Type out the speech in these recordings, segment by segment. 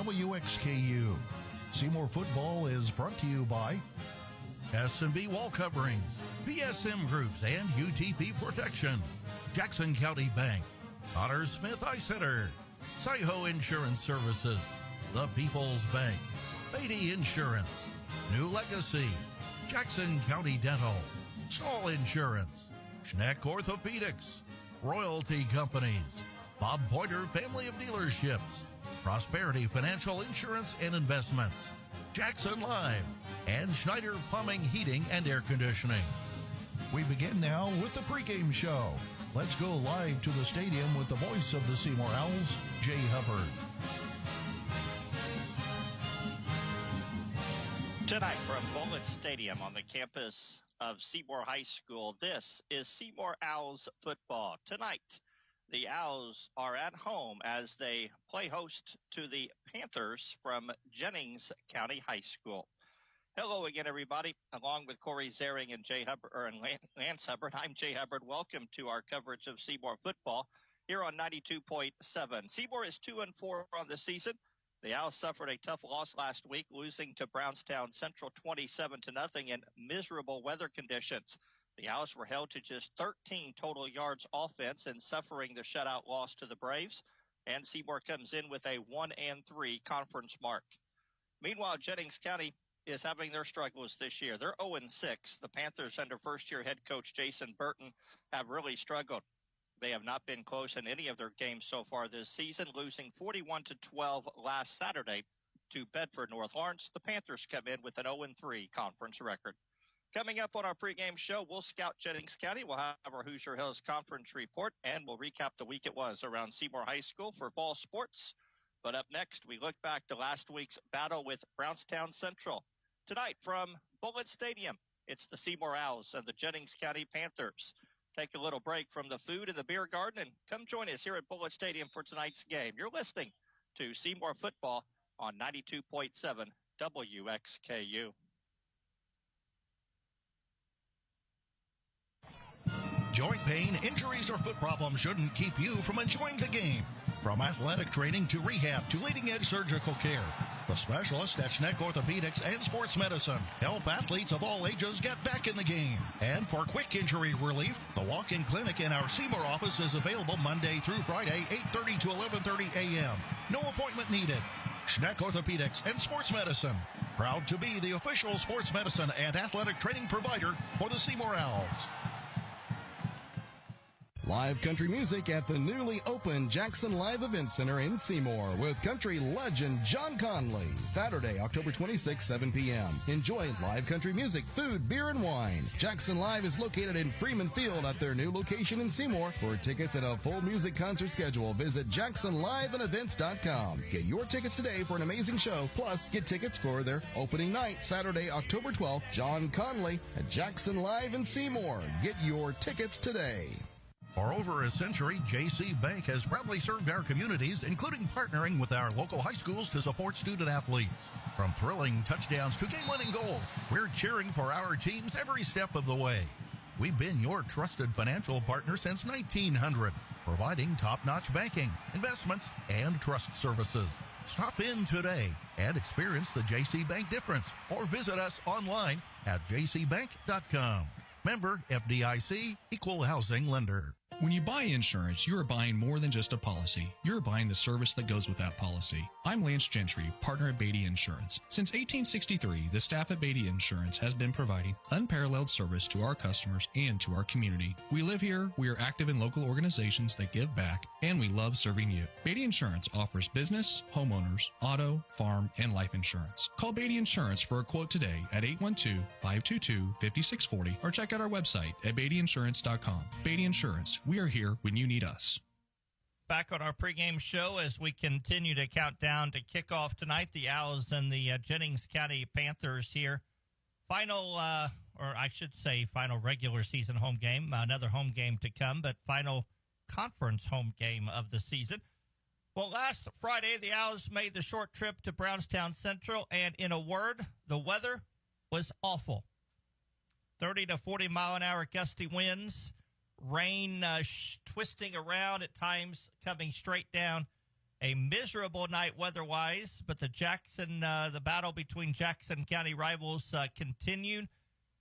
WXKU. Seymour football is brought to you by S&B Wall Coverings, BSM Groups, and UTP Protection, Jackson County Bank, Otter Smith Eye Center, Saiho Insurance Services, The People's Bank, Beatty Insurance, New Legacy, Jackson County Dental, Stall Insurance, Schneck Orthopedics, Royalty Companies, Bob Pointer Family of Dealerships, Prosperity Financial Insurance and Investments, Jackson Live, and Schneider Plumbing, Heating, and Air Conditioning. We begin now with the pregame show. Let's go live to the stadium with the voice of the Seymour Owls, Jay Hubbard. Tonight from Bullitt Stadium on the campus of Seymour High School, this is Seymour Owls football. Tonight, the Owls are at home as they play host to the Panthers from Jennings County High School. Hello again, everybody. Along with Corey Zering and Lance Hubbard, I'm Jay Hubbard. Welcome to our coverage of Seymour football here on 92.7. Seymour is 2-4 on the season. The Owls suffered a tough loss last week, losing to Brownstown Central 27-0 in miserable weather conditions. The Owls were held to just 13 total yards offense and suffering the shutout loss to the Braves. And Seymour comes in with a 1-3 conference mark. Meanwhile, Jennings County is having their struggles this year. They're 0-6. The Panthers under first-year head coach Jason Burton have really struggled. They have not been close in any of their games so far this season, losing 41-12 last Saturday to Bedford North Lawrence. The Panthers come in with an 0-3 conference record. Coming up on our pregame show, we'll scout Jennings County. We'll have our Hoosier Hills Conference report, and we'll recap the week it was around Seymour High School for fall sports. But up next, we look back to last week's battle with Brownstown Central. Tonight from Bullitt Stadium, it's the Seymour Owls and the Jennings County Panthers. Take a little break from the food and the beer garden and come join us here at Bullitt Stadium for tonight's game. You're listening to Seymour football on 92.7 WXKU. Joint pain, injuries, or foot problems shouldn't keep you from enjoying the game. From athletic training to rehab to leading-edge surgical care, the specialists at Schneck Orthopedics and Sports Medicine help athletes of all ages get back in the game. And for quick injury relief, the walk-in clinic in our Seymour office is available Monday through Friday, 8:30 to 11:30 a.m. No appointment needed. Schneck Orthopedics and Sports Medicine, proud to be the official sports medicine and athletic training provider for the Seymour Owls. Live country music at the newly opened Jackson Live Event Center in Seymour with country legend John Conley. Saturday, October 26, 7 p.m. Enjoy live country music, food, beer, and wine. Jackson Live is located in Freeman Field at their new location in Seymour. For tickets and a full music concert schedule, visit JacksonLiveandEvents.com. Get your tickets today for an amazing show. Plus, get tickets for their opening night, Saturday, October 12th. John Conley at Jackson Live in Seymour. Get your tickets today. For over a century, J.C. Bank has proudly served our communities, including partnering with our local high schools to support student athletes. From thrilling touchdowns to game-winning goals, we're cheering for our teams every step of the way. We've been your trusted financial partner since 1900, providing top-notch banking, investments, and trust services. Stop in today and experience the J.C. Bank difference, or visit us online at jcbank.com. Member FDIC, Equal Housing Lender. When you buy insurance, you are buying more than just a policy. You're buying the service that goes with that policy. I'm Lance Gentry, partner at Beatty Insurance. Since 1863, the staff at Beatty Insurance has been providing unparalleled service to our customers and to our community. We live here, we are active in local organizations that give back, and we love serving you. Beatty Insurance offers business, homeowners, auto, farm, and life insurance. Call Beatty Insurance for a quote today at 812-522-5640 or check out our website at BeattyInsurance.com. Beatty Insurance. We are here when you need us. Back on our pregame show as we continue to count down to kickoff tonight, the Owls and the Jennings County Panthers here. Final regular season home game, another home game to come, but final conference home game of the season. Well, last Friday, the Owls made the short trip to Brownstown Central, and in a word, the weather was awful. 30 to 40 mile an hour gusty winds. Rain twisting around at times, coming straight down a miserable night weather-wise, but the battle between Jackson County rivals continued,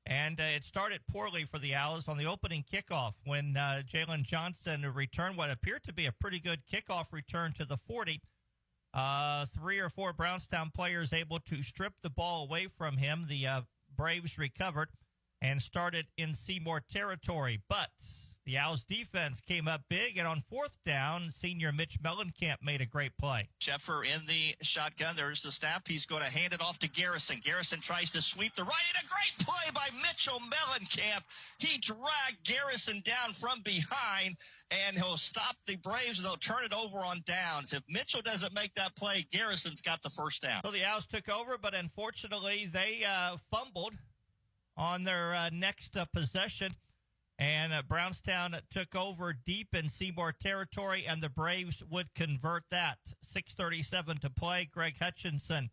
and it started poorly for the Owls on the opening kickoff when Jalen Johnson returned what appeared to be a pretty good kickoff return to the 40. 3 or 4 Brownstown players able to strip the ball away from him. The Braves recovered and started in Seymour territory, but the Owls defense came up big, and on 4th down, senior Mitch Mellencamp made a great play. Sheffer in the shotgun. There's the snap. He's going to hand it off to Garrison. Garrison tries to sweep the right, and a great play by Mitchell Mellencamp. He dragged Garrison down from behind, and he'll stop the Braves, and they'll turn it over on downs. If Mitchell doesn't make that play, Garrison's got the first down. So the Owls took over, but unfortunately they fumbled on their next possession. And Brownstown took over deep in Seymour territory, and the Braves would convert that. 6:37 to play. Greg Hutchinson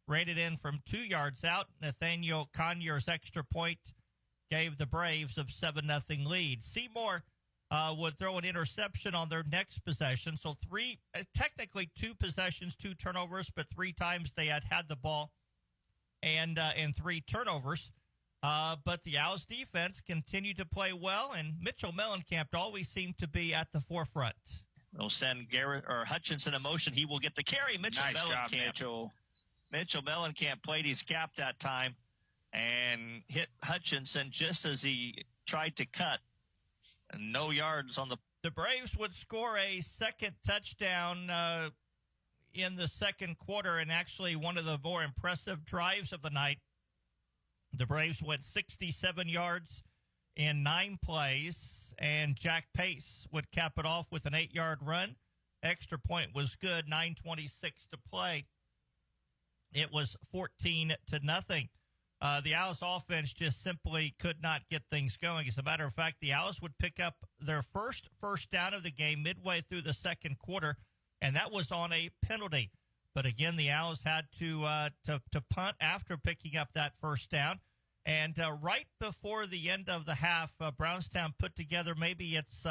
rated in from 2 yards out. Nathaniel Conyers' extra point gave the Braves a 7-0 lead. Seymour would throw an interception on their next possession. So technically 2 possessions, 2 turnovers, but 3 times they had the ball and 3 turnovers. But the Owls defense continued to play well, and Mitchell Mellencamp always seemed to be at the forefront. They'll send Hutchinson in motion. He will get the carry. Nice job, Mitchell. Mitchell Mellencamp played his cap that time and hit Hutchinson just as he tried to cut. And no yards on the. The Braves would score a second touchdown in the second quarter, and actually one of the more impressive drives of the night. The Braves went 67 yards in 9 plays, and Jack Pace would cap it off with an 8-yard run. Extra point was good, 9:26 to play. It was 14-0. The Owls offense just simply could not get things going. As a matter of fact, the Owls would pick up their first down of the game midway through the second quarter, and that was on a penalty. But again, the Owls had to punt after picking up that first down. And right before the end of the half, Brownstown put together maybe its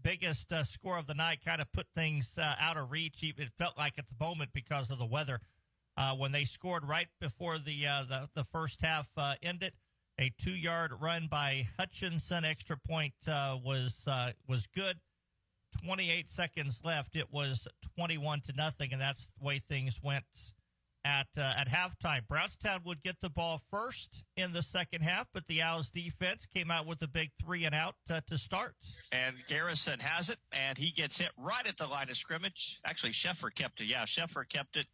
biggest score of the night, kind of put things out of reach. It felt like at the moment because of the weather. When they scored right before the first half ended, a 2-yard run by Hutchinson. Extra point was good. 28 seconds left. It was 21-0, and that's the way things went at halftime. Brownstown would get the ball first in the second half, but the Owls defense came out with a big 3-and-out to start. And Garrison has it, and he gets hit right at the line of scrimmage. Actually, Sheffer kept it. Yeah, Sheffer kept it.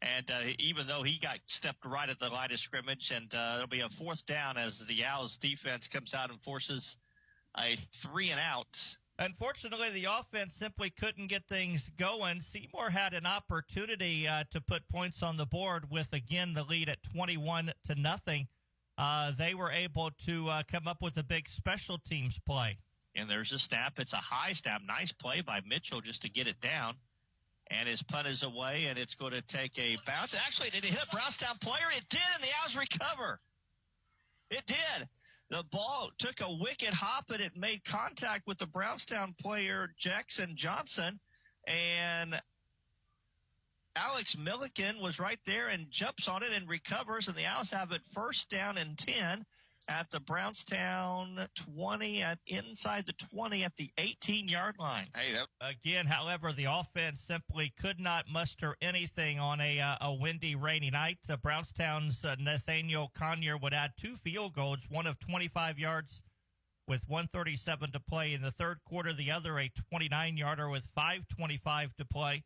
And even though he got stepped right at the line of scrimmage, and it'll be a 4th down as the Owls defense comes out and forces a 3-and-out. Unfortunately, the offense simply couldn't get things going. Seymour had an opportunity to put points on the board with, again, the lead at 21-0. They were able to come up with a big special teams play. And there's a snap. It's a high snap. Nice play by Mitchell just to get it down. And his punt is away, and it's going to take a bounce. Actually, did it hit a Brownstown player? It did, and the Owls recover. It did. The ball took a wicked hop, and it made contact with the Brownstown player, Jackson Johnson. And Alex Milliken was right there and jumps on it and recovers, and the Owls have it 1st down and 10 at the Brownstown 20, inside the 20 at the 18-yard line. Again, however, the offense simply could not muster anything on a windy, rainy night. Brownstown's Nathaniel Conyers would add 2 field goals, one of 25 yards with 1:37 to play in the third quarter, the other a 29-yarder with 5:25 to play.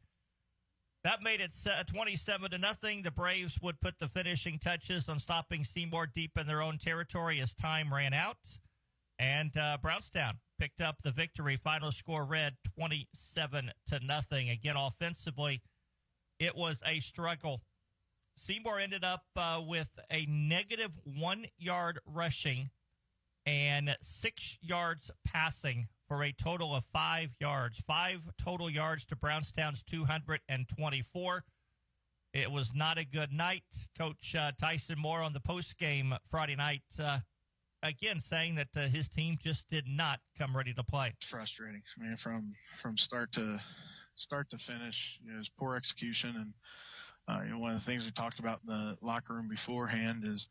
That made it 27-0. The Braves would put the finishing touches on stopping Seymour deep in their own territory as time ran out. And Brownstown picked up the victory. Final score read 27-0. Again, offensively, it was a struggle. Seymour ended up with a negative -1 rushing and 6 yards passing for a total of 5 yards. 5 total yards to Brownstown's 224. It was not a good night. Coach Tyson Moore on the postgame Friday night, again, saying that his team just did not come ready to play. Frustrating. I mean, from start to start to finish, is poor execution. And one of the things we talked about in the locker room beforehand is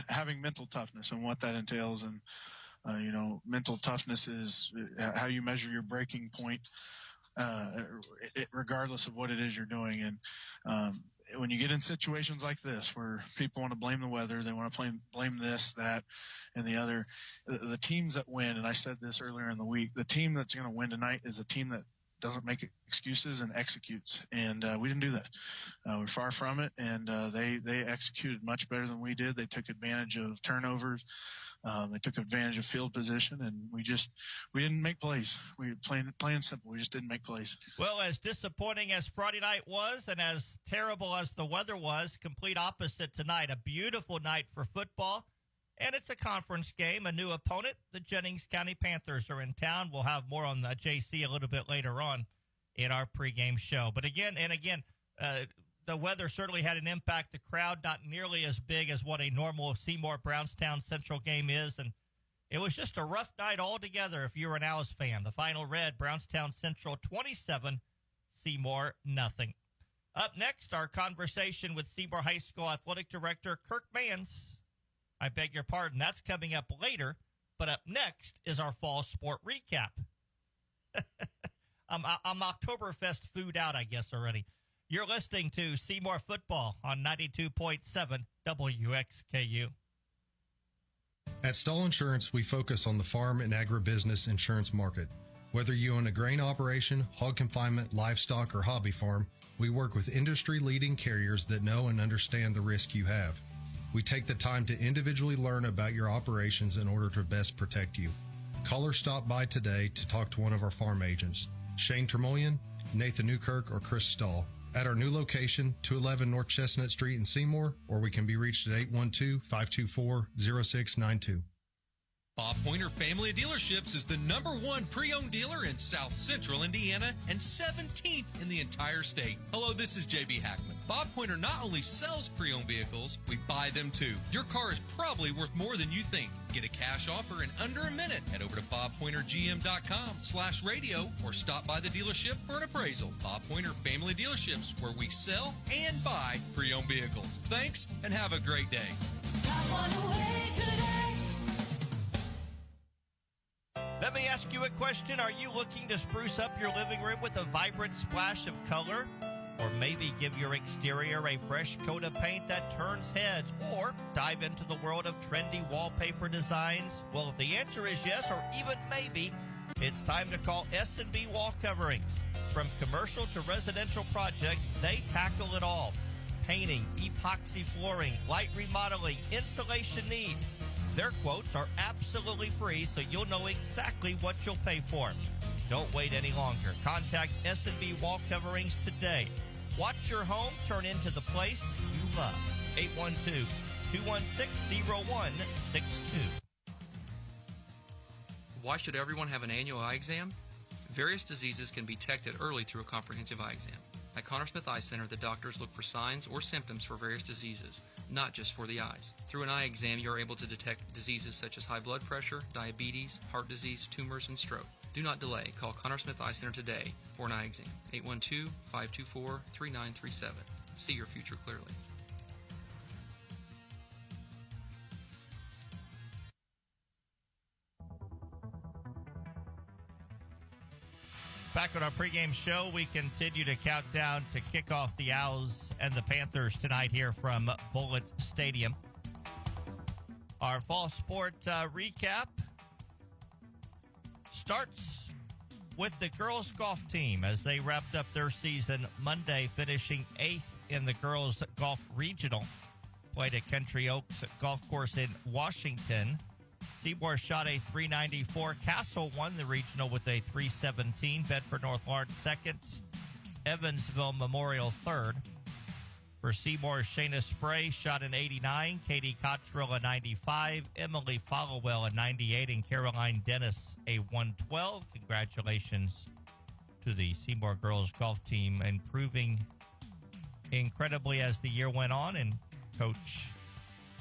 having mental toughness and what that entails. And, mental toughness is how you measure your breaking point, regardless of what it is you're doing. And when you get in situations like this where people want to blame the weather, they want to blame this, that, and the other, the teams that win, and I said this earlier in the week, the team that's going to win tonight is a team that doesn't make excuses and executes. And we didn't do that. We're far from it, and they executed much better than we did. They took advantage of turnovers. They took advantage of field position, and we didn't make plays. We plain simple. We just didn't make plays. Well, as disappointing as Friday night was and as terrible as the weather was, complete opposite tonight. A beautiful night for football, and it's a conference game, a new opponent. The Jennings County Panthers are in town. We'll have more on the JC a little bit later on in our pregame show. But again, the weather certainly had an impact. The crowd not nearly as big as what a normal Seymour Brownstown Central game is, and it was just a rough night altogether if you were an Owls fan. The final read, Brownstown Central 27, Seymour nothing. Up next, our conversation with Seymour High School Athletic Director Kirk Mans. I beg your pardon, that's coming up later, but up next is our fall sport recap. I'm Oktoberfest food out, I guess, already. You're listening to Seymour Football on 92.7 WXKU. At Stahl Insurance, we focus on the farm and agribusiness insurance market. Whether you own a grain operation, hog confinement, livestock, or hobby farm, we work with industry-leading carriers that know and understand the risk you have. We take the time to individually learn about your operations in order to best protect you. Call or stop by today to talk to one of our farm agents, Shane Tremoyan, Nathan Newkirk, or Chris Stahl, at our new location, 211 North Chestnut Street in Seymour, or we can be reached at 812-524-0692. Bob Pointer Family of Dealerships is the #1 pre-owned dealer in South Central Indiana and 17th in the entire state. Hello, this is JB Hackman. Bob Pointer not only sells pre-owned vehicles, we buy them too. Your car is probably worth more than you think. Get a cash offer in under a minute. Head over to bobpointergm.com/radio or stop by the dealership for an appraisal. Bob Pointer Family Dealerships, where we sell and buy pre-owned vehicles. Thanks and have a great day. Let me ask you a question. Are you looking to spruce up your living room with a vibrant splash of color? Or maybe give your exterior a fresh coat of paint that turns heads? Or dive into the world of trendy wallpaper designs? Well, if the answer is yes, or even maybe, it's time to call S&B Wall Coverings. From commercial to residential projects, they tackle it all. Painting, epoxy flooring, light remodeling, insulation needs. Their quotes are absolutely free, so you'll know exactly what you'll pay for. Don't wait any longer. Contact S&B Wall Coverings today. Watch your home turn into the place you love. 812-216-0162. Why should everyone have an annual eye exam? Various diseases can be detected early through a comprehensive eye exam. At Connor Smith Eye Center, the doctors look for signs or symptoms for various diseases, not just for the eyes. Through an eye exam, you are able to detect diseases such as high blood pressure, diabetes, heart disease, tumors, and stroke. Do not delay. Call Connor Smith Eye Center today for an eye exam. 812-524-3937. See your future clearly. Back on our pregame show, we continue to count down to kick off the Owls and the Panthers tonight here from Bullitt Stadium. Our fall sport recap starts with the girls golf team as they wrapped up their season Monday, finishing 8th in the girls golf regional. Played at Country Oaks Golf Course in Washington. Seymour shot a .394. Castle won the regional with a .317. Bedford North Lawrence second. Evansville Memorial third. For Seymour, Shayna Spray shot an .89. Katie Cottrell a .95. Emily Followell a .98. And Caroline Dennis a .112. Congratulations to the Seymour girls golf team, improving incredibly as the year went on. And Coach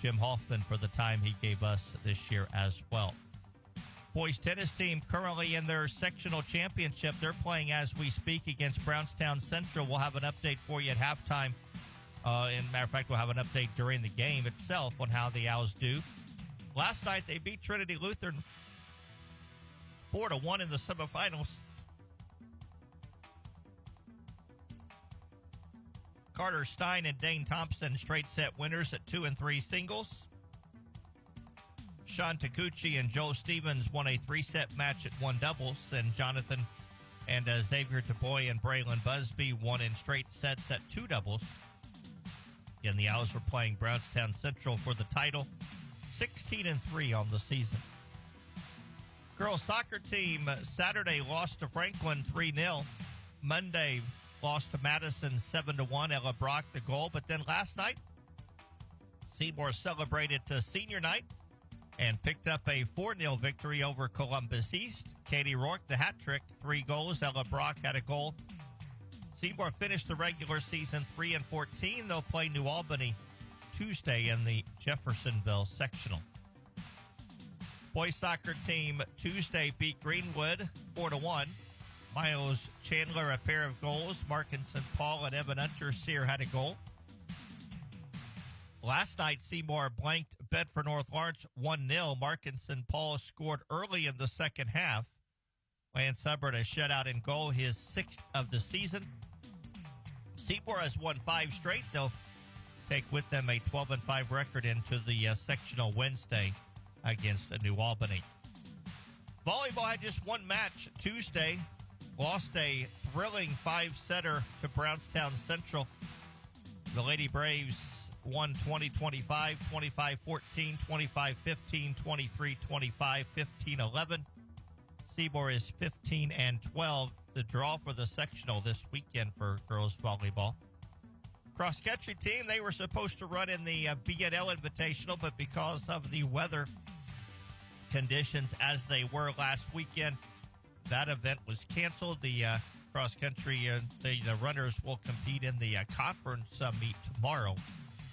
Jim Hoffman for the time he gave us this year as well. Boys tennis team currently in their sectional championship. They're playing as we speak against Brownstown Central. We'll have an update for you at halftime. And matter of fact, we'll have an update during the game itself on how the Owls do. Last night, they beat Trinity Lutheran 4-1 in the semifinals. Carter Stein and Dane Thompson straight set winners at 2 and 3 singles. Sean Takuchi and Joe Stevens won a 3-set match at 1 doubles, and Jonathan and Xavier DuBois and Braylon Busby won in straight sets at 2 doubles. Again, the Owls were playing Brownstown Central for the title, 16 and 3 on the season. Girls soccer team Saturday lost to Franklin 3-0. Monday lost to Madison 7-1. Ella Brock the goal, but then last night Seymour celebrated senior night and picked up a 4-0 victory over Columbus East. Katie Rourke, the hat trick, 3 goals. Ella Brock had a goal. Seymour finished the regular season 3-14. They'll play New Albany Tuesday in the Jeffersonville sectional. Boys soccer team Tuesday beat Greenwood 4-1. Miles Chandler a pair of goals. Markinson Paul and Evan Unterseer had a goal. Last night, Seymour blanked Bedford North Lawrence 1-0. Markinson Paul scored early in the second half. Lance Hubbard a shutout in goal, his 6th of the season. Seymour has won 5 straight. They'll take with them a 12-5 record into the sectional Wednesday against New Albany. Volleyball had just one match Tuesday. Lost a thrilling 5-setter to Brownstown Central. The Lady Braves won 20-25, 25-14, 25-15, 23-25, 15-11. Seymour is 15-12. The draw for the sectional this weekend for girls volleyball. Cross-country team, they were supposed to run in the BNL Invitational, but because of the weather conditions as they were last weekend, that event was canceled. The cross-country, the runners will compete in the conference meet tomorrow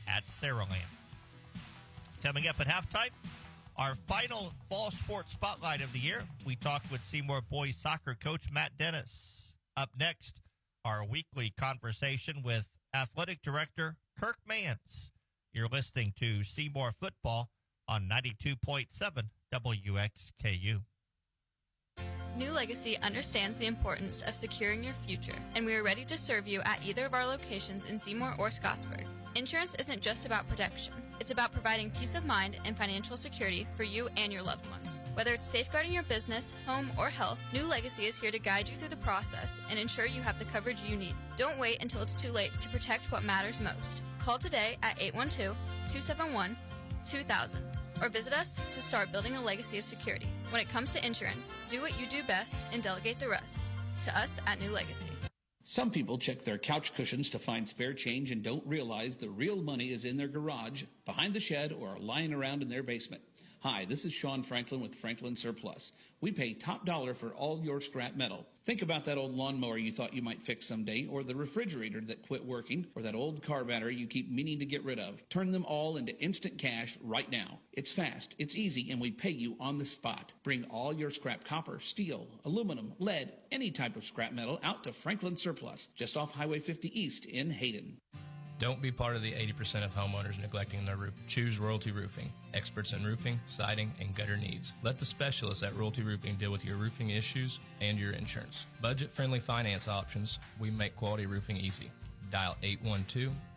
at Saraland. Coming up at halftime, our final fall sports spotlight of the year. We talked with Seymour boys soccer coach Matt Dennis. Up next, our weekly conversation with athletic director Kirk Mans. You're listening to Seymour Football on 92.7 WXKU. New Legacy understands the importance of securing your future, and we are ready to serve you at either of our locations in Seymour or Scottsburg. Insurance isn't just about protection. It's about providing peace of mind and financial security for you and your loved ones. Whether it's safeguarding your business, home, or health, New Legacy is here to guide you through the process and ensure you have the coverage you need. Don't wait until it's too late to protect what matters most. Call today at 812-271-2000 or visit us to start building a legacy of security. When it comes to insurance, do what you do best and delegate the rest to us at New Legacy. Some people check their couch cushions to find spare change and don't realize the real money is in their garage, behind the shed, or lying around in their basement. Hi, this is Sean Franklin with Franklin Surplus. We pay top dollar for all your scrap metal. Think about that old lawnmower you thought you might fix someday, or the refrigerator that quit working, or that old car battery you keep meaning to get rid of. Turn them all into instant cash right now. It's fast, it's easy, and we pay you on the spot. Bring all your scrap copper, steel, aluminum, lead, any type of scrap metal out to Franklin Surplus, just off Highway 50 East in Hayden. Don't be part of the 80% of homeowners neglecting their roof. Choose Royalty Roofing, experts in roofing, siding, and gutter needs. Let the specialists at Royalty Roofing deal with your roofing issues and your insurance. Budget-friendly finance options, we make quality roofing easy. Dial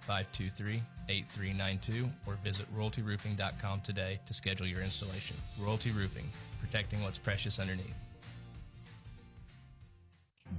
812-523-8392 or visit royaltyroofing.com today to schedule your installation. Royalty Roofing, protecting what's precious underneath.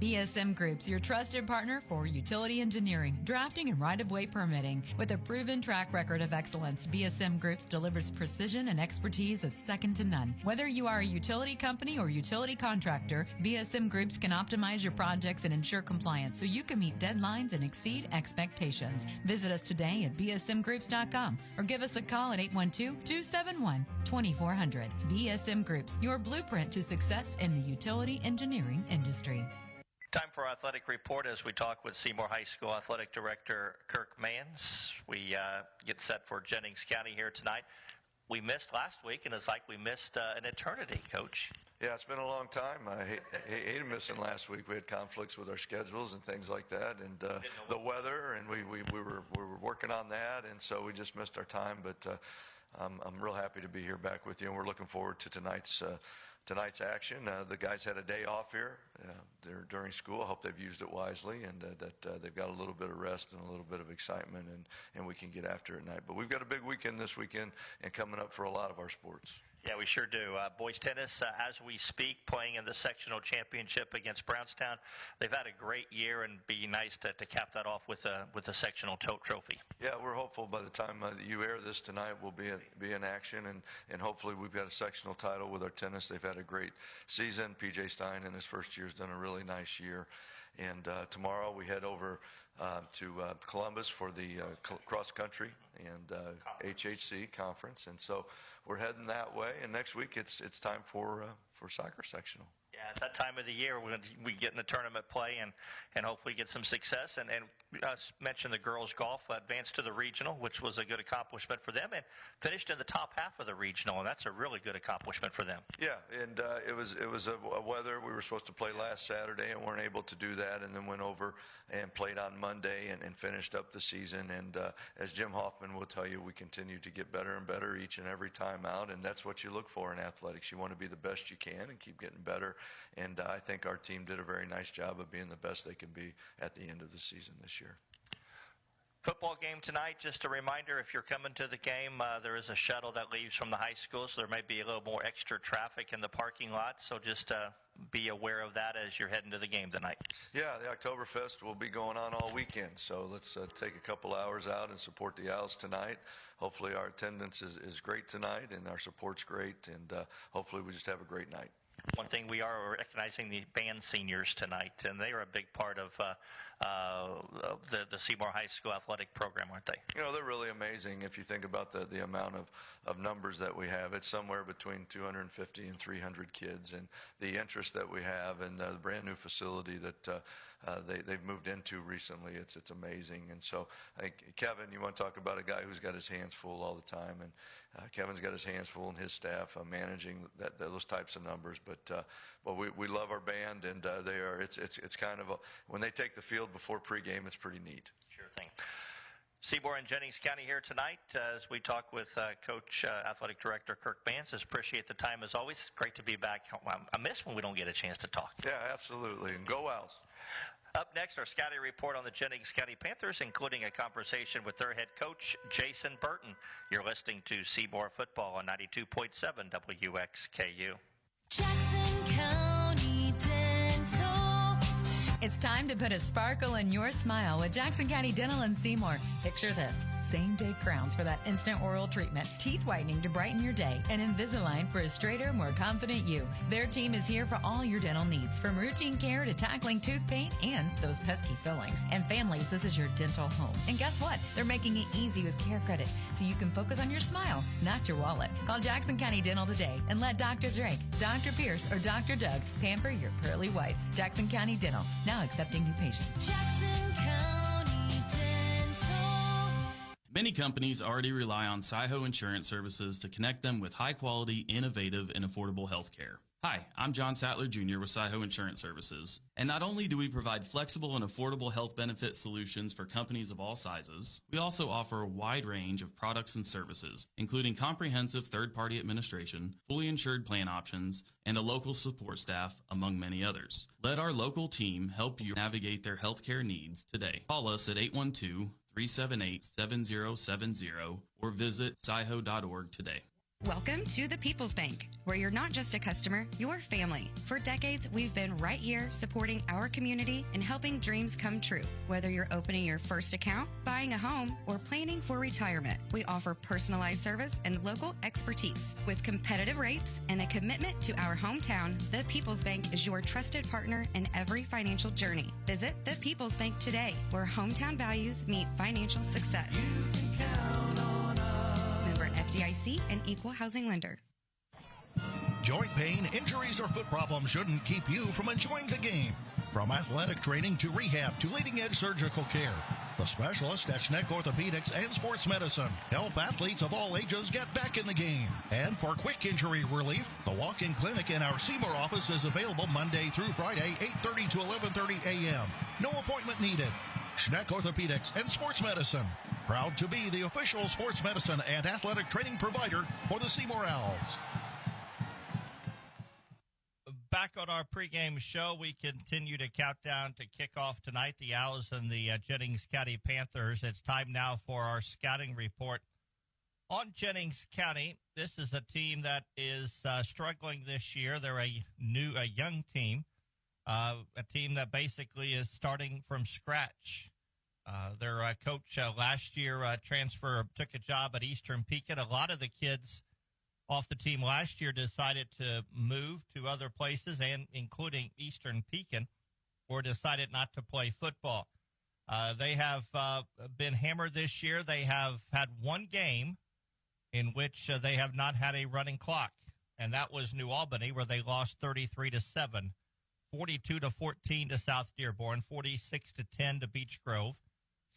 BSM Group's your trusted partner for utility engineering, drafting, and right-of-way permitting. With a proven track record of excellence, BSM Groups delivers precision and expertise that's second to none. Whether you are a utility company or utility contractor, BSM Groups can optimize your projects and ensure compliance so you can meet deadlines and exceed expectations. Visit us today at bsmgroups.com or give us a call at 812-271-2400. BSM Groups, your blueprint to success in the utility engineering industry. Time for our athletic report as we talk with Seymour High School Athletic Director Kirk Mans. We get set for Jennings County here tonight. We missed last week, and it's like we missed an eternity, Coach. Yeah, it's been a long time. I hated missing last week. We had conflicts with our schedules and things like that, and the weather, and we were working on that, and so we just missed our time. But I'm real happy to be here back with you, and we're looking forward to tonight's action. The guys had a day off here during school. I hope they've used it wisely, and that they've got a little bit of rest and a little bit of excitement, and we can get after it tonight. But we've got a big weekend this weekend and coming up for a lot of our sports. Yeah, we sure do. Boys tennis, as we speak, playing in the sectional championship against Brownstown. They've had a great year, and be nice to cap that off with a sectional trophy. Yeah, we're hopeful by the time you air this tonight, we'll be in action, and hopefully we've got a sectional title with our tennis. They've had a great season. PJ Stein in his first year has done a really nice year. And tomorrow we head over to Columbus for the cross country and HHC conference, and so we're heading that way. And next week it's time for soccer sectional. Yeah, it's that time of the year when we get in the tournament play and hopefully get some success. And mentioned the girls golf advanced to the regional, which was a good accomplishment for them, and finished in the top half of the regional, and that's a really good accomplishment for them. Yeah, and it was a weather. We were supposed to play last Saturday and weren't able to do that, and then went over and played on Monday and finished up the season. And as Jim Hoffman will tell you, we continue to get better and better each and every time out, and that's what you look for in athletics. You want to be the best you can and keep getting better, and I think our team did a very nice job of being the best they can be at the end of the season this year. Football game tonight, just a reminder, if you're coming to the game, there is a shuttle that leaves from the high school, so there may be a little more extra traffic in the parking lot, so just be aware of that as you're heading to the game tonight. Yeah, the Oktoberfest will be going on all weekend, so let's take a couple hours out and support the Owls tonight. Hopefully our attendance is great tonight, and our support's great, and hopefully we just have a great night. One thing, we are recognizing the band seniors tonight, and they are a big part of the Seymour High School athletic program, aren't they? You know, they're really amazing if you think about the amount of numbers that we have. It's somewhere between 250 and 300 kids, and the interest that we have, and the brand new facility that they've moved into recently, it's amazing. And so I think, Kevin, you want to talk about a guy who's got his hands full all the time, and Kevin's got his hands full, and his staff managing those types of numbers. But we love our band, and it's kind of when they take the field before pregame, it's pretty neat. Sure thing. Seymour and Jennings County here tonight as we talk with Coach Athletic Director Kirk Manses. Appreciate the time as always. Great to be back. I miss when we don't get a chance to talk. Yeah, absolutely. And go Owls. Up next, our scouting report on the Jennings County Panthers, including a conversation with their head coach, Jason Burton. You're listening to Seymour Football on 92.7 WXKU. Jackson County Dental. It's time to put a sparkle in your smile with Jackson County Dental in Seymour. Picture this. Same-day crowns for that instant oral treatment, teeth whitening to brighten your day, and Invisalign for a straighter, more confident you. Their team is here for all your dental needs, from routine care to tackling tooth pain and those pesky fillings. And families, this is your dental home. And guess what? They're making it easy with Care Credit, so you can focus on your smile, not your wallet. Call Jackson County Dental today and let Dr. Drake, Dr. Pierce, or Dr. Doug pamper your pearly whites. Jackson County Dental, now accepting new patients. Jackson County Dental. Many companies already rely on SIHO Insurance Services to connect them with high-quality, innovative, and affordable health care. Hi, I'm John Sattler Jr. with SIHO Insurance Services. And not only do we provide flexible and affordable health benefit solutions for companies of all sizes, we also offer a wide range of products and services, including comprehensive third-party administration, fully insured plan options, and a local support staff, among many others. Let our local team help you navigate their healthcare needs today. Call us at 812-378-7070 or visit SIHO.org today. Welcome to the People's Bank, where you're not just a customer, you're family. For decades, we've been right here supporting our community and helping dreams come true. Whether you're opening your first account, buying a home, or planning for retirement, we offer personalized service and local expertise. With competitive rates and a commitment to our hometown, the People's Bank is your trusted partner in every financial journey. Visit the People's Bank today, where hometown values meet financial success. You can count on us. Member FDIC and Equal Housing Lender. Joint pain, injuries, or foot problems shouldn't keep you from enjoying the game. From athletic training to rehab to leading-edge surgical care, The specialist at Schneck Orthopedics and Sports Medicine help athletes of all ages get back in the game. And for quick injury relief, the walk-in clinic in our Seymour office is available Monday through Friday, 8:30 to 11:30 a.m. No appointment needed. Schneck Orthopedics and Sports Medicine, proud to be the official sports medicine and athletic training provider for the Seymour Owls. Back on our pregame show, we continue to count down to kickoff tonight, the Owls and the Jennings County Panthers. It's time now for our scouting report on Jennings County. This is a team that is struggling this year. They're a young team, a team that basically is starting from scratch. Their coach last year took a job at Eastern Pekin. A lot of the kids off the team last year decided to move to other places, and including Eastern Pekin, or decided not to play football. They have been hammered this year. They have had one game in which they have not had a running clock, and that was New Albany, where they lost 33-7, 42-14 to South Dearborn, 46-10 to Beech Grove,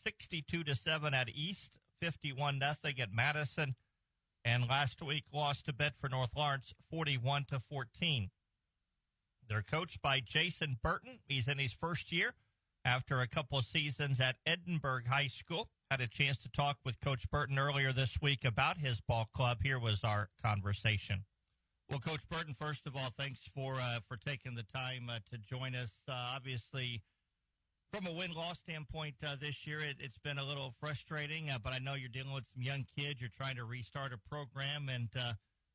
62-7 at East, 51-0 at Madison, and last week lost to Bedford North Lawrence 41-14. They're coached by Jason Burton. He's in his first year after a couple of seasons at Edinburgh High School. Had a chance to talk with Coach Burton earlier this week about his ball club. Here was our conversation. Well, Coach Burton, first of all, thanks for taking the time to join us. Obviously, from a win-loss standpoint this year, it's been a little frustrating, but I know you're dealing with some young kids. You're trying to restart a program, and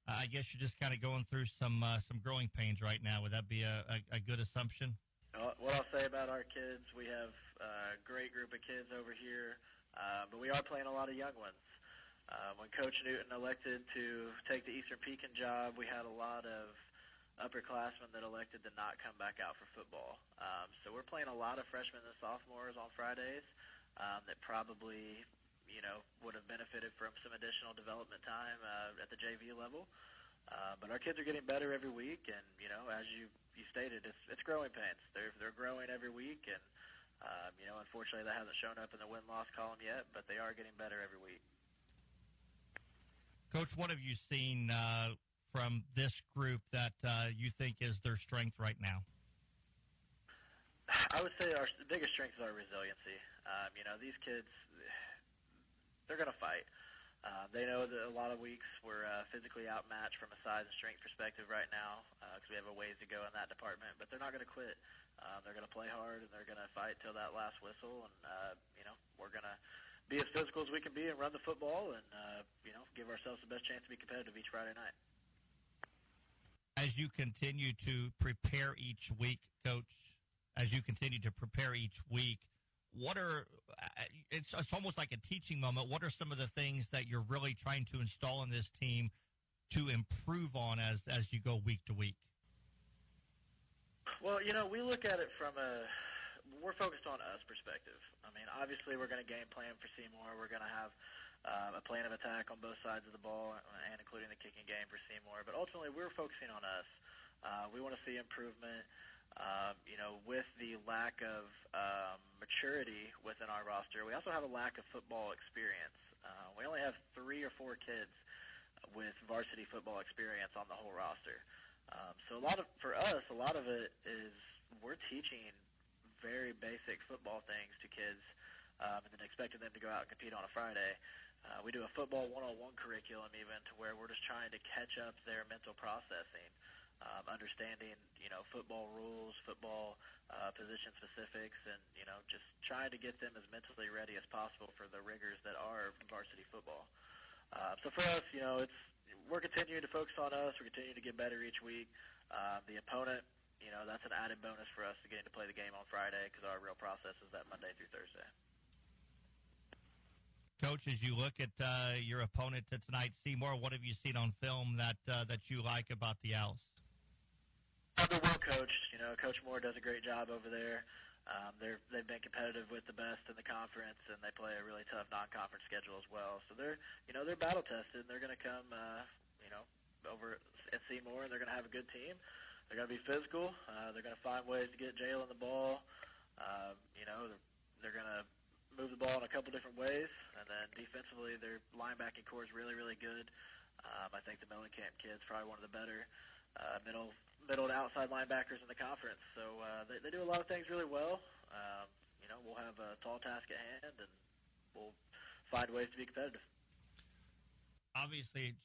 I guess you're just kind of going through some growing pains right now. Would that be a good assumption? What I'll say about our kids, we have a great group of kids over here, but we are playing a lot of young ones. When Coach Newton elected to take the Eastern Pekin job, we had a lot of upperclassmen that elected to not come back out for football. So we're playing a lot of freshmen and sophomores on Fridays that probably, would have benefited from some additional development time at the JV level. But our kids are getting better every week, and, as you stated, it's growing pains. They're growing every week, and, unfortunately that hasn't shown up in the win-loss column yet, but they are getting better every week. Coach, what have you seen from this group that you think is their strength right now? I would say our biggest strength is our resiliency. These kids, they're going to fight. They know that a lot of weeks we're physically outmatched from a size and strength perspective right now because we have a ways to go in that department, but they're not going to quit. They're going to play hard, and they're going to fight till that last whistle, and, we're going to be as physical as we can be and run the football and, give ourselves the best chance to be competitive each Friday night. As you continue to prepare each week, Coach, it's almost like a teaching moment. What are some of the things that you're really trying to install in this team to improve on as you go week to week? Well, we look at it from we're focused on us perspective. I mean, obviously we're going to game plan for Seymour. We're going to have a plan of attack on both sides of the ball, and including the kicking game for Seymour. But ultimately, we're focusing on us. We want to see improvement. With the lack of maturity within our roster, we also have a lack of football experience. We only have 3 or 4 kids with varsity football experience on the whole roster. So for us, a lot of it is we're teaching very basic football things to kids and then expecting them to go out and compete on a Friday. We do a football one-on-one curriculum even to where we're just trying to catch up their mental processing, understanding, football rules, football position specifics, and, just trying to get them as mentally ready as possible for the rigors that are varsity football. So for us, we're continuing to focus on us. We're continuing to get better each week. The opponent, that's an added bonus for us to getting to play the game on Friday because our real process is that Monday through Thursday. Coach, as you look at your opponent tonight, Seymour, what have you seen on film that you like about the Owls? They're well coached. Coach Moore does a great job over there. They've been competitive with the best in the conference, and they play a really tough non-conference schedule as well. So they're battle tested, and they're going to come, over at Seymour, and they're going to have a good team. They're going to be physical. They're going to find ways to get Jalen the ball. They're going to move the ball in a couple different ways, and then defensively, their linebacking core is really, really good. I think the Mellencamp kid's probably one of the better middle to outside linebackers in the conference. So they do a lot of things really well. We'll have a tall task at hand, and we'll find ways to be competitive. Obviously,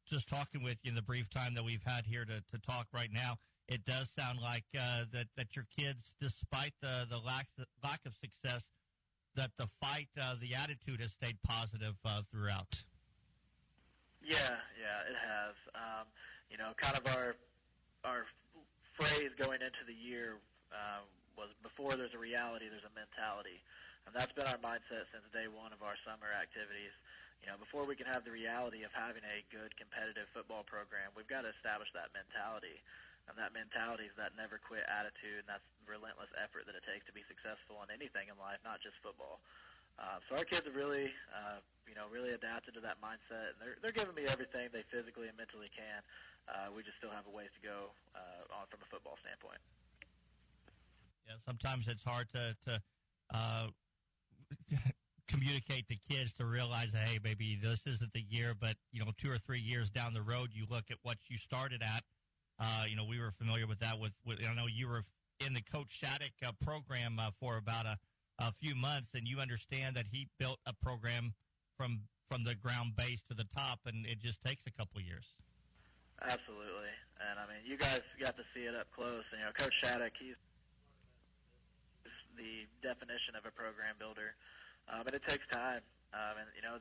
just talking with you in the brief time that we've had here to talk right now, it does sound like that your kids, despite the lack of success, that the fight, the attitude has stayed positive throughout. Yeah, it has. Kind of our phrase going into the year was, before there's a reality, there's a mentality. And that's been our mindset since day one of our summer activities. Before we can have the reality of having a good competitive football program, we've got to establish that mentality. And that mentality is that never quit attitude, and that's relentless effort that it takes to be successful in anything in life, not just football. So our kids have really, really adapted to that mindset, and they're giving me everything they physically and mentally can. We just still have a ways to go on from a football standpoint. Yeah, sometimes it's hard to communicate to kids to realize that, hey, maybe this isn't the year, but 2 or 3 years down the road, you look at what you started at. We were familiar with that. With I know you were in the Coach Shattuck program for about a few months, and you understand that he built a program from the ground base to the top, and it just takes a couple years. Absolutely, and you guys got to see it up close. And Coach Shattuck, he's the definition of a program builder, and it takes time.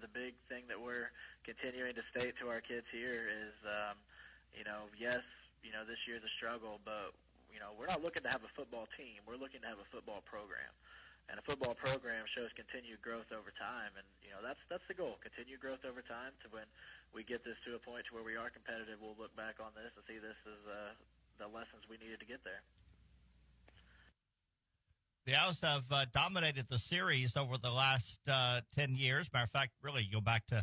The big thing that we're continuing to state to our kids here is, yes, this year's a struggle, but we're not looking to have a football team. We're looking to have a football program. And a football program shows continued growth over time, and that's the goal: continued growth over time. To when we get this to a point to where we are competitive, we'll look back on this and see this as the lessons we needed to get there. The Owls have dominated the series over the last 10 years. Matter of fact, really, you go back to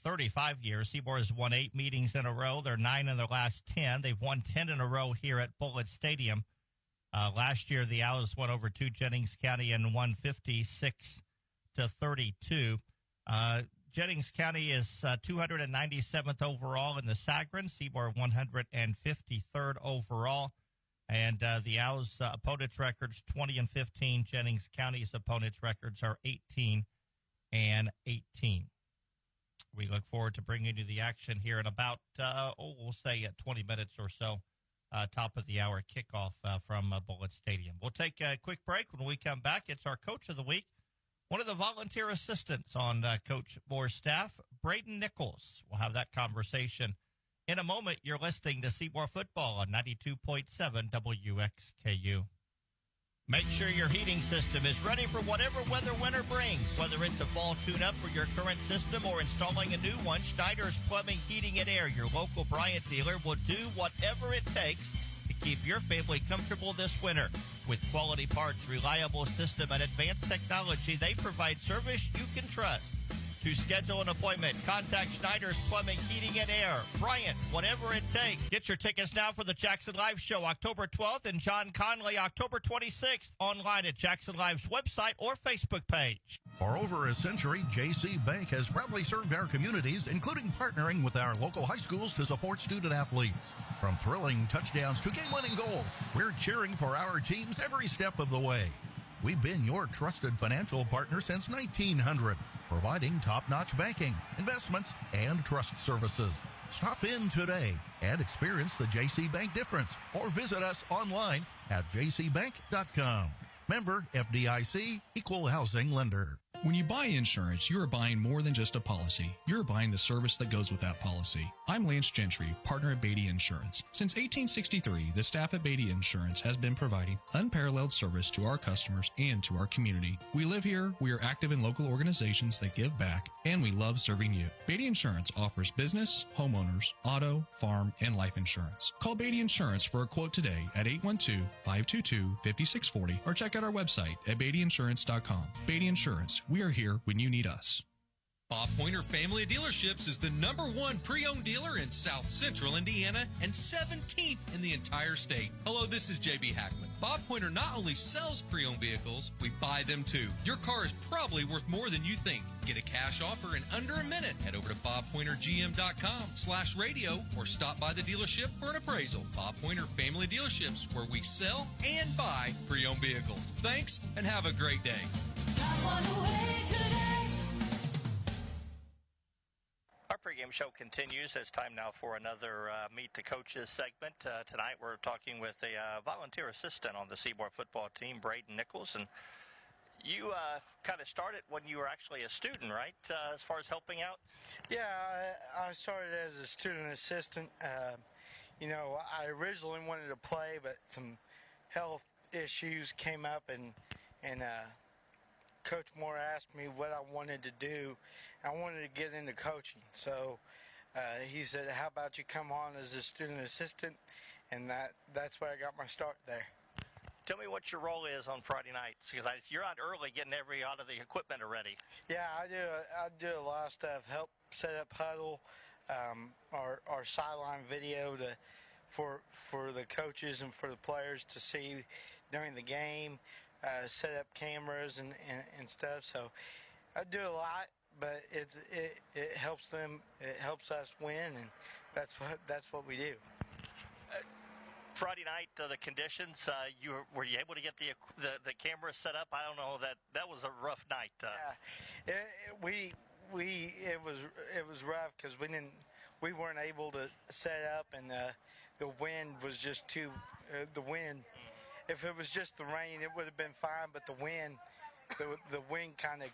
35 years. Seymour has won 8 meetings in a row. They're 9 in their last 10. They've won 10 in a row here at Bullitt Stadium. Last year, the Owls went over to Jennings County and won 56-32. Jennings County is 297th overall in the Sagarin. Seymour 153rd overall. And the Owls' opponents' records 20-15. Jennings County's opponents' records are 18-18. We look forward to bringing you the action here in about, we'll say 20 minutes or so. Top of the hour kickoff from Bullitt Stadium. We'll take a quick break. When we come back, it's our Coach of the Week, one of the volunteer assistants on Coach Moore's staff, Braden Nichols. We'll have that conversation in a moment. You're listening to Seymour Football on 92.7 WXKU. Make sure your heating system is ready for whatever weather winter brings. Whether it's a fall tune-up for your current system or installing a new one, Schneider's Plumbing, Heating, and Air, your local Bryant dealer, will do whatever it takes to keep your family comfortable this winter. With quality parts, reliable system, and advanced technology, they provide service you can trust. To schedule an appointment, contact Schneider's Plumbing, Heating, and Air. Bryant, whatever it takes. Get your tickets now for the Jackson Live Show, October 12th, and John Conley, October 26th, online at Jackson Live's website or Facebook page. For over a century, J.C. Bank has proudly served our communities, including partnering with our local high schools to support student athletes. From thrilling touchdowns to game-winning goals, we're cheering for our teams every step of the way. We've been your trusted financial partner since 1900, providing top-notch banking, investments, and trust services. Stop in today and experience the J.C. Bank difference, or visit us online at jcbank.com. Member FDIC, Equal Housing Lender. When you buy insurance, you are buying more than just a policy. You're buying the service that goes with that policy. I'm Lance Gentry, partner at Beatty Insurance. Since 1863, the staff at Beatty Insurance has been providing unparalleled service to our customers and to our community. We live here, we are active in local organizations that give back, and we love serving you. Beatty Insurance offers business, homeowners, auto, farm, and life insurance. Call Beatty Insurance for a quote today at 812-522-5640 or check out our website at beattyinsurance.com. Beatty Insurance. We are here when you need us. Bob Pointer Family Dealerships is the #1 pre-owned dealer in South Central Indiana and 17th in the entire state. Hello, this is JB Hackman. Bob Pointer not only sells pre-owned vehicles, we buy them too. Your car is probably worth more than you think. Get a cash offer in under a minute. Head over to bobpointergm.com/radio or stop by the dealership for an appraisal. Bob Pointer Family Dealerships, where we sell and buy pre-owned vehicles. Thanks and have a great day. Our pregame show continues. It's time now for another Meet the Coaches segment. Tonight we're talking with a volunteer assistant on the Seymour football team, Braden Nichols. And you kind of started when you were actually a student, right, as far as helping out? Yeah, I started as a student assistant. I originally wanted to play, but some health issues came up, and Coach Moore asked me what I wanted to do. I wanted to get into coaching. So he said, how about you come on as a student assistant? And that's where I got my start there. Tell me what your role is on Friday nights, because you're out early getting out of the equipment already. Yeah, I do a lot of stuff. Help set up huddle, our sideline video for the coaches and for the players to see during the game. Set up cameras and stuff. So I do a lot, but it helps them. It helps us win, and that's what we do. Friday night, the conditions. Were you able to get the camera set up? I don't know. That was a rough night. Yeah, it was rough because we weren't able to set up, and the wind was just too. The wind. If it was just the rain, it would have been fine. But the wind kind of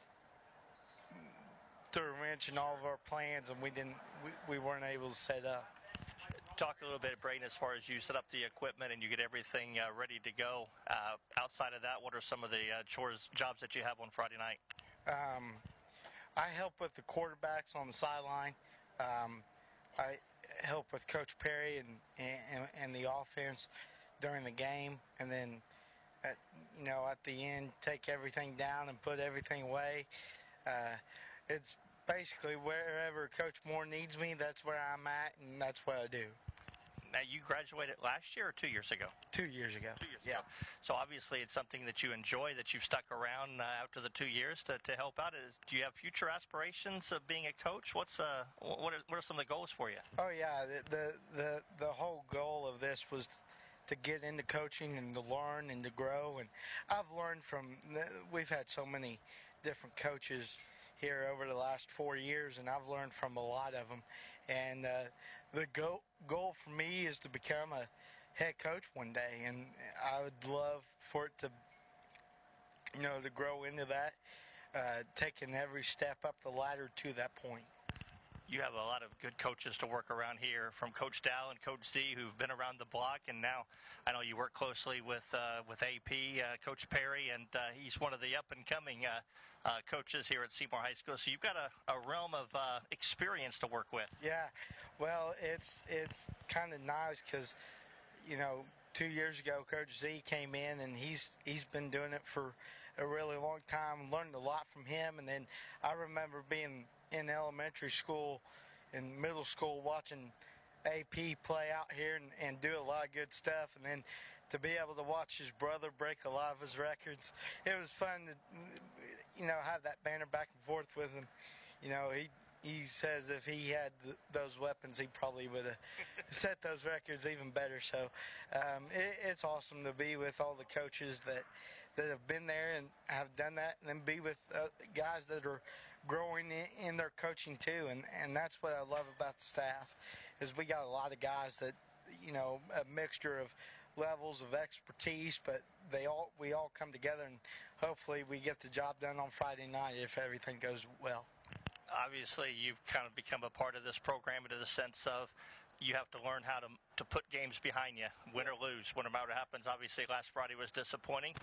threw a wrench in all of our plans, and we weren't able to set up. Talk a little bit, Braden, as far as you set up the equipment and you get everything ready to go. Outside of that, what are some of the jobs that you have on Friday night? I help with the quarterbacks on the sideline. I help with Coach Perry and the offense during the game, and then at the end, take everything down and put everything away. It's basically wherever Coach Moore needs me, that's where I'm at, and that's what I do. Now, you graduated last year or 2 years ago? 2 years ago. 2 years ago. So obviously it's something that you enjoy, that you've stuck around after the 2 years to help out. Do you have future aspirations of being a coach? What are some of the goals for you? Oh yeah, the whole goal of this was to get into coaching and to learn and to grow. And I've learned we've had so many different coaches here over the last 4 years, and I've learned from a lot of them. And the goal for me is to become a head coach one day, and I would love for it to grow into that, taking every step up the ladder to that point. You have a lot of good coaches to work around here, from Coach Dow and Coach Z, who've been around the block, and now I know you work closely with AP, Coach Perry, and he's one of the up-and-coming coaches here at Seymour High School. So you've got a realm of experience to work with. Yeah, well, it's kind of nice because, 2 years ago, Coach Z came in, and he's been doing it for a really long time. Learned a lot from him, and then I remember being in elementary school and middle school watching AP play out here and do a lot of good stuff, and then to be able to watch his brother break a lot of his records, it was fun to have that banter back and forth with him. He says if he had those weapons, he probably would have set those records even better. So it's awesome to be with all the coaches that have been there and have done that, and then be with guys that are growing in their coaching too. And that's what I love about the staff, is we got a lot of guys that, a mixture of levels of expertise, but we all come together, and hopefully we get the job done on Friday night if everything goes well. Obviously, you've kind of become a part of this program into the sense of you have to learn how to put games behind you, win or lose, whatever happens. Obviously, last Friday was disappointing.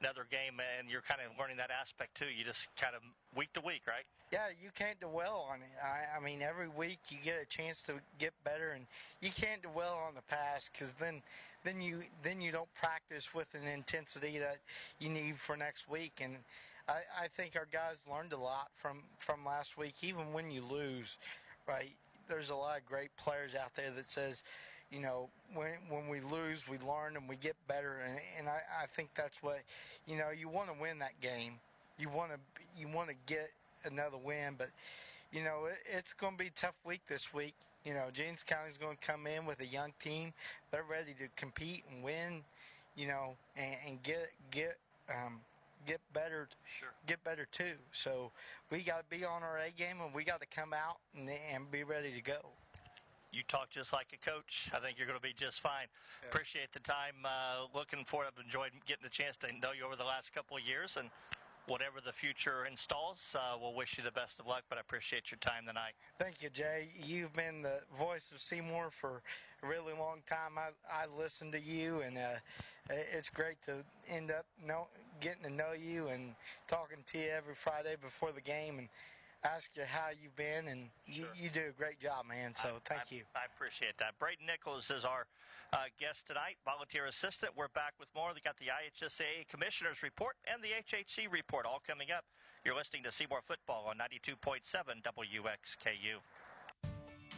Another game, and you're kind of learning that aspect too. You just kind of week to week, right? Yeah, you can't dwell on it. I mean, every week you get a chance to get better, and you can't dwell on the past, because then you don't practice with an intensity that you need for next week. And I think our guys learned a lot from last week. Even when you lose, right? There's a lot of great players out there that says, you know, when we lose, we learn and we get better. And I think that's what, you know, you want to win that game. You want to get another win, but you know, it's going to be a tough week this week. You know, Jennings County's going to come in with a young team. They're ready to compete and win, you know, and get better. Sure. Get better too. So we got to be on our A game, and we got to come out and be ready to go. You talk just like a coach. I think you're going to be just fine. Yeah. Appreciate the time. Looking forward. I've enjoyed getting the chance to know you over the last couple of years, and whatever the future installs, we'll wish you the best of luck, but I appreciate your time tonight. Thank you, Jay. You've been the voice of Seymour for a really long time. I listened to you, and it's great to end up getting to know you and talking to you every Friday before the game and ask you how you've been, and Sure. you do a great job, man, so thank you. I appreciate that. Braden Nichols is our guest tonight, volunteer assistant. We're back with more. They got the IHSAA Commissioners Report and the HHC Report all coming up. You're listening to Seymour Football on 92.7 WXKU.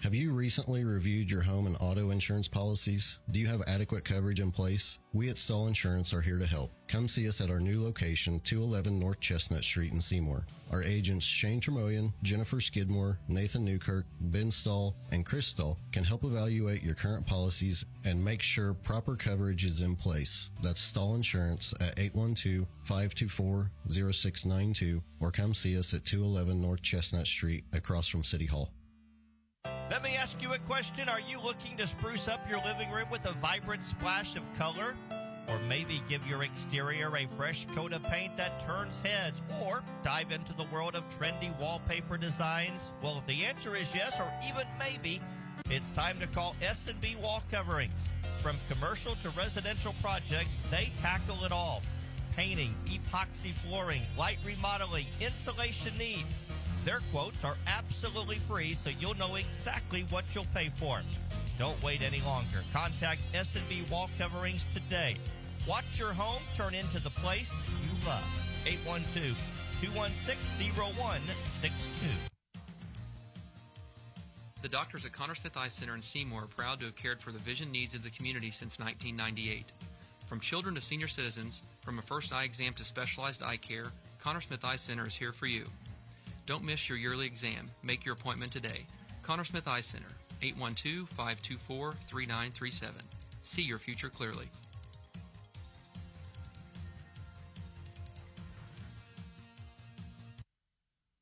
Have you recently reviewed your home and auto insurance policies? Do you have adequate coverage in place? We at Stahl Insurance are here to help. Come see us at our new location, 211 North Chestnut Street in Seymour. Our agents Shane Tremoyan, Jennifer Skidmore, Nathan Newkirk, Ben Stahl, and Chris Stahl can help evaluate your current policies and make sure proper coverage is in place. That's Stahl Insurance at 812-524-0692 or come see us at 211 North Chestnut Street across from City Hall. Let me ask you a question. Are you looking to spruce up your living room with a vibrant splash of color? Or maybe give your exterior a fresh coat of paint that turns heads? Or dive into the world of trendy wallpaper designs? Well, if the answer is yes, or even maybe, it's time to call S&B Wall Coverings. From commercial to residential projects, they tackle it all. Painting, epoxy flooring, light remodeling, insulation needs. Their quotes are absolutely free, so you'll know exactly what you'll pay for. Don't wait any longer. Contact S&B Wall Coverings today. Watch your home turn into the place you love. 812-216-0162. The doctors at Connor Smith Eye Center in Seymour are proud to have cared for the vision needs of the community since 1998. From children to senior citizens, from a first eye exam to specialized eye care, Connor Smith Eye Center is here for you. Don't miss your yearly exam. Make your appointment today. Connor Smith Eye Center, 812-524-3937. See your future clearly.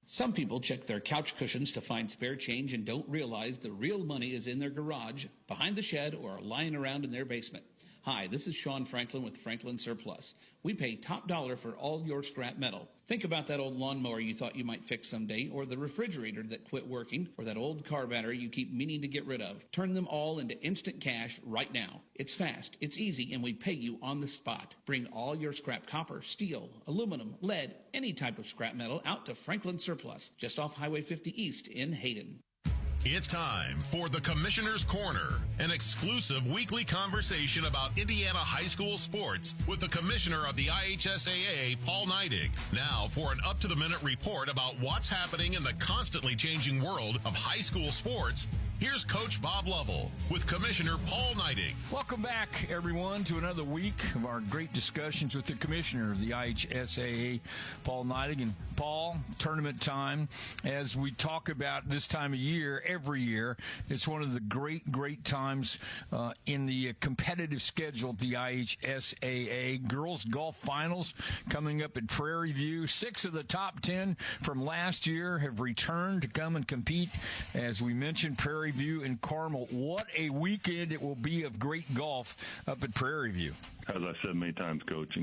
Some people check their couch cushions to find spare change and don't realize the real money is in their garage, behind the shed, or lying around in their basement. Hi, this is Sean Franklin with Franklin Surplus. We pay top dollar for all your scrap metal. Think about that old lawnmower you thought you might fix someday, or the refrigerator that quit working, or that old car battery you keep meaning to get rid of. Turn them all into instant cash right now. It's fast, it's easy, and we pay you on the spot. Bring all your scrap copper, steel, aluminum, lead, any type of scrap metal out to Franklin Surplus, just off Highway 50 East in Hayden. It's time for the Commissioner's Corner, an exclusive weekly conversation about Indiana high school sports with the Commissioner of the IHSAA, Paul Neidig. Now for an up-to-the-minute report about what's happening in the constantly changing world of high school sports. Here's Coach Bob Lovell with Commissioner Paul Neidig. Welcome back, everyone, to another week of our great discussions with the Commissioner of the IHSAA, Paul Neidig. And Paul, tournament time, as we talk about this time of year, every year, it's one of the great times in the competitive schedule at the IHSAA. Girls Golf Finals coming up at Prairie View. 6 of the top 10 from last year have returned to come and compete. As we mentioned, Prairie View and Carmel. What a weekend it will be of great golf up at Prairie View. As I said many times, Coach,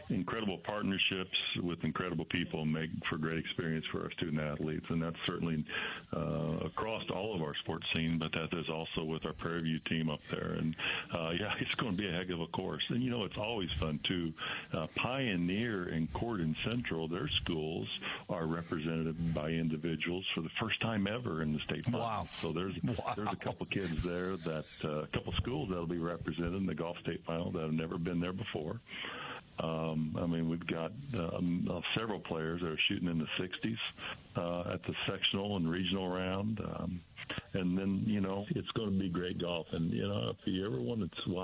incredible partnerships with incredible people make for great experience for our student athletes, and that's certainly across all of our sports scene, but that is also with our Prairie View team up there. And it's going to be a heck of a course. And it's always fun too. Pioneer and Corden Central, their schools are represented by individuals for the first time ever in the state finals. Wow. So there's a couple kids there that a couple schools that'll be represented in the golf state final that have never been there before. I mean, we've got several players that are shooting in the 60s at the sectional and regional round. And then, it's going to be great golf. And, if you ever wanted to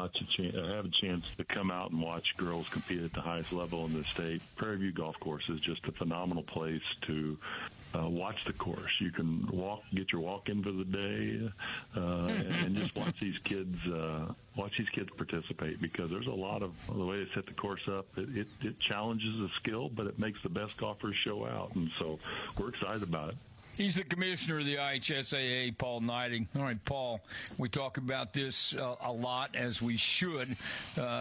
have a chance to come out and watch girls compete at the highest level in the state, Prairie View Golf Course is just a phenomenal place to watch the course. You can get your walk in for the day, and just watch these kids participate, because there's a lot of the way they set the course up. It challenges the skill, but it makes the best golfers show out, and so we're excited about it. He's the commissioner of the IHSAA, Paul Neidig. All right, Paul, we talk about this a lot, as we should.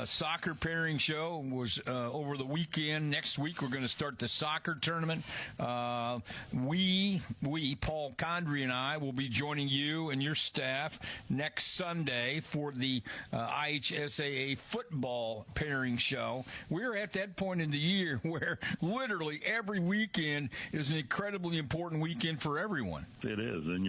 Soccer pairing show was over the weekend. Next week, we're going to start the soccer tournament. We, Paul Condry and I, will be joining you and your staff next Sunday for the IHSAA football pairing show. We're at that point in the year where literally every weekend is an incredibly important weekend for everyone. It is, and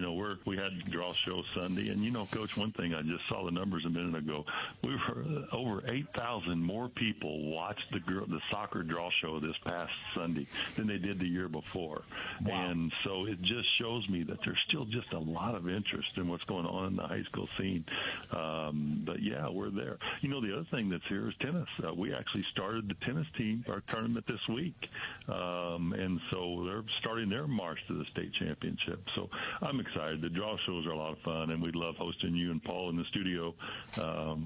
we had draw show Sunday, and Coach, one thing I just saw the numbers a minute ago. We were over 8,000 more people watched the soccer draw show this past Sunday than they did the year before. Wow. And so it just shows me that there's still just a lot of interest in what's going on in the high school scene. But yeah, we're there. The other thing that's here is tennis. We actually started the tennis team, our tournament this week, and so they're starting their march to the state championship. So I'm excited. The draw shows are a lot of fun, and we love hosting you and Paul in the studio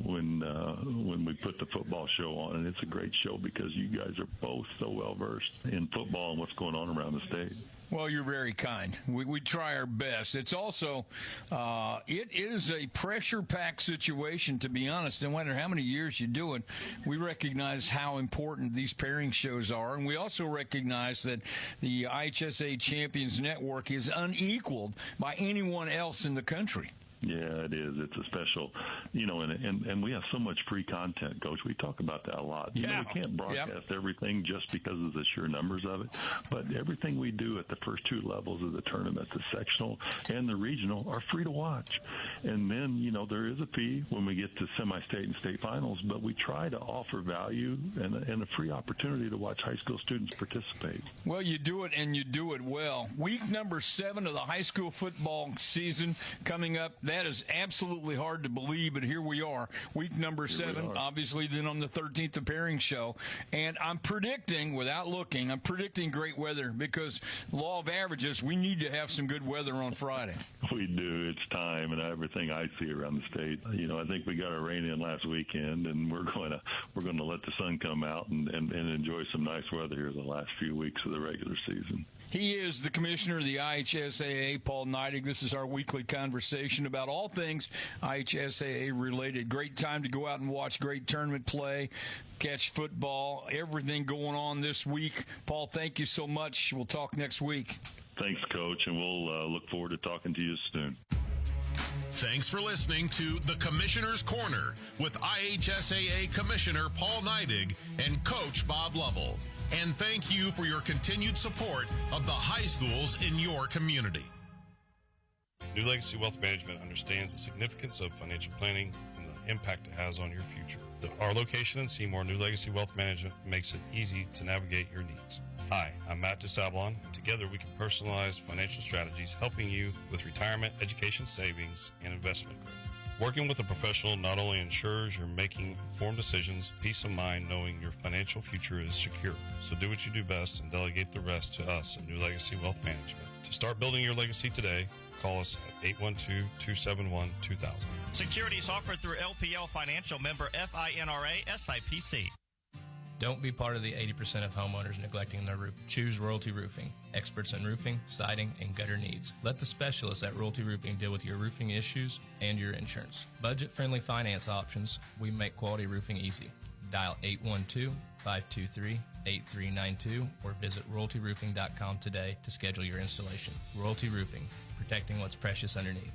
when we put the football show on. And it's a great show because you guys are both so well versed in football and what's going on around the state. Well, you're very kind. We try our best. It's also, it is a pressure-packed situation, to be honest. No matter how many years you do it, we recognize how important these pairing shows are. And we also recognize that the IHSA Champions Network is unequaled by anyone else in the country. Yeah, it is. It's a special, and we have so much free content, Coach. We talk about that a lot. We can't broadcast everything just because of the sheer numbers of it, but everything we do at the first two levels of the tournament, the sectional and the regional, are free to watch. And then, there is a fee when we get to semi-state and state finals, but we try to offer value and a free opportunity to watch high school students participate. Well, you do it, and you do it well. Week number 7 of the high school football season coming up. That is absolutely hard to believe, but here we are. Week number 7, obviously, then on the 13th, the pairing show. And I'm predicting, without looking, great weather, because law of averages, we need to have some good weather on Friday. We do. It's time, and everything I see around the state. I think we got our rain in last weekend, and we're going to let the sun come out and enjoy some nice weather here the last few weeks of the regular season. He is the commissioner of the IHSAA, Paul Neidig. This is our weekly conversation about all things IHSAA related. Great time to go out and watch great tournament play, catch football, everything going on this week. Paul, thank you so much. We'll talk next week. Thanks, Coach, and we'll look forward to talking to you soon. Thanks for listening to The Commissioner's Corner with IHSAA Commissioner Paul Neidig and Coach Bob Lovell. And thank you for your continued support of the high schools in your community. New Legacy Wealth Management understands the significance of financial planning and the impact it has on your future. Our location in Seymour, New Legacy Wealth Management, makes it easy to navigate your needs. Hi, I'm Matt DeSablon, and together we can personalize financial strategies, helping you with retirement, education, savings, and investment growth. Working with a professional not only ensures you're making informed decisions, peace of mind knowing your financial future is secure. So do what you do best and delegate the rest to us at New Legacy Wealth Management. To start building your legacy today, call us at 812-271-2000. Securities offered through LPL Financial, member FINRA SIPC. Don't be part of the 80% of homeowners neglecting their roof. Choose Royalty Roofing, experts in roofing, siding, and gutter needs. Let the specialists at Royalty Roofing deal with your roofing issues and your insurance. Budget-friendly finance options. We make quality roofing easy. Dial 812-523-8392 or visit royaltyroofing.com today to schedule your installation. Royalty Roofing, protecting what's precious underneath.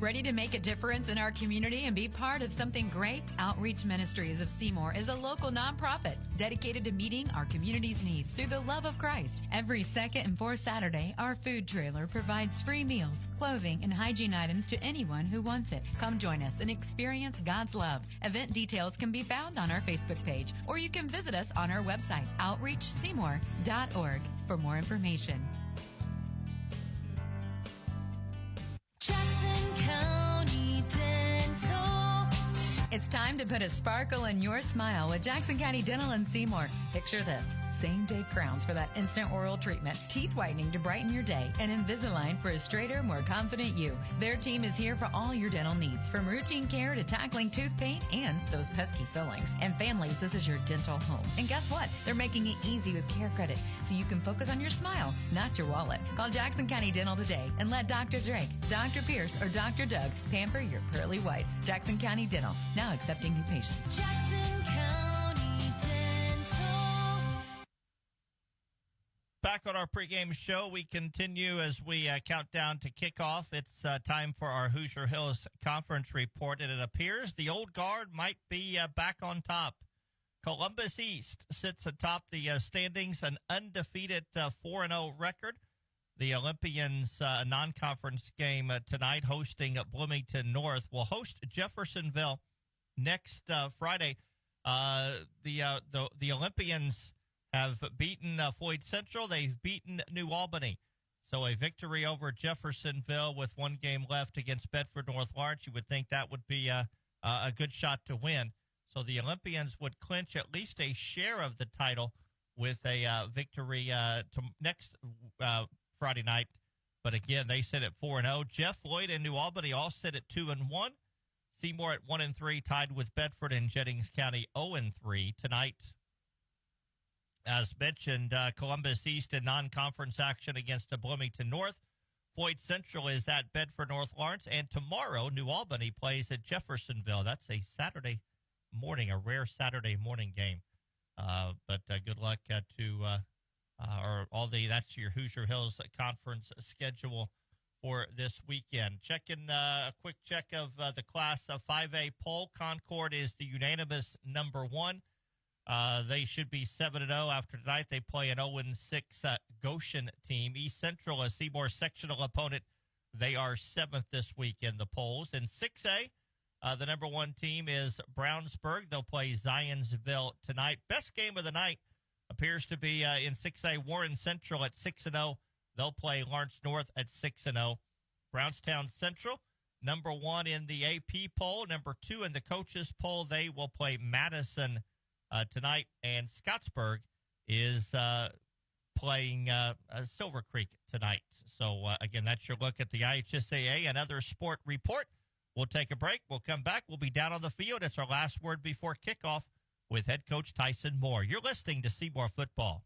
Ready to make a difference in our community and be part of something great? Outreach Ministries of Seymour is a local nonprofit dedicated to meeting our community's needs through the love of Christ. Every second and fourth Saturday, our food trailer provides free meals, clothing, and hygiene items to anyone who wants it. Come join us and experience God's love. Event details can be found on our Facebook page, or you can visit us on our website, outreachseymour.org, for more information. Jackson County Dental. It's time to put a sparkle in your smile with Jackson County Dental in Seymour. Picture this. Same-day crowns for that instant oral treatment, teeth whitening to brighten your day, and Invisalign for a straighter, more confident you. Their team is here for all your dental needs, from routine care to tackling tooth pain and those pesky fillings. And families, this is your dental home. And guess what? They're making it easy with Care Credit, so you can focus on your smile, not your wallet. Call Jackson County Dental today and let Dr. Drake, Dr. Pierce, or Dr. Doug pamper your pearly whites. Jackson County Dental, now accepting new patients. Jackson County Dental. Back on our pregame show, we continue as we count down to kickoff. It's time for our Hoosier Hills Conference report, and it appears the old guard might be back on top. Columbus East sits atop the standings, an undefeated 4-0 record. The Olympians, non-conference game tonight, hosting Bloomington North, will host Jeffersonville next Friday. The Olympians have beaten Floyd Central. They've beaten New Albany. So a victory over Jeffersonville with one game left against Bedford North Lawrence. You would think that would be a good shot to win. So the Olympians would clinch at least a share of the title with a victory to next Friday night. But again, they sit at 4-0. Jeff, Floyd, and New Albany all sit at 2-1. Seymour at 1-3, tied with Bedford and Jennings County 0-3 tonight. As mentioned, Columbus East in non-conference action against Bloomington North. Floyd Central is at Bedford North Lawrence. And tomorrow, New Albany plays at Jeffersonville. That's a Saturday morning, a rare Saturday morning game. But good luck that's your Hoosier Hills Conference schedule for this weekend. Checking a quick check of the Class of 5A poll. Concord is the unanimous number one. They should be 7-0 after tonight. They play an 0-6 Goshen team. East Central, a Seymour sectional opponent. They are 7th this week in the polls. In 6A, the number one team is Brownsburg. They'll play Zionsville tonight. Best game of the night appears to be in 6A, Warren Central at 6-0. They'll play Lawrence North at 6-0. Brownstown Central, number one in the AP poll. Number two in the coaches poll. They will play Madison tonight, and Scottsburg is playing Silver Creek tonight. So, again, that's your look at the IHSAA and other sport report. We'll take a break. We'll come back. We'll be down on the field. It's our last word before kickoff with head coach Tyson Moore. You're listening to Seymour Football.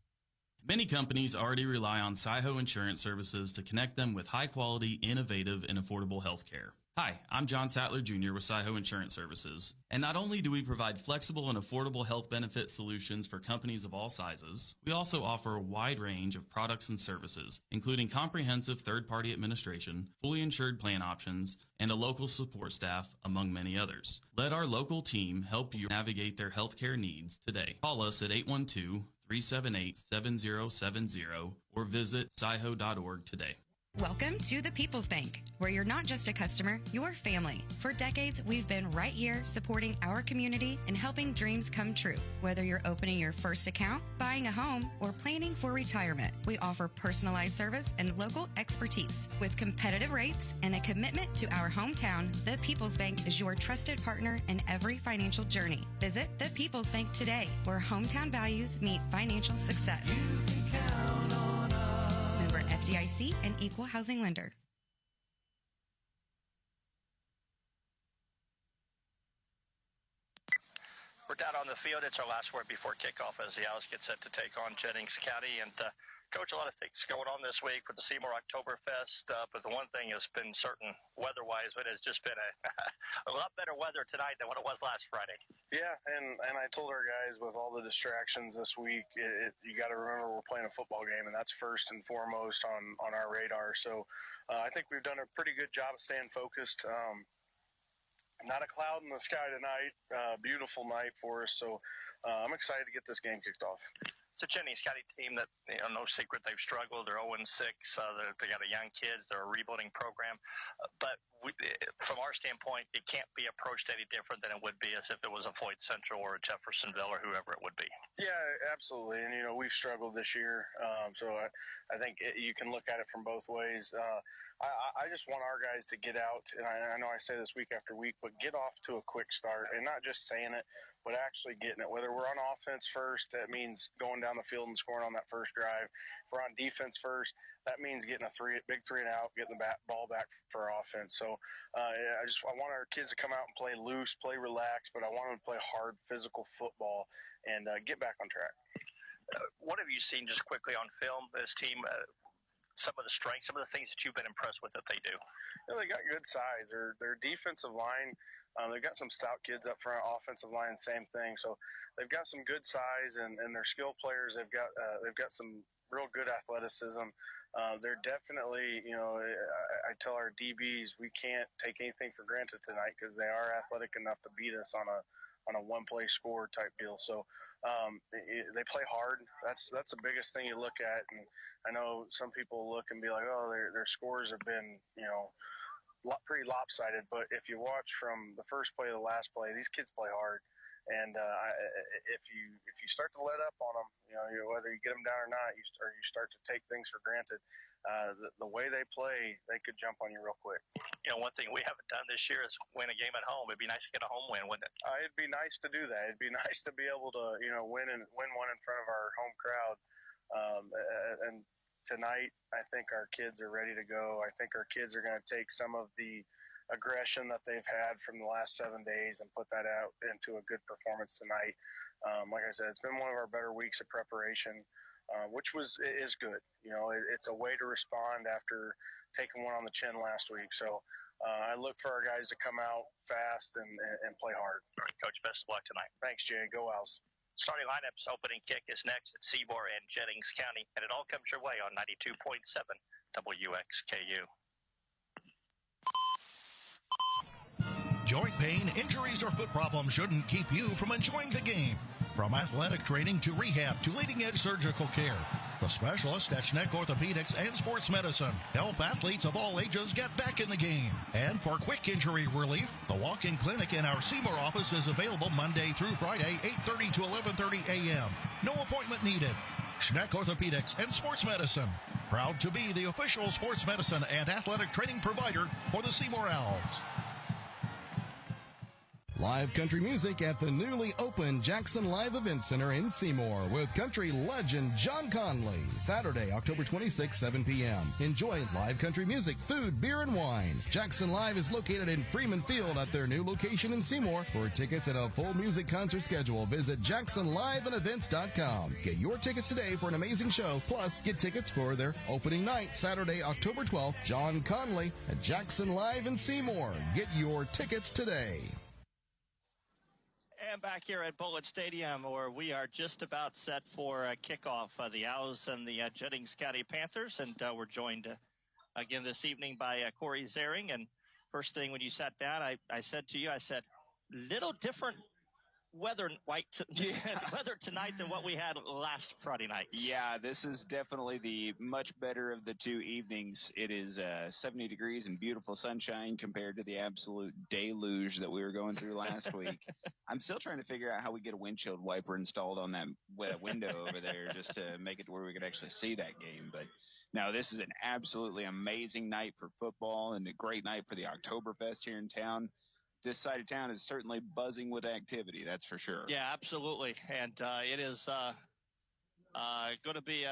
Many companies already rely on Seymour Insurance Services to connect them with high-quality, innovative, and affordable health care. Hi, I'm John Sattler Jr. with Seymour Insurance Services. And not only do we provide flexible and affordable health benefit solutions for companies of all sizes, we also offer a wide range of products and services, including comprehensive third-party administration, fully insured plan options, and a local support staff, among many others. Let our local team help you navigate their healthcare needs today. Call us at 812-378-7070 or visit sciho.org today. Welcome to the People's Bank, where you're not just a customer, you're family. For decades, we've been right here supporting our community and helping dreams come true. Whether you're opening your first account, buying a home, or planning for retirement, we offer personalized service and local expertise. With competitive rates and a commitment to our hometown, the People's Bank is your trusted partner in every financial journey. Visit the People's Bank today, where hometown values meet financial success. You can count on us. Member FDIC and Equal Housing Lender. We're down on the field. It's our last word before kickoff as the Owls get set to take on Jennings County. And, Coach, a lot of things going on this week with the Seymour Oktoberfest. But the one thing has been certain weather-wise, but it's just been a lot better weather tonight than what it was last Friday. Yeah, and I told our guys with all the distractions this week, you got to remember we're playing a football game, and that's first and foremost on our radar. So I think we've done a pretty good job of staying focused. Not a cloud in the sky tonight. Beautiful night for us. So I'm excited to get this game kicked off. It's a Jennings County team that, no secret, they've struggled. They're 0-6. They got a young kids. They're a rebuilding program. But from our standpoint, it can't be approached any different than it would be as if it was a Floyd Central or a Jeffersonville or whoever it would be. Yeah, absolutely. And, we've struggled this year. So I think you can look at it from both ways. I just want our guys to get out, and I know I say this week after week, but get off to a quick start, and not just saying it, but actually getting it. Whether we're on offense first, that means going down the field and scoring on that first drive. If we're on defense first, that means getting a big three and out, getting the ball back for offense. So I want our kids to come out and play loose, play relaxed, but I want them to play hard, physical football and get back on track. What have you seen just quickly on film, this team, some of the strengths, some of the things that you've been impressed with that they do? They got good size. Their defensive line, they've got some stout kids up front. Offensive line, same thing. So they've got some good size, and their skill players. They've got some real good athleticism. They're definitely, I tell our DBs we can't take anything for granted tonight because they are athletic enough to beat us on a one-play score type deal. So they play hard. That's the biggest thing you look at. And I know some people look and be like, oh, their scores have been, pretty lopsided. But if you watch from the first play to the last play, these kids play hard. And if you start to let up on them, whether you get them down or not, you start to take things for granted. The way they play, they could jump on you real quick. One thing we haven't done this year is win a game at home. It'd be nice to get a home win, wouldn't it? It'd be nice to do that. It'd be nice to be able to, win one in front of our home crowd. And tonight, I think our kids are ready to go. I think our kids are going to take some of the aggression that they've had from the last 7 days and put that out into a good performance tonight. Like I said, it's been one of our better weeks of preparation, which is good. It's a way to respond after taking one on the chin last week. So I look for our guys to come out fast and play hard. All right, Coach, best of luck tonight. Thanks, Jay. Go Owls. Starting lineups, opening kick is next at Seymour and Jennings County, and it all comes your way on 92.7 WXKU. Joint pain, injuries, or foot problems shouldn't keep you from enjoying the game. From athletic training to rehab to leading-edge surgical care, the specialists at Schneck Orthopedics and Sports Medicine help athletes of all ages get back in the game. And for quick injury relief, the walk-in clinic in our Seymour office is available Monday through Friday, 8:30 to 11:30 a.m. No appointment needed. Schneck Orthopedics and Sports Medicine, proud to be the official sports medicine and athletic training provider for the Seymour Owls. Live country music at the newly opened Jackson Live Event Center in Seymour with country legend John Conley. Saturday, October 26, 7 p.m. Enjoy live country music, food, beer, and wine. Jackson Live is located in Freeman Field at their new location in Seymour. For tickets and a full music concert schedule, visit JacksonLiveandEvents.com. Get your tickets today for an amazing show. Plus, get tickets for their opening night, Saturday, October 12th. John Conley at Jackson Live in Seymour. Get your tickets today. And back here at Bullitt Stadium, where we are just about set for a kickoff. The Owls and the Jennings County Panthers, and we're joined again this evening by Corey Zering. And first thing when you sat down, I said to you, little different weather weather tonight than what we had last Friday night. Yeah, this is definitely the much better of the two evenings. It is 70 degrees and beautiful sunshine compared to the absolute deluge that we were going through last week. I'm still trying to figure out how we get a windshield wiper installed on that window over there just to make it to where we could actually see that game. But no, this is an absolutely amazing night for football and a great night for the Oktoberfest here in town. This side of town is certainly buzzing with activity, that's for sure. Yeah, absolutely. And it is going to be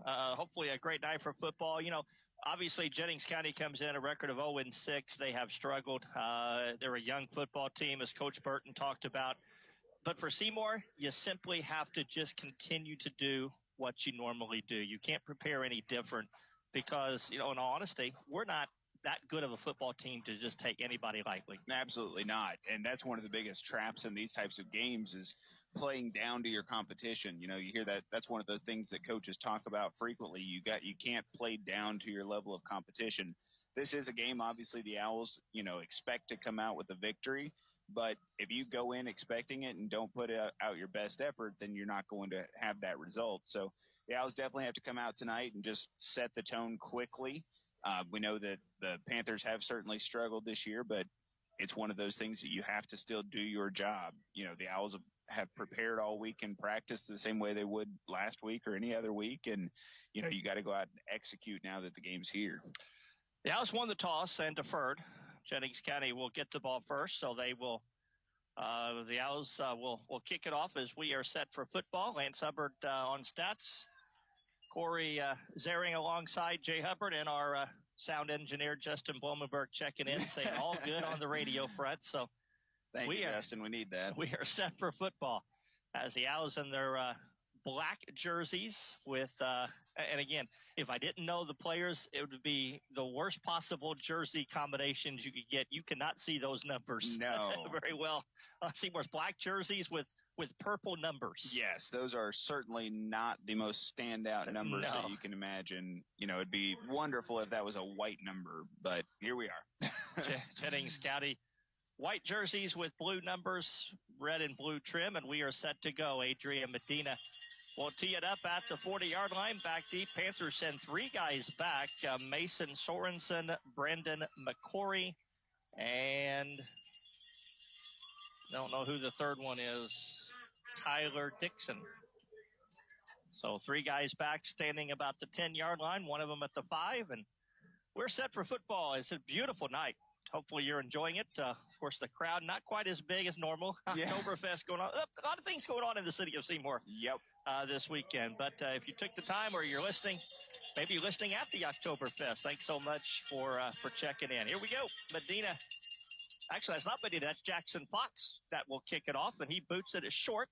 hopefully a great night for football. Obviously Jennings County comes in a record of 0-6. They have struggled. They're a young football team, as Coach Burton talked about. But for Seymour, you simply have to just continue to do what you normally do. You can't prepare any different because, in all honesty, we're not that good of a football team to just take anybody lightly. Absolutely not. And that's one of the biggest traps in these types of games is playing down to your competition. You know, you hear that. That's one of the things that coaches talk about frequently. You can't play down to your level of competition. This is a game, obviously, the Owls, expect to come out with a victory. But if you go in expecting it and don't put out your best effort, then you're not going to have that result. So the Owls definitely have to come out tonight and just set the tone quickly. We know that the Panthers have certainly struggled this year, but it's one of those things that you have to still do your job. The Owls have prepared all week in practice the same way they would last week or any other week. And, you got to go out and execute now that the game's here. The Owls won the toss and deferred. Jennings County will get the ball first, so they will. The Owls will kick it off as we are set for football. Lance Hubbard on stats. Corey Zering alongside Jay Hubbard, and our sound engineer Justin Blumenberg checking in, saying all good on the radio front. So Thank you, Justin. We need that. We are set for football as the Owls in their black jerseys with, and again, if I didn't know the players, it would be the worst possible jersey combinations you could get. You cannot see those numbers very well. Seymour's black jerseys with purple numbers. Yes, those are certainly not the most standout numbers that you can imagine. It'd be wonderful if that was a white number, but here we are. Jennings County, white jerseys with blue numbers, red and blue trim, and we are set to go. Adrian Medina will tee it up at the 40-yard line. Back deep, Panthers send three guys back. Mason Sorensen, Brendan McCory, and don't know who the third one is. Tyler Dixon. So three guys back standing about the 10-yard line, one of them at the 5, and we're set for football. It's a beautiful night. Hopefully you're enjoying it. Of course, the crowd not quite as big as normal. Yeah. Oktoberfest going on. A lot of things going on in the city of Seymour. Yep. This weekend. But if you took the time or you're listening, maybe you're listening at the Oktoberfest. Thanks so much for checking in. Here we go. Medina. Actually, that's not Medina. That's Jackson Fox that will kick it off, and he boots it as short.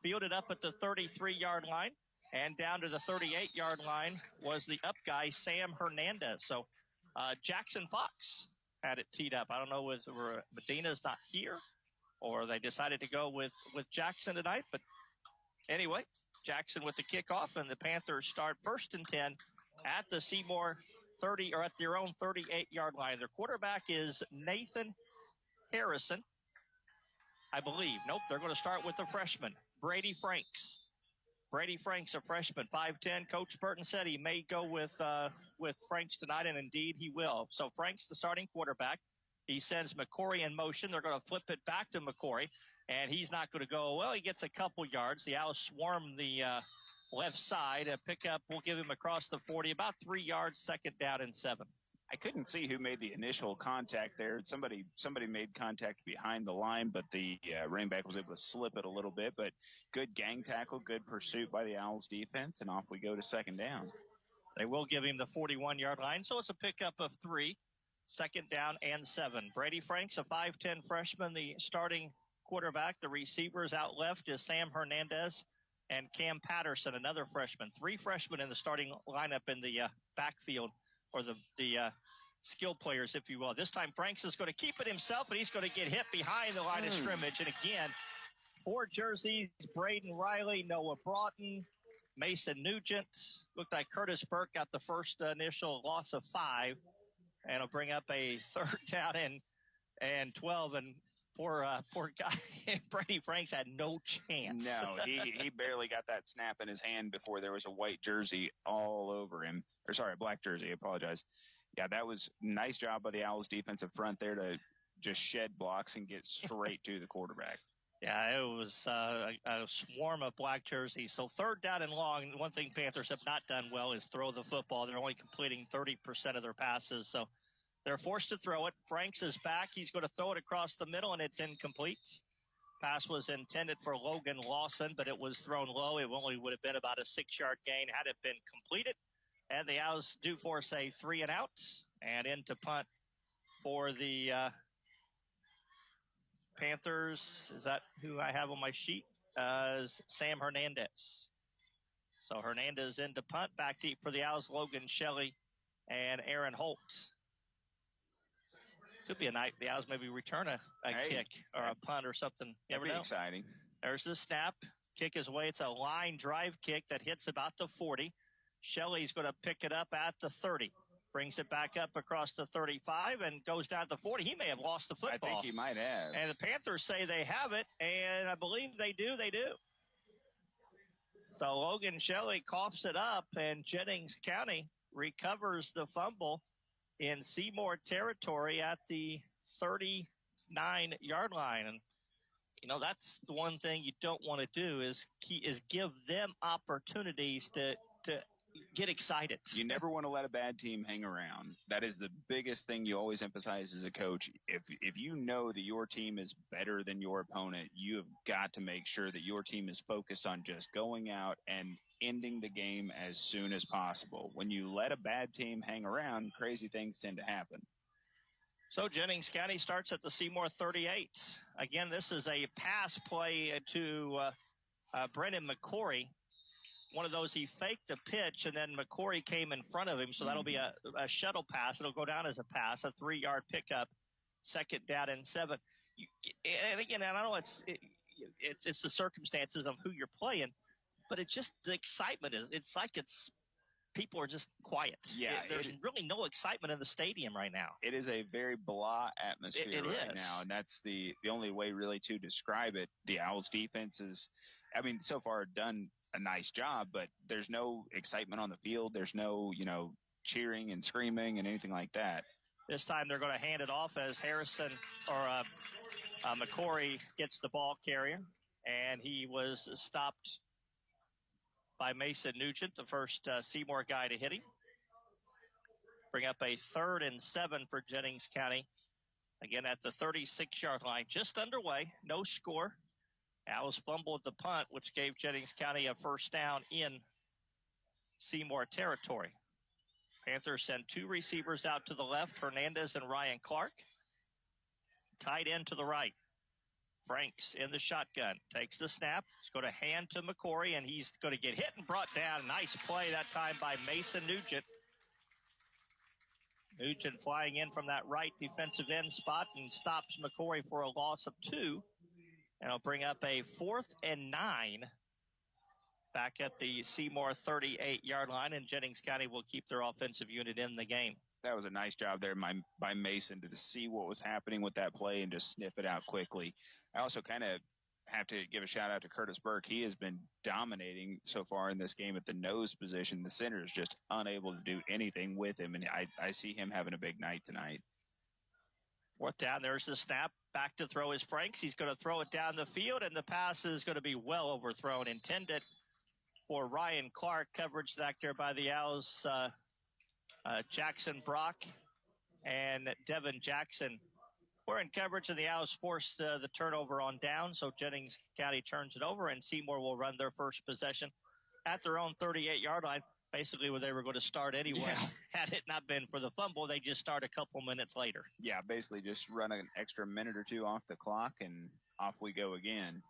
Fielded up at the 33-yard line, and down to the 38-yard line was the up guy, Sam Hernandez. So Jackson Fox had it teed up. I don't know whether Medina's not here or they decided to go with Jackson tonight. But anyway, Jackson with the kickoff, and the Panthers start 1st and 10 at the Seymour 30 or at their own 38-yard line. Their quarterback is Nathan Harrison, I believe. Nope, they're going to start with the freshman, Brady Franks. Brady Franks, a freshman, 5'10". Coach Burton said he may go with Franks tonight, and indeed he will. So Franks, the starting quarterback. He sends McCory in motion. They're going to flip it back to McCory, and he's not going to go. Well, he gets a couple yards. The Owls swarm the left side. A pickup will give him across the 40, about 3 yards, 2nd down and 7. I couldn't see who made the initial contact there. Somebody made contact behind the line, but the running back was able to slip it a little bit. But good gang tackle, good pursuit by the Owls defense, and off we go to 2nd down. They will give him the 41-yard line, so it's a pickup of 3, 2nd down and 7. Brady Franks, a 5'10" freshman, the starting quarterback. The receivers out left is Sam Hernandez and Cam Patterson, another freshman. 3 freshmen in the starting lineup in the backfield, or the skill players, if you will. This time Franks is going to keep it himself, and he's going to get hit behind the line of scrimmage. And again, 4 jerseys, Braden Riley, Noah Broughton, Mason Nugent. Looked like Curtis Burke got the first initial loss of 5, and it'll bring up a 3rd down and 12. And poor guy, Brady Franks had no chance. No, he barely got that snap in his hand before there was a white jersey all over him. Or sorry, a black jersey. I apologize. Yeah, that was nice job by the Owls defensive front there to just shed blocks and get straight to the quarterback. Yeah, it was a swarm of black jerseys. So 3rd down and long. One thing Panthers have not done well is throw the football. They're only completing 30% of their passes. So they're forced to throw it. Franks is back. He's going to throw it across the middle, and it's incomplete. Pass was intended for Logan Lawson, but it was thrown low. It only would have been about a 6-yard gain had it been completed. And the Owls do force a 3 and out, and into punt for the Panthers. Is that who I have on my sheet? Is Sam Hernandez. So Hernandez into punt. Back deep for the Owls, Logan Shelley and Aaron Holt. Could be a night the Owls maybe return a kick or a punt or something. You That'd never be know. exciting. There's the snap. Kick his way. It's a line drive kick that hits about the 40. Shelley's going to pick it up at the 30. Brings it back up across the 35 and goes down to the 40. He may have lost the football. I think he might have. And the Panthers say they have it, and I believe they do. They do. So Logan Shelley coughs it up, and Jennings County recovers the fumble in Seymour territory at the 39-yard line. And, you know, that's the one thing you don't want to do is give them opportunities to get excited. You never want to let a bad team hang around. That is the biggest thing you always emphasize as a coach. If you know that your team is better than your opponent, you have got to make sure that your team is focused on just going out and ending the game as soon as possible. When you let a bad team hang around, crazy things tend to happen. So Jennings County starts at the Seymour 38. Again, this is a pass play to Brennan McCory. One of those, he faked a pitch, and then McCory came in front of him, so that'll be a shuttle pass. It'll go down as a pass, a 3-yard pickup, 2nd down and 7. And again, I don't know, it's the circumstances of who you're playing, but it's just the excitement it's like people are just quiet. Yeah, there's really no excitement in the stadium right now. It is a very blah atmosphere It right is. now, and that's the only way really to describe it. The Owls defense is, so far done a nice job, but there's no excitement on the field. There's no, cheering and screaming and anything like that. This time they're going to hand it off as Harrison or McCory gets the ball carrier, and he was stopped by Mason Nugent, the first Seymour guy to hit him. Bring up a 3rd and 7 for Jennings County. Again, at the 36-yard line, just underway, no score. Owls fumbled the punt, which gave Jennings County a 1st down in Seymour territory. Panthers send 2 receivers out to the left, Hernandez and Ryan Clark. Tight end to the right. Franks in the shotgun. Takes the snap. He's going to hand to McCory, and he's going to get hit and brought down. Nice play that time by Mason Nugent. Nugent flying in from that right defensive end spot and stops McCory for a loss of 2. And it'll bring up a 4th and 9 back at the Seymour 38-yard line, and Jennings County will keep their offensive unit in the game. That was a nice job there by Mason to see what was happening with that play and just sniff it out quickly. I also kind of have to give a shout-out to Curtis Burke. He has been dominating so far in this game at the nose position. The center is just unable to do anything with him, and I see him having a big night tonight. 4th down, there's the snap. Back to throw is Franks. He's going to throw it down the field, and the pass is going to be well overthrown. Intended for Ryan Clark. Coverage back there by the Owls. Jackson Brock and Devin Jackson were in coverage, and the Owls forced the turnover on down. So Jennings County turns it over, and Seymour will run their first possession at their own 38-yard line. Basically where they were going to start anyway. Yeah. Had it not been for the fumble, they just start a couple minutes later. Yeah, basically just run an extra minute or 2 off the clock, and off we go again.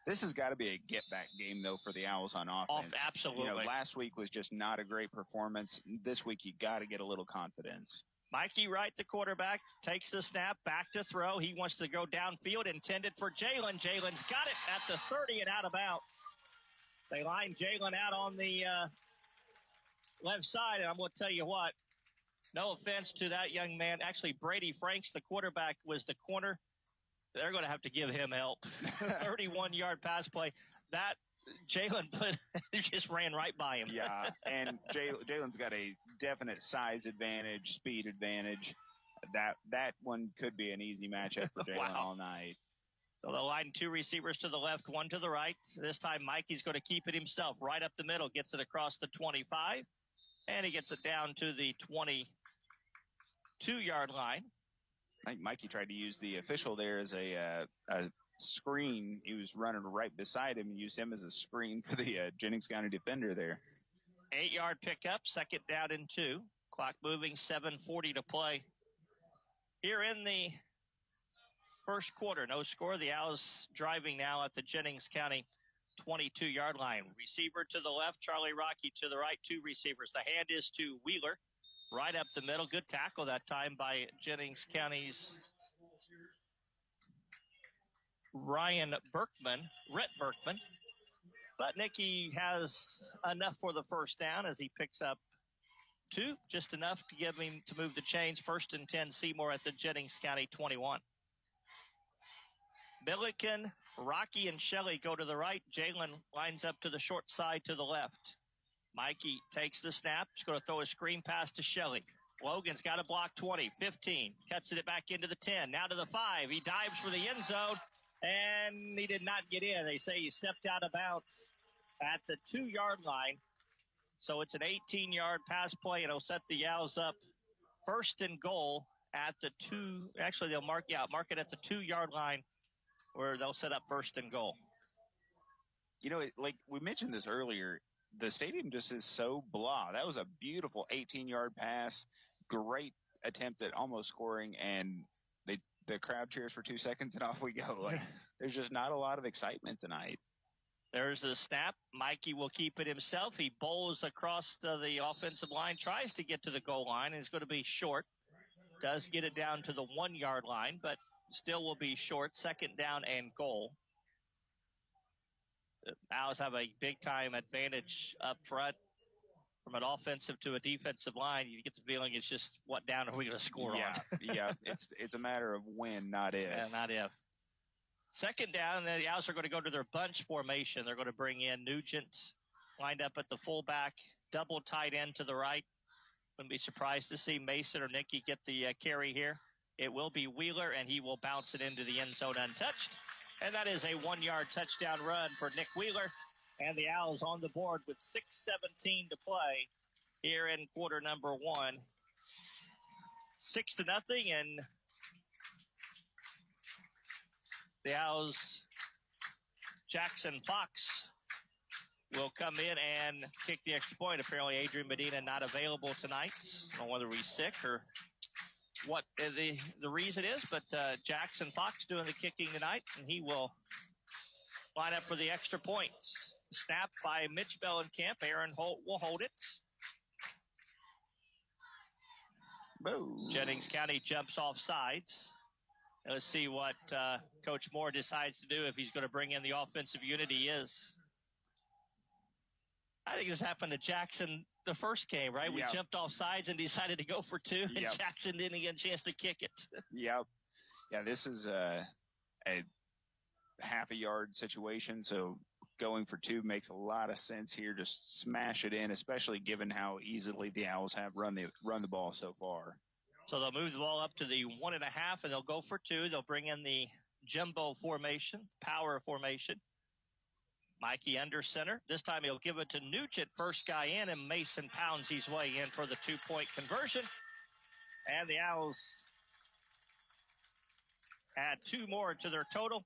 This has got to be a get-back game, though, for the Owls on offense. Absolutely. Last week was just not a great performance. This week you got to get a little confidence. Mikey Wright, the quarterback, takes the snap, back to throw. He wants to go downfield, intended for Jalen. Jalen's got it at the 30 and out of bounds. They line Jalen out on the left side, and I'm going to tell you what, no offense to that young man. Actually, Brady Franks, the quarterback, was the corner. They're going to have to give him help. 31-yard pass play. That Jalen just ran right by him. Yeah, and Jalen's got a definite size advantage, speed advantage. That one could be an easy matchup for Jalen all night. So they'll line 2 receivers to the left, 1 to the right. This time Mikey's going to keep it himself. Right up the middle, gets it across the 25. And he gets it down to the 22-yard line. I think Mikey tried to use the official there as a screen. He was running right beside him and used him as a screen for the Jennings County defender there. 8-yard pickup, 2nd down and 2. Clock moving, 7:40 to play. Here in the first quarter, no score. The Owls driving now at the Jennings County 22-yard line. Receiver to the left, Charlie Rocky to the right, 2 receivers. The hand is to Wheeler. right up the middle. Good tackle that time by Jennings County's Rhett Berkman. But Nicky has enough for the first down as he picks up 2, just enough to give him to move the chains. 1st and 10, Seymour at the Jennings County 21. Milliken, Rocky, and Shelley go to the right. Jalen lines up to the short side to the left. Mikey takes the snap. He's going to throw a screen pass to Shelley. Logan's got a block 20, 15. Cuts it back into the 10. Now to the 5. He dives for the end zone, and he did not get in. They say he stepped out of bounds at the 2-yard line. So it's an 18-yard pass play, and it'll set the Owls up 1st and goal at the 2. Actually, they'll mark it at the 2-yard line where they'll set up 1st and goal. You know, like we mentioned this earlier, the stadium just is so blah. That was a beautiful 18-yard pass. Great attempt at almost scoring, and the crowd cheers for 2 seconds, and off we go. Like, there's just not a lot of excitement tonight. There's the snap. Mikey will keep it himself. He bowls across the offensive line, tries to get to the goal line, and is going to be short. Does get it down to the 1-yard line, but still will be short. 2nd down and goal. The Owls have a big-time advantage up front. From an offensive to a defensive line, you get the feeling it's just what down are we going to score on? Yeah, it's a matter of when, not if. Yeah, not if. 2nd down, and the Owls are going to go to their bunch formation. They're going to bring in Nugent, lined up at the fullback, double tight end to the right. Wouldn't be surprised to see Mason or Nicky get the carry here. It will be Wheeler, and he will bounce it into the end zone untouched. And that is a 1-yard touchdown run for Nick Wheeler. And the Owls on the board with 6:17 to play here in quarter number 1. 6-0, and the Owls, Jackson Fox will come in and kick the extra point. Apparently, Adrian Medina not available tonight. I don't know whether he's sick or what the reason is, but Jackson Fox doing the kicking tonight, and he will line up for the extra points. Snap by Mitch Bellenkamp. Aaron Holt will hold it. Boom. Jennings County jumps off sides. Let's see what Coach Moore decides to do if he's going to bring in the offensive unit. He is. I think this happened to Jackson the first game, right? We jumped off sides and decided to go for 2, and Jackson didn't get a chance to kick it. Yep. Yeah, this is a half a yard situation, so going for 2 makes a lot of sense here. Just smash it in, especially given how easily the Owls have run the ball so far. So they'll move the ball up to the 1.5, and they'll go for 2. They'll bring in the jumbo formation, power formation. Mikey under center. This time he'll give it to Nugent, first guy in, and Mason pounds his way in for the 2-point conversion. And the Owls add 2 more to their total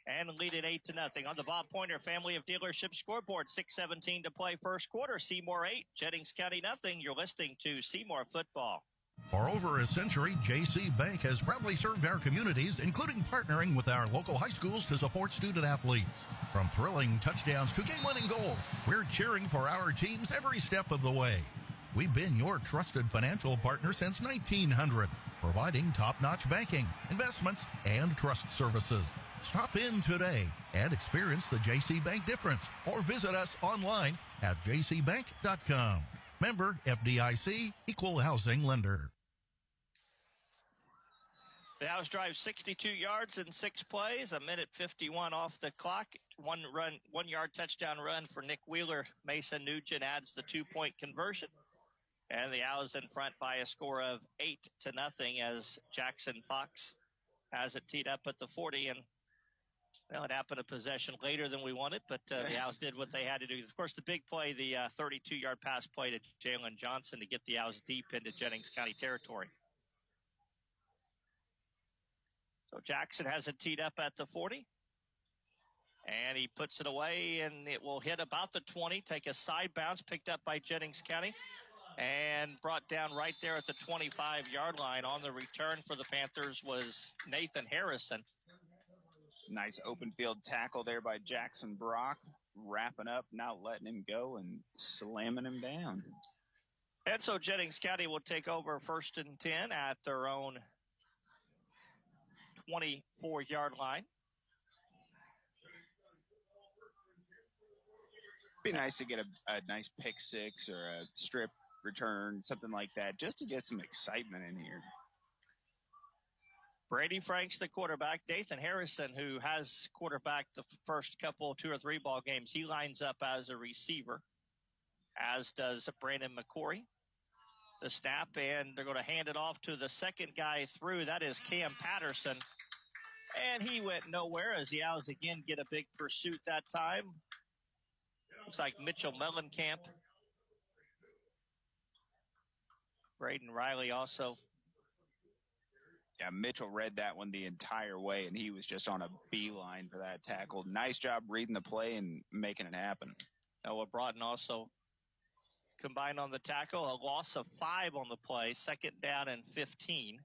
and lead it 8-0. On the Bob Pointer Family of Dealership scoreboard, 6:17 to play first quarter. Seymour 8, Jennings County nothing. You're listening to Seymour Football. For over a century, J.C. Bank has proudly served our communities, including partnering with our local high schools to support student athletes. From thrilling touchdowns to game-winning goals, we're cheering for our teams every step of the way. We've been your trusted financial partner since 1900, providing top-notch banking, investments, and trust services. Stop in today and experience the J.C. Bank difference, or visit us online at jcbank.com. Member FDIC, Equal Housing Lender. The Owls drive 62 yards in 6 plays, 1:51 off the clock. 1-yard touchdown run for Nick Wheeler. Mason Nugent adds the 2-point conversion. And the Owls in front by a score of 8-0 as Jackson Fox has it teed up at the 40. And well, it happened a possession later than we wanted, but the Owls did what they had to do. Of course, the big play, the 32-yard pass play to Jalen Johnson to get the Owls deep into Jennings County territory. So Jackson has it teed up at the 40. And he puts it away, and it will hit about the 20, take a side bounce, picked up by Jennings County, and brought down right there at the 25-yard line. On the return for the Panthers was Nathan Harrison. Nice open field tackle there by Jackson Brock, wrapping up, not letting him go, and slamming him down. And so Jennings County will take over 1st and 10 at their own 24-yard line. Be nice to get a nice pick six or a strip return, something like that, just to get some excitement in here. Brady Franks, the quarterback. Nathan Harrison, who has quarterbacked the first couple, 2 or 3 ball games, he lines up as a receiver, as does Brandon McCory. The snap, and they're going to hand it off to the second guy through. That is Cam Patterson. And he went nowhere as the Owls again get a big pursuit that time. Looks like Mitchell Mellencamp. Braden Riley also. Yeah, Mitchell read that one the entire way, and he was just on a beeline for that tackle. Nice job reading the play and making it happen. Noah Broughton also combined on the tackle. A loss of 5 on the play. 2nd down and 15.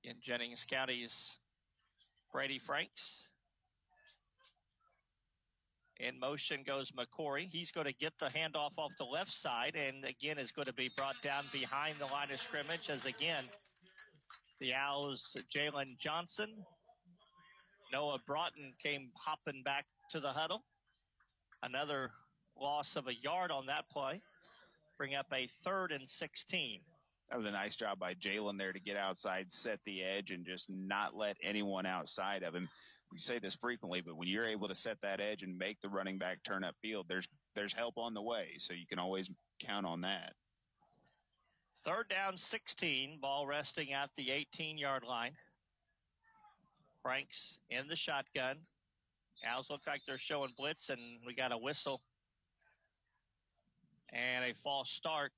In Jennings County's Brady Franks. In motion goes McCory. He's going to get the handoff off the left side, and again is going to be brought down behind the line of scrimmage as again the Owls, Jalen Johnson. Noah Broughton came hopping back to the huddle. Another loss of a yard on that play. Bring up a 3rd and 16. That was a nice job by Jalen there to get outside, set the edge, and just not let anyone outside of him. We say this frequently, but when you're able to set that edge and make the running back turn upfield, there's help on the way, so you can always count on that. 3rd down, 16. Ball resting at the 18-yard line. Franks in the shotgun. Owls look like they're showing blitz, and we got a whistle and a false start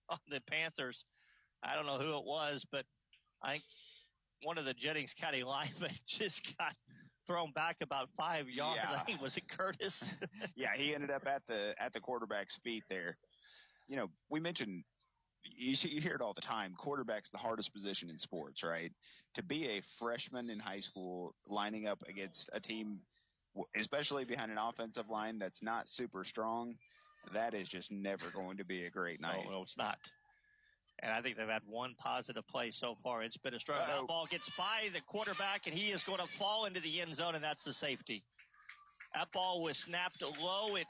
on the Panthers. I don't know who it was, but I think one of the Jennings County linemen just got thrown back about 5 yards. Yeah. I think, was it Curtis? Yeah, he ended up at the quarterback's feet there. You know, we mentioned, you hear it all the time, quarterback's the hardest position in sports, right? To be a freshman in high school lining up against a team, especially behind an offensive line that's not super strong, that is just never going to be a great night. No, it's not. And I think they've had one positive play so far. It's been a struggle. That ball gets by the quarterback, and he is going to fall into the end zone, and that's the safety. That ball was snapped low. It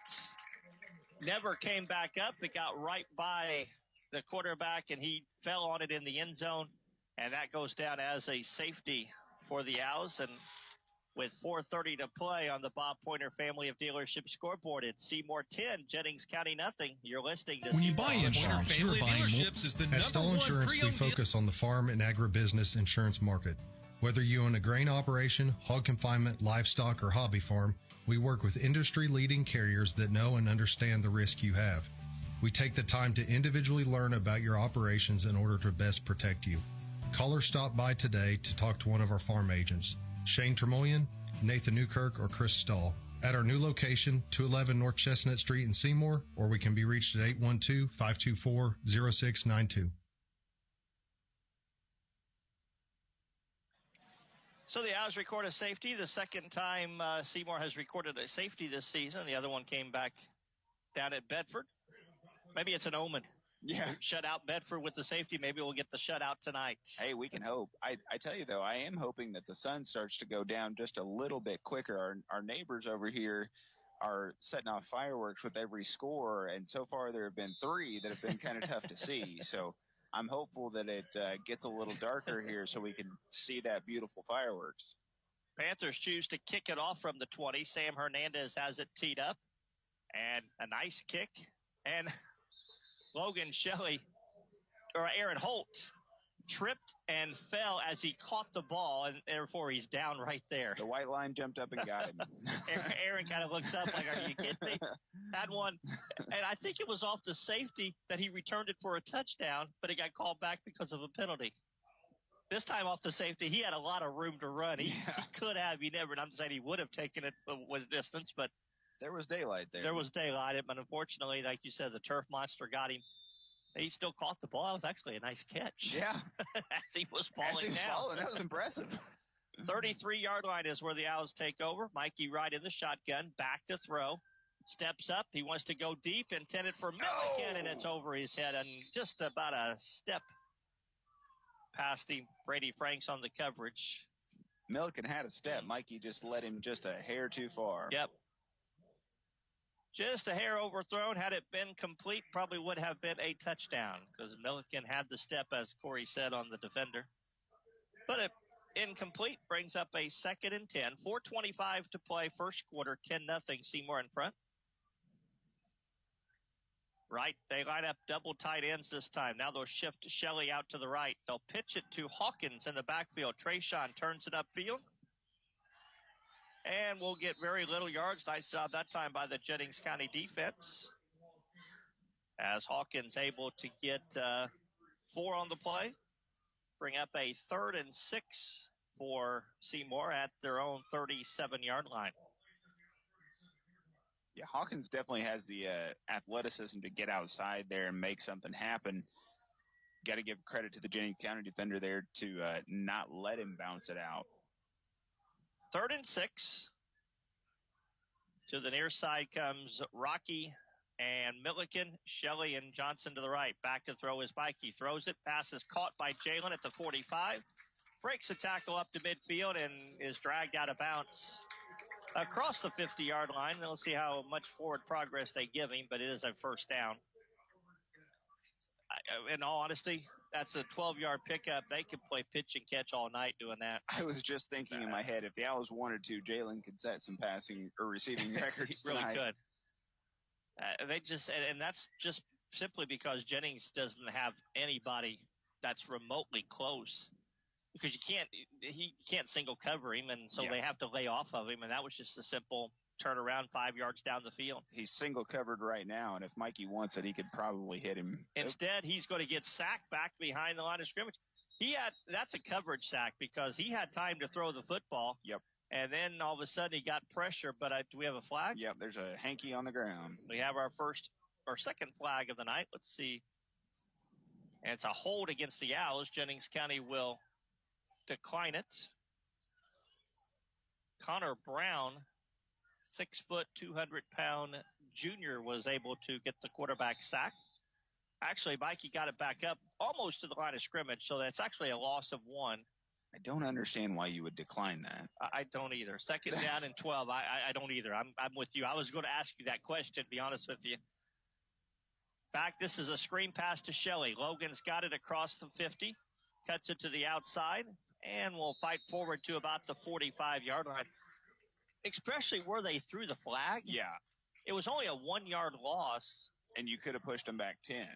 never came back up. It got right by the quarterback, and he fell on it in the end zone, and that goes down as a safety for the Owls. And with 4:30 to play on the Bob Pointer Family of Dealership scoreboard, it's Seymour 10, Jennings County nothing. You're listening to When you Seymour buy insurance, you're buying more. Dealerships is the At number Stoll one Insurance, we pre-owned focus on the farm and agribusiness insurance market. Whether you own a grain operation, hog confinement, livestock, or hobby farm, we work with industry-leading carriers that know and understand the risk you have. We take the time to individually learn about your operations in order to best protect you. Call or stop by today to talk to one of our farm agents, Shane Tremoyan, Nathan Newkirk, or Chris Stahl, at our new location, 211 North Chestnut Street in Seymour, or we can be reached at 812-524-0692. So the Owls record a safety. The second time Seymour has recorded a safety this season. The other one came back down at Bedford. Maybe it's an omen. Yeah. Shut out Bedford with the safety. Maybe we'll get the shutout tonight. Hey, we can hope. I tell you, though, I am hoping that the sun starts to go down just a little bit quicker. Our neighbors over here are setting off fireworks with every score, and so far there have been 3 that have been kind of tough to see. So I'm hopeful that it gets a little darker here so we can see that beautiful fireworks. Panthers choose to kick it off from the 20. Sam Hernandez has it teed up. And a nice kick. And Logan Shelley, or Aaron Holt, tripped and fell as he caught the ball, and therefore he's down right there. The white line jumped up and got him. Aaron kind of looks up like, are you kidding me? Had one, and I think it was off the safety that he returned it for a touchdown, but it got called back because of a penalty. This time off the safety, he had a lot of room to run. He could have, I'm saying he would have taken it with distance, but there was daylight there. There was daylight, but unfortunately, like you said, the turf monster got him. He still caught the ball. It was actually a nice catch. Yeah. As he was falling down. That was impressive. 33-yard line is where the Owls take over. Mikey Wright in the shotgun, back to throw. Steps up. He wants to go deep, intended for Milliken, and it's over his head and just about a step past him. Brady Franks on the coverage. Milliken had a step. Mikey just let him just a hair too far. Yep. Just a hair overthrown. Had it been complete, probably would have been a touchdown because Milliken had the step, as Corey said, on the defender. But it incomplete brings up a 2nd and 10. 4:25 to play, first quarter, 10-0, Seymour in front. Right, they line up double tight ends this time. Now they'll shift Shelley out to the right. They'll pitch it to Hawkins in the backfield. Trayshawn turns it upfield. And we'll get very little yards. Nice job that time by the Jennings County defense. As Hawkins able to get 4 on the play. Bring up a 3rd and 6 for Seymour at their own 37-yard line. Yeah, Hawkins definitely has the athleticism to get outside there and make something happen. Got to give credit to the Jennings County defender there to not let him bounce it out. 3rd and 6. To the near side comes Rocky and Milliken, Shelley and Johnson to the right. Back to throw is Mike. He throws it. Pass is caught by Jalen at the 45. Breaks a tackle up to midfield and is dragged out of bounds across the 50-yard line. We'll see how much forward progress they give him, but it is a first down. In all honesty, that's a 12-yard pickup. They could play pitch and catch all night doing that. I was just thinking in my head, if the Owls wanted to, Jalen could set some passing or receiving records He really tonight. could. They just, and that's just simply because Jennings doesn't have anybody that's remotely close. Because he can't single cover him, and so they have to lay off of him, and that was just a simple turnaround 5 yards down the field. He's single covered right now, and if Mikey wants it, he could probably hit him. Instead, he's going to get sacked back behind the line of scrimmage. That's a coverage sack because he had time to throw the football. Yep. And then all of a sudden he got pressure, but do we have a flag? Yep, there's a hanky on the ground. We have our second flag of the night. Let's see. And it's a hold against the Owls. Jennings County will decline it. Connor Brown, 6 foot, 200-pound junior, was able to get the quarterback sack. Actually, Mikey got it back up almost to the line of scrimmage, so that's actually a loss of 1. I don't understand why you would decline that. I don't either. 2nd down and 12. I don't either. I'm with you. I was going to ask you that question, to be honest with you. Back, this is a screen pass to Shelley. Logan's got it across the 50, cuts it to the outside, and will fight forward to about the 45-yard line. Especially where they threw the flag. Yeah. It was only a 1-yard loss. And you could have pushed him back 10.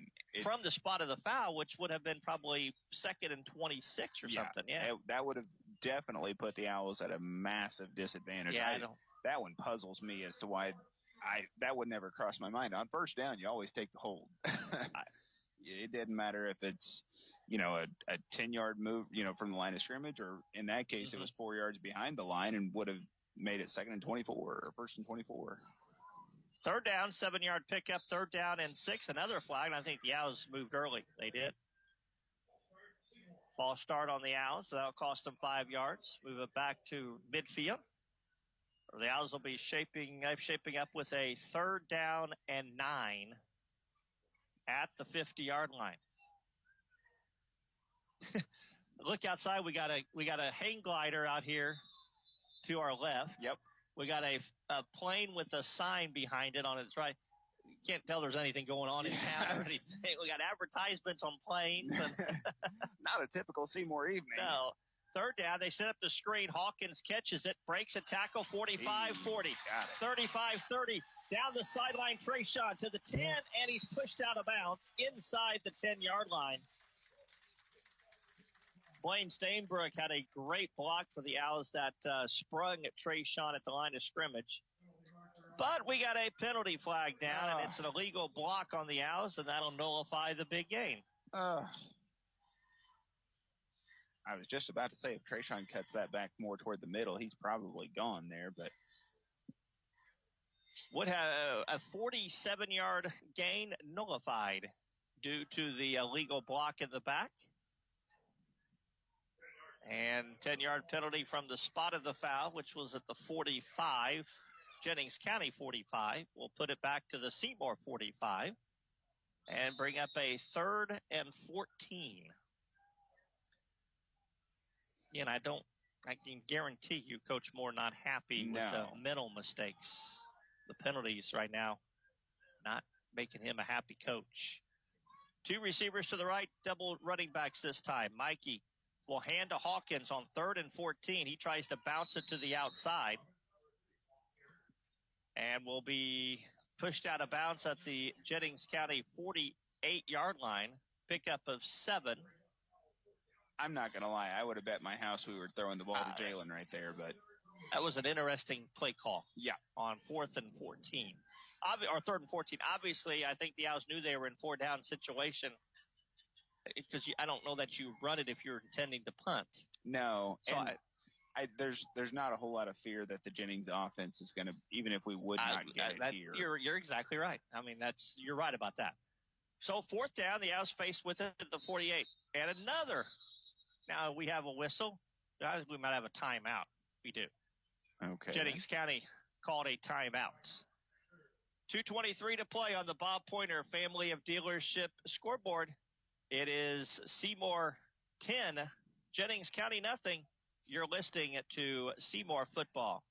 From the spot of the foul, which would have been probably 2nd and 26 or something. Yeah. That would have definitely put the Owls at a massive disadvantage. Yeah, that one puzzles me as to why that would never cross my mind. On first down, you always take the hold. It didn't matter if it's, a 10-yard move, from the line of scrimmage, or in that case, it was 4 yards behind the line and would have made it 2nd and 24 or 1st and 24. 3rd down, 7-yard pickup, 3rd down and 6. Another flag, and I think the Owls moved early. They did. False start on the Owls, so that'll cost them 5 yards. Move it back to midfield. The Owls will be shaping up with a 3rd down and 9 at the 50-yard line. Look outside. We got a hang glider out here to our left. Yep. We got a plane with a sign behind it on its right. You can't tell there's anything going on in town or anything. We got advertisements on planes. And not a typical Seymour evening. No. 3rd down, they set up the screen. Hawkins catches it, breaks a tackle, 45-40, 35-30. Down the sideline, Trayshawn to the 10, and he's pushed out of bounds inside the 10-yard line. Blaine Stainbrook had a great block for the Owls that sprung at Trayshawn at the line of scrimmage. But we got a penalty flag down, and it's an illegal block on the Owls, and that'll nullify the big gain. I was just about to say, if Trayshawn cuts that back more toward the middle, he's probably gone there, but would have a 47-yard gain nullified due to the illegal block in the back. And 10-yard penalty from the spot of the foul, which was at the 45. Jennings County 45. We'll put it back to the Seymour 45 and bring up a 3rd and 14. And I can guarantee you Coach Moore not happy with the mental mistakes. The penalties right now not making him a happy coach. 2 receivers to the right, double running backs this time. Mikey will hand to Hawkins on 3rd and 14. He tries to bounce it to the outside and will be pushed out of bounds at the Jennings County 48-yard line. Pickup of 7. I'm not going to lie. I would have bet my house we were throwing the ball to Jalen right there, but that was an interesting play call. Yeah. On 4th and 14. Or 3rd and 14. Obviously, I think the Owls knew they were in 4-down situation because I don't know that you run it if you're intending to punt. No. So there's not a whole lot of fear that the Jennings offense is going to, even if we would not get it here. You're exactly right. I mean, you're right about that. So 4th down, the Owls faced with it at the 48. And another. Now we have a whistle. We might have a timeout. We do. Okay. Jennings County called a timeout. 2:23 to play on the Bob Pointer Family of Dealership scoreboard. It is Seymour 10, Jennings County nothing. You're listening to Seymour football.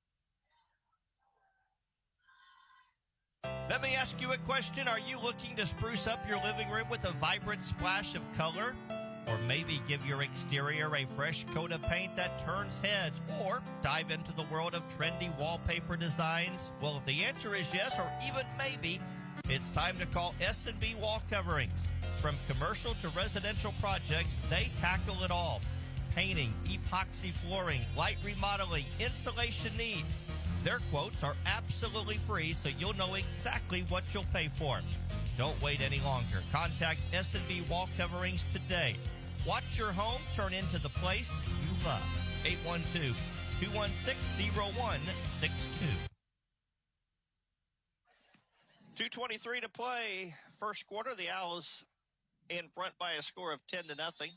Let me ask you a question. Are you looking to spruce up your living room with a vibrant splash of color? Or maybe give your exterior a fresh coat of paint that turns heads? Or dive into the world of trendy wallpaper designs? Well, if the answer is yes, or even maybe, it's time to call S&B Wall Coverings. From commercial to residential projects, they tackle it all. Painting, epoxy flooring, light remodeling, insulation needs. Their quotes are absolutely free, so you'll know exactly what you'll pay for. Don't wait any longer. Contact S&B Wall Coverings today. Watch your home turn into the place you love. 812-216-0162. 2:23 to play. First quarter, the Owls in front by a score of 10-0.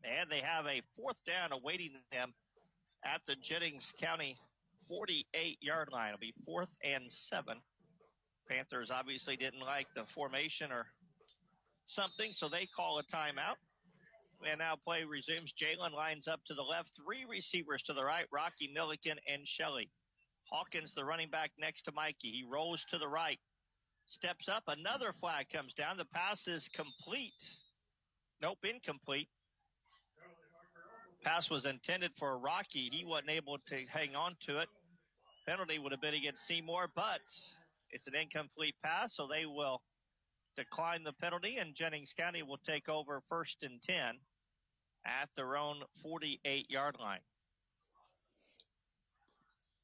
And they have a 4th down awaiting them at the Jennings County 48-yard line. It'll be 4th and 7. Panthers obviously didn't like the formation or something, so they call a timeout. And now play resumes. Jalen lines up to the left. 3 receivers to the right, Rocky, Milliken, and Shelley. Hawkins, the running back next to Mikey. He rolls to the right, steps up. Another flag comes down. The pass is complete. Nope, incomplete. Pass was intended for Rocky. He wasn't able to hang on to it. Penalty would have been against Seymour, but it's an incomplete pass, so they will decline the penalty, and Jennings County will take over 1st and 10 at their own 48-yard line.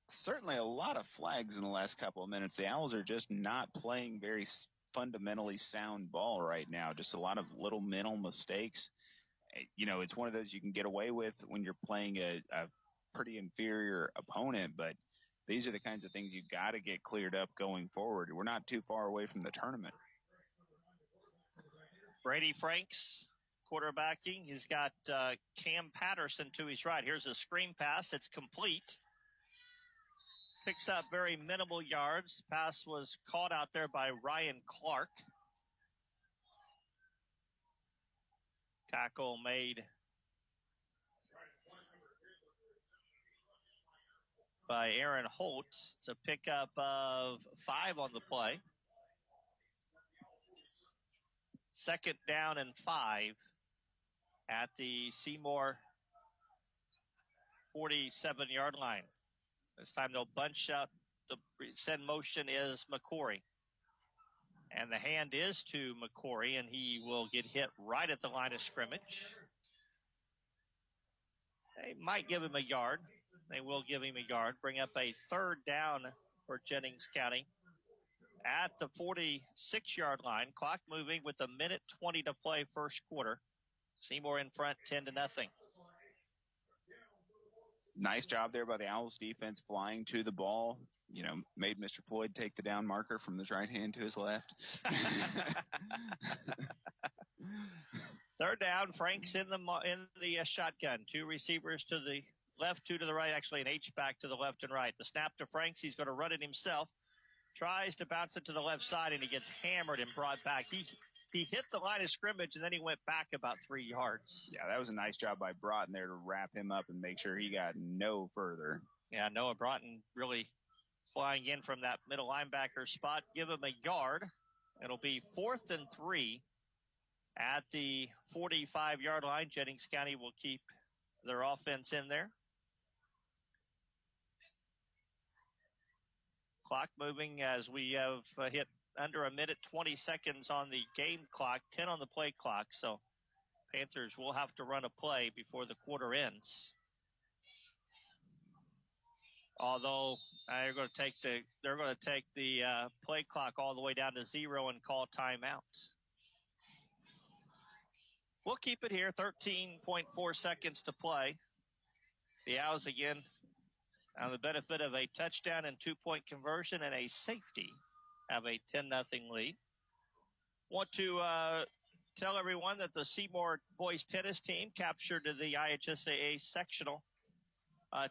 Certainly a lot of flags in the last couple of minutes. The Owls are just not playing very fundamentally sound ball right now. Just a lot of little mental mistakes. You know, it's one of those you can get away with when you're playing a pretty inferior opponent, but these are the kinds of things you got to get cleared up going forward. We're not too far away from the tournament. Brady Franks quarterbacking. He's got Cam Patterson to his right. Here's a screen pass. It's complete. Picks up very minimal yards. Pass was caught out there by Ryan Clark. Tackle made by Aaron Holt. It's a pickup of 5 on the play. 2nd down and 5 at the Seymour 47-yard line. This time they'll bunch out. The send motion is McCory. And the hand is to McCory, and he will get hit right at the line of scrimmage. They might give him a yard. They will give him a yard. Bring up a 3rd down for Jennings County at the 46-yard line. Clock moving with 1:20 to play first quarter. Seymour in front 10-0. Nice job there by the Owls defense flying to the ball. You know, made Mr. Floyd take the down marker from his right hand to his left. 3rd down. Franks in the shotgun. 2 receivers to the left, 2 to the right, actually an H-back to the left and right. The snap to Franks. He's going to run it himself. Tries to bounce it to the left side, and he gets hammered and brought back. He hit the line of scrimmage, and then he went back about 3 yards. Yeah, that was a nice job by Broughton there to wrap him up and make sure he got no further. Yeah, Noah Broughton really flying in from that middle linebacker spot. Give him a yard. It'll be 4th and 3 at the 45-yard line. Jennings County will keep their offense in there. Clock moving as we have hit under a minute, 20 seconds on the game clock, 10 on the play clock. So Panthers will have to run a play before the quarter ends. Although they're going to take the play clock all the way down to 0 and call timeouts. We'll keep it here. 13.4 seconds to play. The Owls again on the benefit of a touchdown and 2-point conversion and a safety have a 10-0 lead. Want to tell everyone that the Seymour boys tennis team captured the IHSAA sectional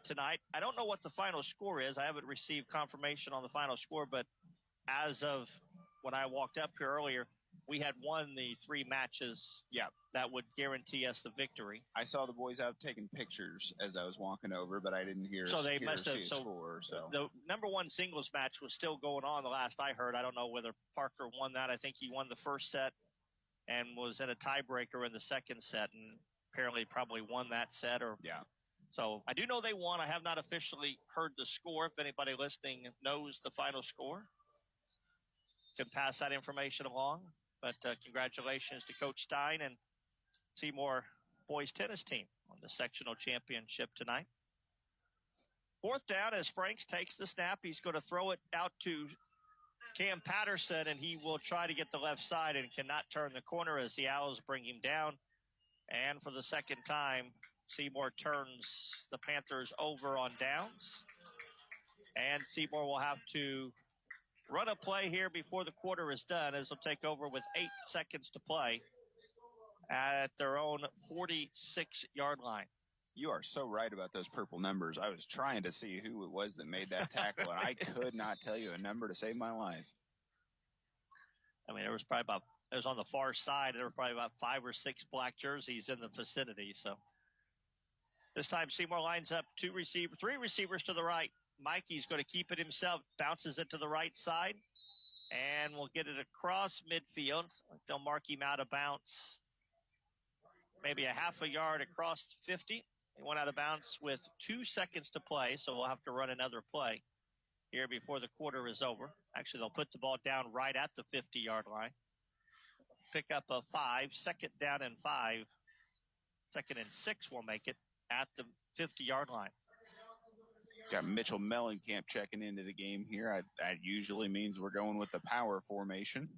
tonight. I don't know what the final score is. I haven't received confirmation on the final score, but as of when I walked up here earlier, we had won the 3 matches. Yeah, that would guarantee us the victory. I saw the boys out taking pictures as I was walking over, but I didn't hear. So they must have. Score, so the number 1 singles match was still going on. The last I heard, I don't know whether Parker won that. I think he won the first set and was in a tiebreaker in the second set, and apparently probably won that set. Or yeah. So I do know they won. I have not officially heard the score. If anybody listening knows the final score, can pass that information along. But congratulations to Coach Stein and Seymour boys tennis team on the sectional championship tonight. 4th down as Franks takes the snap. He's going to throw it out to Cam Patterson, and he will try to get the left side and cannot turn the corner as the Owls bring him down. And for the second time, Seymour turns the Panthers over on downs. And Seymour will have to run a play here before the quarter is done, as they'll take over with 8 seconds to play at their own 46-yard line. You are so right about those purple numbers. I was trying to see who it was that made that tackle, and I could not tell you a number to save my life. I mean, it was on the far side. There were probably about 5 or 6 black jerseys in the vicinity. So this time Seymour lines up 3 receivers to the right. Mikey's going to keep it himself, bounces it to the right side, and will get it across midfield. They'll mark him out of bounds, maybe a half a yard across 50. He went out of bounds with 2 seconds to play, so we'll have to run another play here before the quarter is over. Actually, they'll put the ball down right at the 50-yard line. Pick up a 5, 2nd down and 5. 2nd and 6 will make it at the 50-yard line. Got Mitchell Mellencamp checking into the game here. That usually means we're going with the power formation.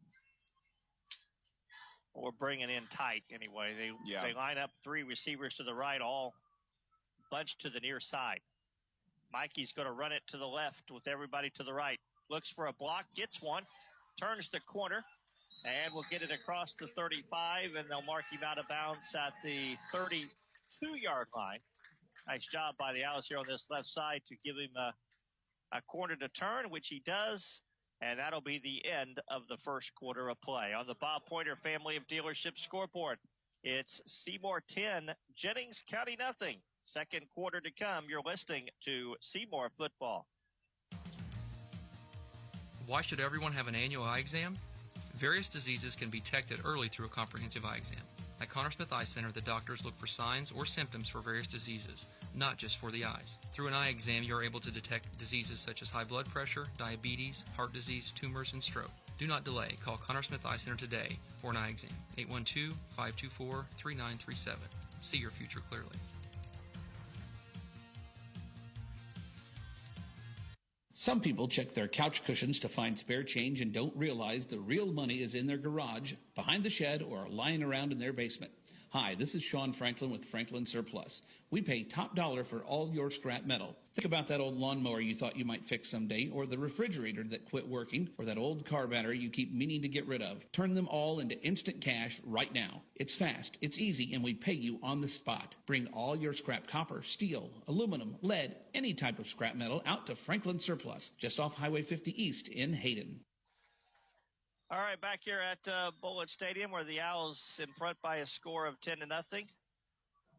We're bringing in tight anyway. They line up 3 receivers to the right, all bunched to the near side. Mikey's going to run it to the left with everybody to the right. Looks for a block, gets one, turns the corner, and will get it across the 35, and they'll mark him out of bounds at the 32-yard line. Nice job by the Owls here on this left side to give him a corner to turn, which he does, and that'll be the end of the first quarter of play. On the Bob Pointer Family of Dealership scoreboard, it's Seymour 10, Jennings County nothing. Second quarter to come. You're listening to Seymour football. Why should everyone have an annual eye exam? Various diseases can be detected early through a comprehensive eye exam. At Connor Smith Eye Center, the doctors look for signs or symptoms for various diseases, not just for the eyes. Through an eye exam, you are able to detect diseases such as high blood pressure, diabetes, heart disease, tumors, and stroke. Do not delay. Call Connor Smith Eye Center today for an eye exam. 812-524-3937. See your future clearly. Some people check their couch cushions to find spare change and don't realize the real money is in their garage, behind the shed, or lying around in their basement. Hi, this is Sean Franklin with Franklin Surplus. We pay top dollar for all your scrap metal. Think about that old lawnmower you thought you might fix someday, or the refrigerator that quit working, or that old car battery you keep meaning to get rid of. Turn them all into instant cash right now. It's fast, it's easy, and we pay you on the spot. Bring all your scrap copper, steel, aluminum, lead, any type of scrap metal out to Franklin Surplus, just off Highway 50 East in Hayden. All right, back here at Bullitt Stadium, where the Owls in front by a score of 10-0.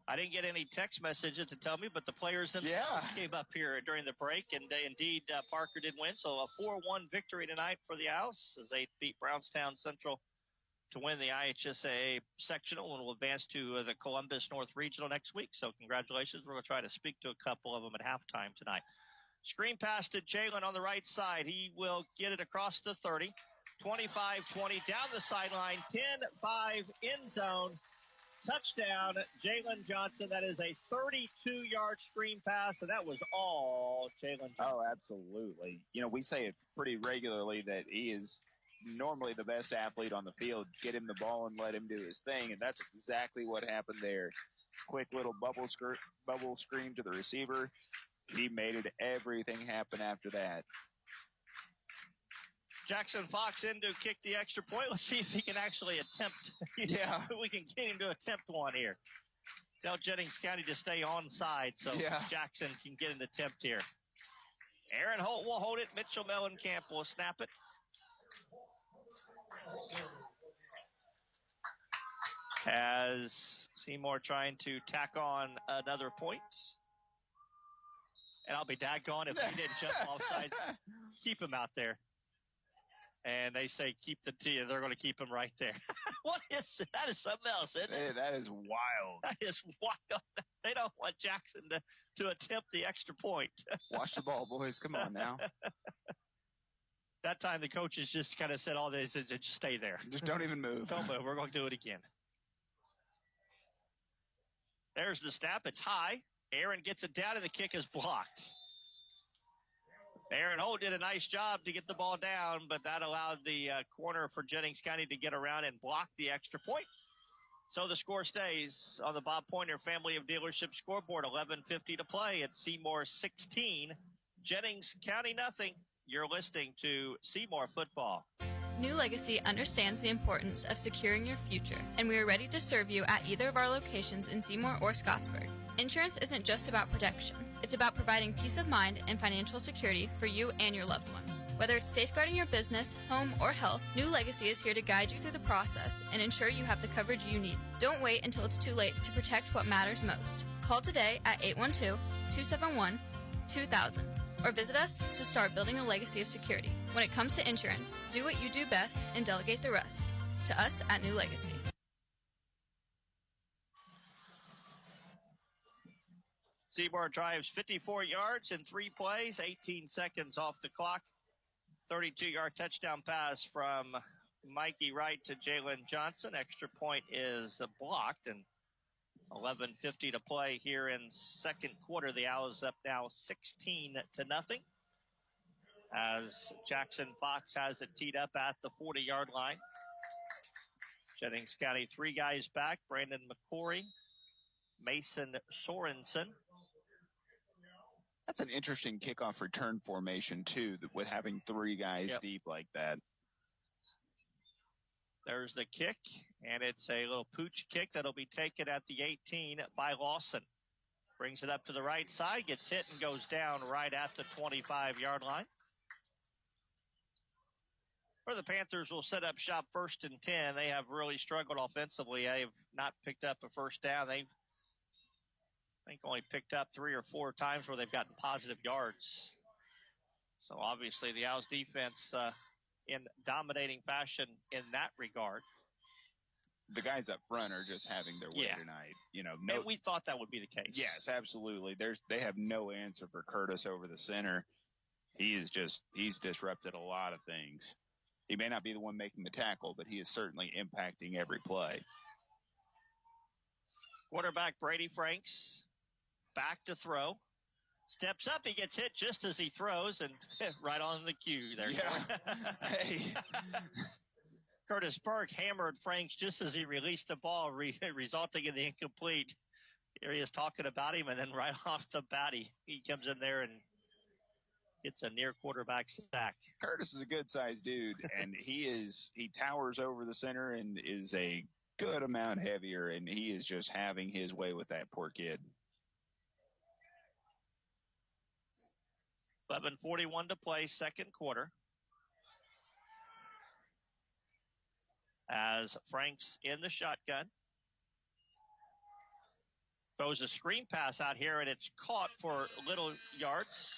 I didn't get any text messages to tell me, but the players themselves came up here during the break, and indeed Parker did win. So a 4-1 victory tonight for the Owls as they beat Brownstown Central to win the IHSAA sectional and will advance to the Columbus North Regional next week. So congratulations. We're going to try to speak to a couple of them at halftime tonight. Screen pass to Jalen on the right side. He will get it across the 30. 25-20 down the sideline, 10-5 end zone, touchdown, Jalen Johnson. That is a 32-yard screen pass, and that was all Jalen Johnson. Oh, absolutely. You know, we say it pretty regularly that he is normally the best athlete on the field. Get him the ball and let him do his thing, and that's exactly what happened there. Quick little bubble screen to the receiver. He made it everything happen after that. Jackson Fox in to kick the extra point. Let's see if he can actually attempt. Yeah. We can get him to attempt one here. Tell Jennings County to stay onside so Jackson can get an attempt here. Aaron Holt will hold it. Mitchell Mellencamp will snap it. As Seymour trying to tack on another point. And I'll be daggone if he didn't jump offside. Keep him out there. And they say keep the T, and they're going to keep him right there. What is it? That is something else, isn't it? Hey, that is wild. That is wild. They don't want Jackson to attempt the extra point. Watch the ball, boys. Come on now. That time the coaches just kind of said all this, just stay there. Just don't even move. Don't move. We're going to do it again. There's the snap. It's high. Aaron gets it down, and the kick is blocked. Aaron Holt did a nice job to get the ball down, but that allowed the corner for Jennings County to get around and block the extra point. So the score stays on the Bob Pointer Family of Dealership scoreboard. 11:50 to play. It's Seymour 16, Jennings County nothing. You're listening to Seymour Football. New Legacy understands the importance of securing your future, and we are ready to serve you at either of our locations in Seymour or Scottsburg. Insurance isn't just about protection. It's about providing peace of mind and financial security for you and your loved ones. Whether it's safeguarding your business, home, or health, New Legacy is here to guide you through the process and ensure you have the coverage you need. Don't wait until it's too late to protect what matters most. Call today at 812-271-2000 or visit us to start building a legacy of security. When it comes to insurance, do what you do best and delegate the rest. To us at New Legacy. Seymour drives 54 yards in 3 plays, 18 seconds off the clock. 32-yard touchdown pass from Mikey Wright to Jalen Johnson. Extra point is blocked, and 11:50 to play here in second quarter. The Owls up now 16-0 as Jackson Fox has it teed up at the 40-yard line. Jennings County 3 guys back. Brandon McCory, Mason Sorensen. That's an interesting kickoff return formation, too, with having 3 guys deep like that. There's the kick, and it's a little pooch kick that'll be taken at the 18 by Lawson. Brings it up to the right side, gets hit, and goes down right at the 25-yard line. Where the Panthers will set up shop 1st and 10. They have really struggled offensively. They've not picked up a first down. They've I think only picked up 3 or 4 times where they've gotten positive yards. So obviously the Owls defense in dominating fashion in that regard. The guys up front are just having their way tonight. You know, and we thought that would be the case. Yes, absolutely. They have no answer for Curtis over the center. He's disrupted a lot of things. He may not be the one making the tackle, but he is certainly impacting every play. Quarterback Brady Franks back to throw. Steps up, he gets hit just as he throws, and right on the cue there. Yeah. Hey. Curtis Berg hammered Franks just as he released the ball, resulting in the incomplete. Here he is talking about him, and then right off the bat, he comes in there and gets a near quarterback sack. Curtis is a good-sized dude, and he towers over the center and is a good amount heavier, and he is just having his way with that poor kid. 11:41 to play, second quarter. As Franks in the shotgun. Throws a screen pass out here, and it's caught for little yards.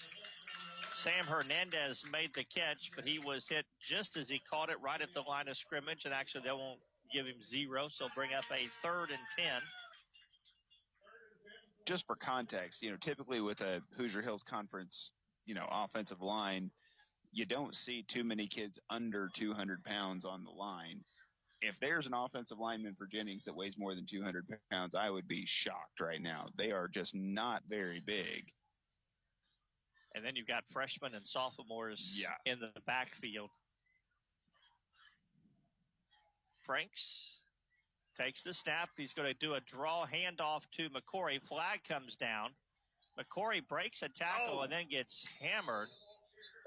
Sam Hernandez made the catch, but he was hit just as he caught it right at the line of scrimmage, and actually they won't give him 0, so bring up a 3rd and 10. Just for context, typically with a Hoosier Hills Conference, offensive line, you don't see too many kids under 200 pounds on the line. If there's an offensive lineman for Jennings that weighs more than 200 pounds, I would be shocked right now. They are just not very big. And then you've got freshmen and sophomores in the backfield. Franks takes the snap. He's going to do a draw handoff to McCory. Flag comes down. McCory breaks a tackle and then gets hammered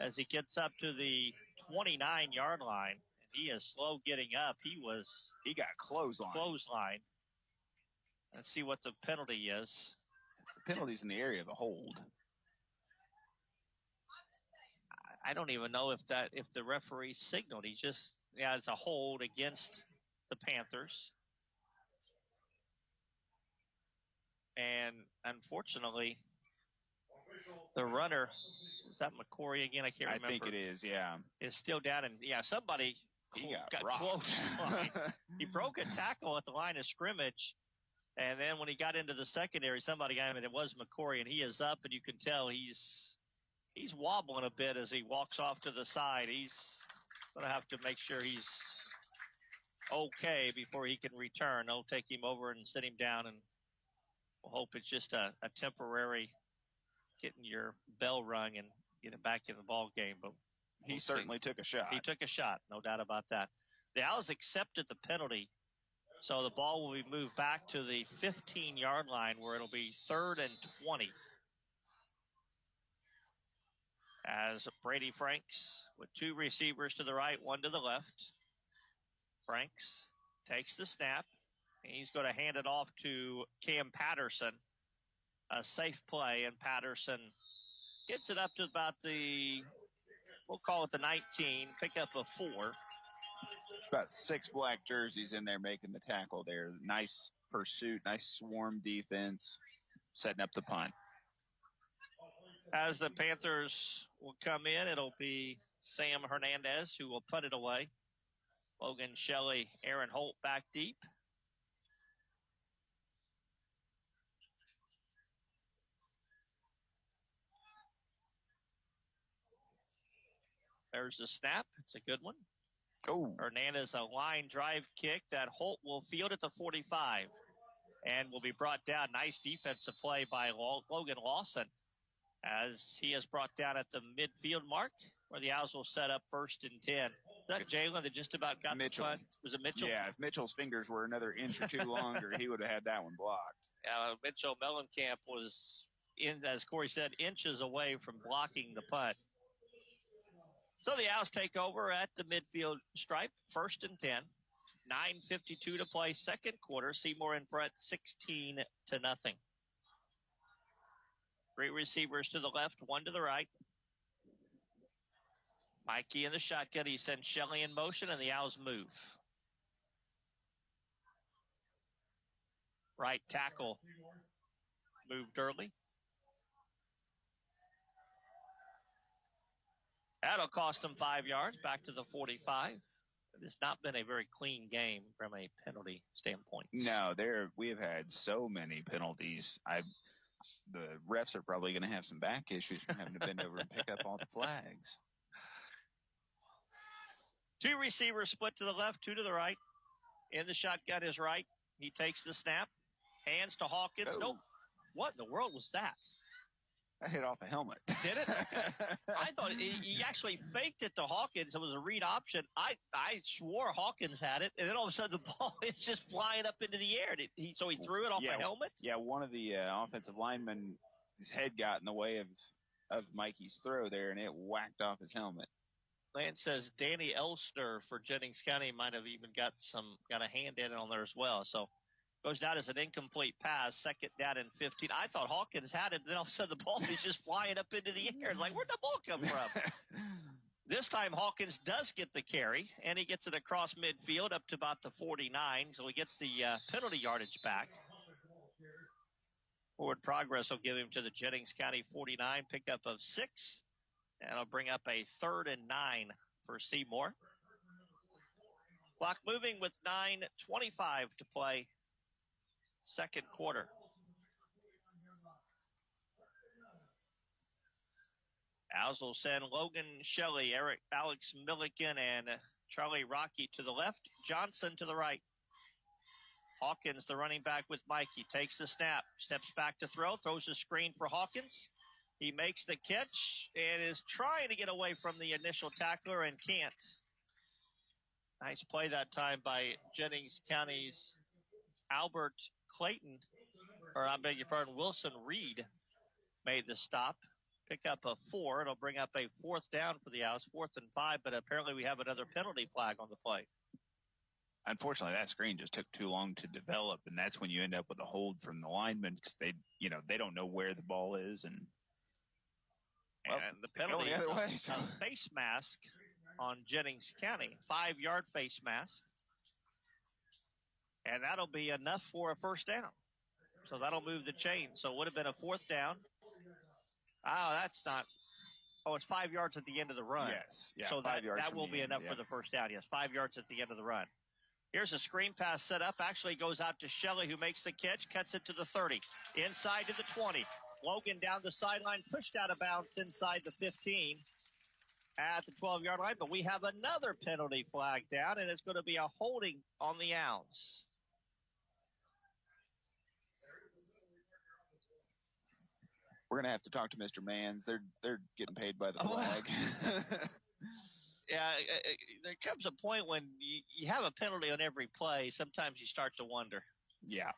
as he gets up to the 29-yard line. He is slow getting up. He got clothesline. Let's see what the penalty is. The penalty's in the area of a hold. I don't even know if the referee signaled. He just, it's a hold against the Panthers. And unfortunately, the runner, is that McCory again? I can't remember. I think it is, yeah. Is still down, and somebody got close. He broke a tackle at the line of scrimmage, and then when he got into the secondary, somebody got him, and it was McCory, and he is up, and you can tell he's wobbling a bit as he walks off to the side. He's going to have to make sure he's okay before he can return. They'll take him over and sit him down, and we'll hope it's just a temporary getting your bell rung and getting back in the ball game. But he certainly took a shot. He took a shot, no doubt about that. The Owls accepted the penalty, so the ball will be moved back to the 15-yard line where it'll be 3rd and 20. As Brady Franks with 2 receivers to the right, 1 to the left. Franks takes the snap, and he's going to hand it off to Cam Patterson. A safe play, and Patterson gets it up to about we'll call it the 19, pick up a 4. About 6 black jerseys in there making the tackle there. Nice pursuit, nice swarm defense, setting up the punt. As the Panthers will come in, it'll be Sam Hernandez who will punt it away. Logan Shelley, Aaron Holt back deep. There's the snap. It's a good one. Oh. Hernandez, a line drive kick that Holt will field at the 45 and will be brought down. Nice defensive play by Logan Lawson as he is brought down at the midfield mark where the Owls will set up 1st and 10. Is that Jalen that just about got Mitchell. the punt? Was it Mitchell? Yeah, if Mitchell's fingers were another inch or 2 longer, he would have had that one blocked. Mitchell Mellencamp was, as Corey said, inches away from blocking the punt. So the Owls take over at the midfield stripe, 1st and 10. 9:52 to play, second quarter. Seymour in front, 16-0. 3 receivers to the left, 1 to the right. Mikey in the shotgun. He sends Shelley in motion, and the Owls move. Right tackle moved early. That'll cost them 5 yards back to the 45. It's not been a very clean game from a penalty standpoint. No, we have had so many penalties. The refs are probably going to have some back issues from having to bend over and pick up all the flags. 2 receivers split to the left, 2 to the right. In the shotgun is right. He takes the snap. Hands to Hawkins. Oh. Nope. What in the world was that? That hit off a helmet. Did it? I thought he actually faked it to Hawkins. It was a read option. I swore Hawkins had it, and then all of a sudden the ball is just flying up into the air. So he threw it off a helmet? Yeah, one of the offensive linemen, his head got in the way of Mikey's throw there, and it whacked off his helmet. Lance says Danny Elster for Jennings County might have even got a hand in it on there as well. So goes down as an incomplete pass, second down and 15. I thought Hawkins had it, then all of a sudden the ball is just flying up into the air. It's like, where'd the ball come from? This time Hawkins does get the carry, and he gets it across midfield up to about the 49, so he gets the penalty yardage back. Forward progress will give him to the Jennings County 49, pickup of 6. That'll bring up a 3rd and 9 for Seymour. Clock moving with 9:25 to play. Second quarter. Owls will send Logan Shelley, Alex Milliken, and Charlie Rocky to the left. Johnson to the right. Hawkins, the running back with Mikey, takes the snap, steps back to throw, throws a screen for Hawkins. He makes the catch and is trying to get away from the initial tackler and can't. Nice play that time by Jennings County's Albert Clayton, or I beg your pardon, Wilson Reed made the stop. Pick up a 4. It'll bring up a 4th down for the Owls, 4th and 5, but apparently we have another penalty flag on the play. Unfortunately, that screen just took too long to develop, and that's when you end up with a hold from the linemen because they don't know where the ball is, and the penalty the other way. So. A face mask on Jennings County, 5-yard face mask, and that'll be enough for a first down. So that'll move the chain. So it would have been a 4th down. Oh, that's not. Oh, it's 5 yards at the end of the run. Yes. Yeah, so 5 yards that will be enough for the first down. Yes, 5 yards at the end of the run. Here's a screen pass set up. Actually goes out to Shelley, who makes the catch, cuts it to the 30, inside to the 20. Logan down the sideline, pushed out of bounds inside the 15 at the 12-yard line. But we have another penalty flag down, and it's going to be a holding on the Owls. We're going to have to talk to Mr. Mans. They're getting paid by the flag. Yeah, there comes a point when you have a penalty on every play. Sometimes you start to wonder. Yeah.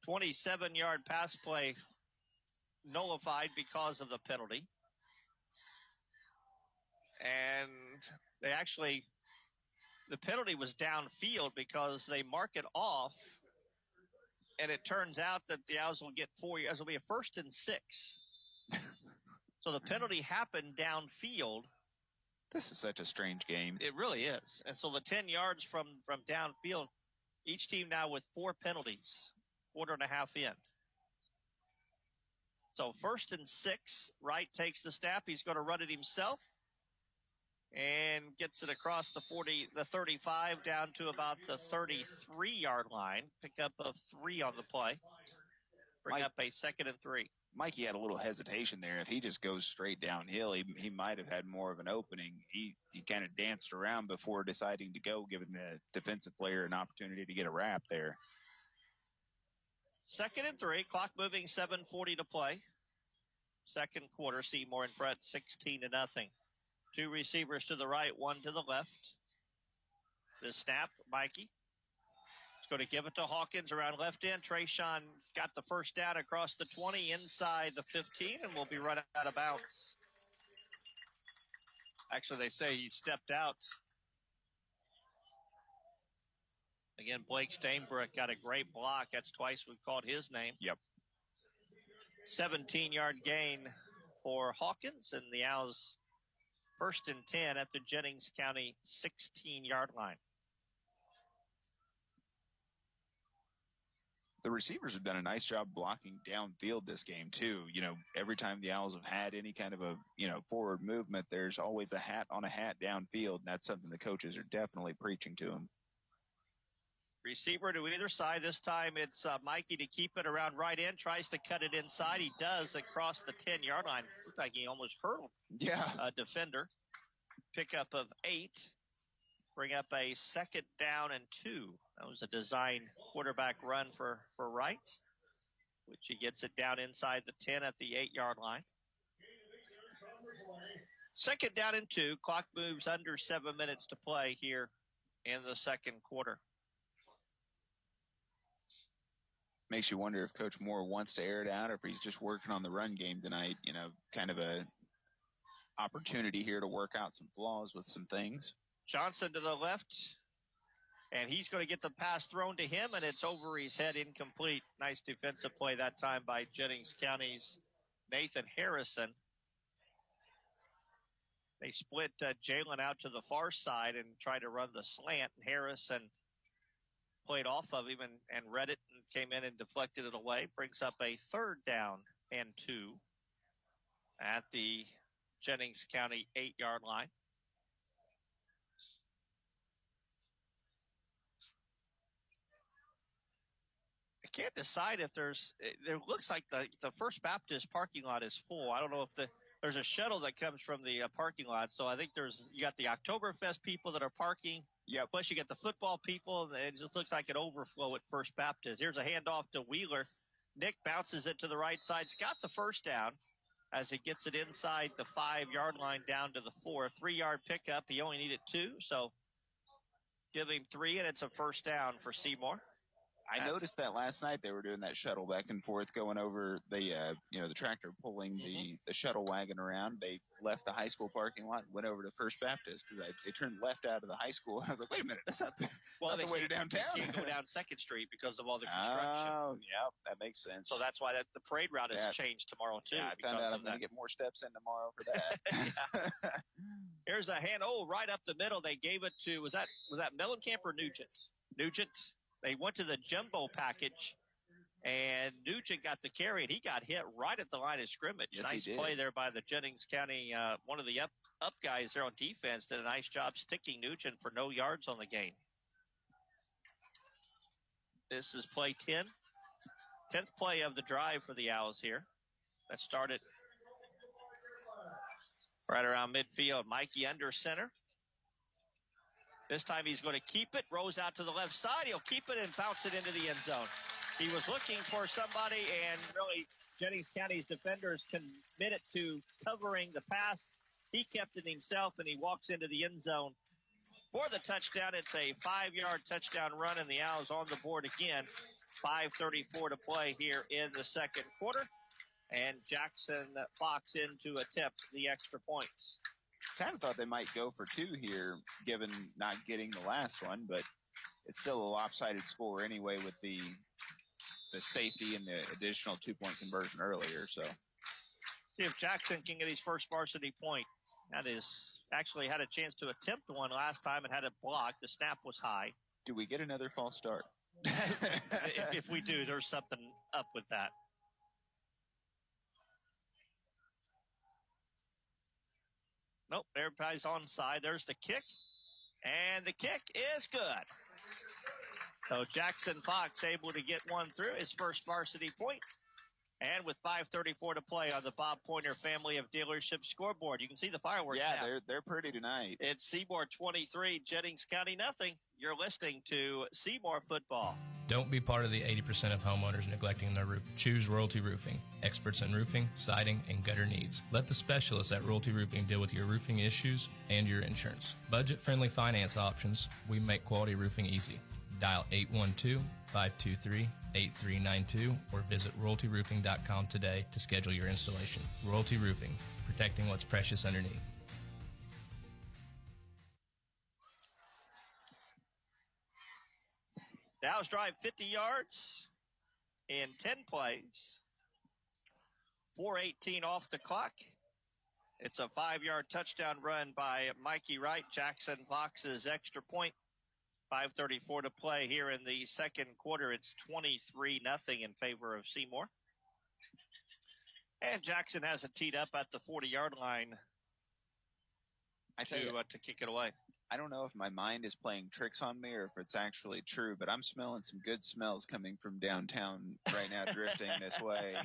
27-yard pass play nullified because of the penalty. And the penalty was downfield because they mark it off, and it turns out that the Owls will get 4 yards. It'll be a 1st and 6. So the penalty happened downfield. This is such a strange game. It really is. And so the 10 yards from downfield, each team now with 4 penalties, 1.5 in. So 1st and 6, Wright takes the snap. He's going to run it himself and gets it across the 35 down to about the 33-yard line. Pickup of 3 on the play. Bring up a 2nd and 3. Mikey had a little hesitation there. If he just goes straight downhill, he might have had more of an opening. He kind of danced around before deciding to go, giving the defensive player an opportunity to get a wrap there. 2nd and 3, clock moving, 7:40 to play. Second quarter, Seymour in front, 16-0. 2 receivers to the right, 1 to the left. The snap, Mikey. He's going to give it to Hawkins around left end. Trayshawn got the first down across the 20, inside the 15, and will be run out of bounds. Actually, they say he stepped out. Again, Blake Stainbrook got a great block. That's twice we've called his name. Yep. 17-yard gain for Hawkins, and the Owls 1st and 10 at the Jennings County 16-yard line. The receivers have done a nice job blocking downfield this game, too. Every time the Owls have had any kind of a, forward movement, there's always a hat on a hat downfield, and that's something the coaches are definitely preaching to them. Receiver to either side. This time it's Mikey to keep it around right end. Tries to cut it inside. He does across the 10-yard line. Looked like he almost hurdled a defender. Pickup of 8. Bring up a 2nd down and 2. That was a design quarterback run for Wright. which he gets it down inside the 10 at the 8-yard line. Second down and 2. Clock moves under 7 minutes to play here in the second quarter. Makes you wonder if Coach Moore wants to air it out or if he's just working on the run game tonight. You know, kind of a opportunity here to work out some flaws with some things. Johnson to the left, and he's going to get the pass thrown to him, and it's over his head, incomplete. Nice defensive play that time by Jennings County's Nathan Harrison. They split Jalen out to the far side and tried to run the slant. Harrison played off of him and read it and came in and deflected it away. Brings up a 3rd down and 2 at the Jennings County 8-yard line. I can't decide if there looks like the First Baptist parking lot is full. I don't know if there's a shuttle that comes from the parking lot. So I think you got the Oktoberfest people that are parking. Yeah. Plus you got the football people. And it just looks like an overflow at First Baptist. Here's a handoff to Wheeler. Nick bounces it to the right side. He's got the first down as he gets it inside the 5-yard line down to the 4. 3-yard pickup. He only needed 2. So give him 3, and it's a first down for Seymour. I noticed that last night they were doing that shuttle back and forth, going over the tractor pulling the shuttle wagon around. They left the high school parking lot and went over to First Baptist because they turned left out of the high school. I was like, wait a minute, that's not the way to downtown. They can't go down 2nd Street because of all the construction. Oh, yeah, that makes sense. So that's why the parade route has changed tomorrow, too. Yeah, I found out I'm going to get more steps in tomorrow for that. Here's a hand. Oh, right up the middle. They gave it to, was that Mellencamp or Nugent? Nugent. They went to the jumbo package, and Nugent got the carry, and he got hit right at the line of scrimmage. Yes, nice play there by the Jennings County. One of the up guys there on defense did a nice job sticking Nugent for no yards on the game. This is play 10. 10th play of the drive for the Owls here. That started right around midfield. Mikey under center. This time he's going to keep it, rolls out to the left side. He'll keep it and bounce it into the end zone. He was looking for somebody, and really Jennings County's defenders committed to covering the pass. He kept it himself, and he walks into the end zone for the touchdown. It's a 5-yard touchdown run, and the Owls on the board again. 5:34 to play here in the second quarter, and Jackson Fox in to attempt the extra points. Kind of thought they might go for 2 here, given not getting the last one, but it's still a lopsided score anyway with the safety and the additional 2-point conversion earlier. So see if Jackson can get his first varsity point. That is actually had a chance to attempt one last time and had it blocked. The snap was high. Do we get another false start? if we do, there's something up with that. Nope, everybody's onside. There's the kick, and the kick is good. So Jackson Fox able to get one through, his first varsity point. And with 5:34 to play on the Bob Pointer Family of Dealership scoreboard, you can see the fireworks. Yeah, now. they're pretty tonight. It's Seymour 23, Jennings County nothing. You're listening to Seymour football. Don't be part of the 80% of homeowners neglecting their roof. Choose Royalty Roofing, experts in roofing, siding, and gutter needs. Let the specialists at Royalty Roofing deal with your roofing issues and your insurance. Budget-friendly finance options. We make quality roofing easy. Dial 812-523-8392 or visit royaltyroofing.com today to schedule your installation. Royalty Roofing, protecting what's precious underneath. The Owls drive 50 yards in 10 plays. 4:18 off the clock. It's a 5-yard touchdown run by Mikey Wright. Jackson Fox's extra point. 5:34 to play here in the second quarter. It's 23-0 in favor of Seymour. And Jackson has it teed up at the 40-yard line to kick it away. I don't know if my mind is playing tricks on me or if it's actually true, but I'm smelling some good smells coming from downtown right now, drifting this way.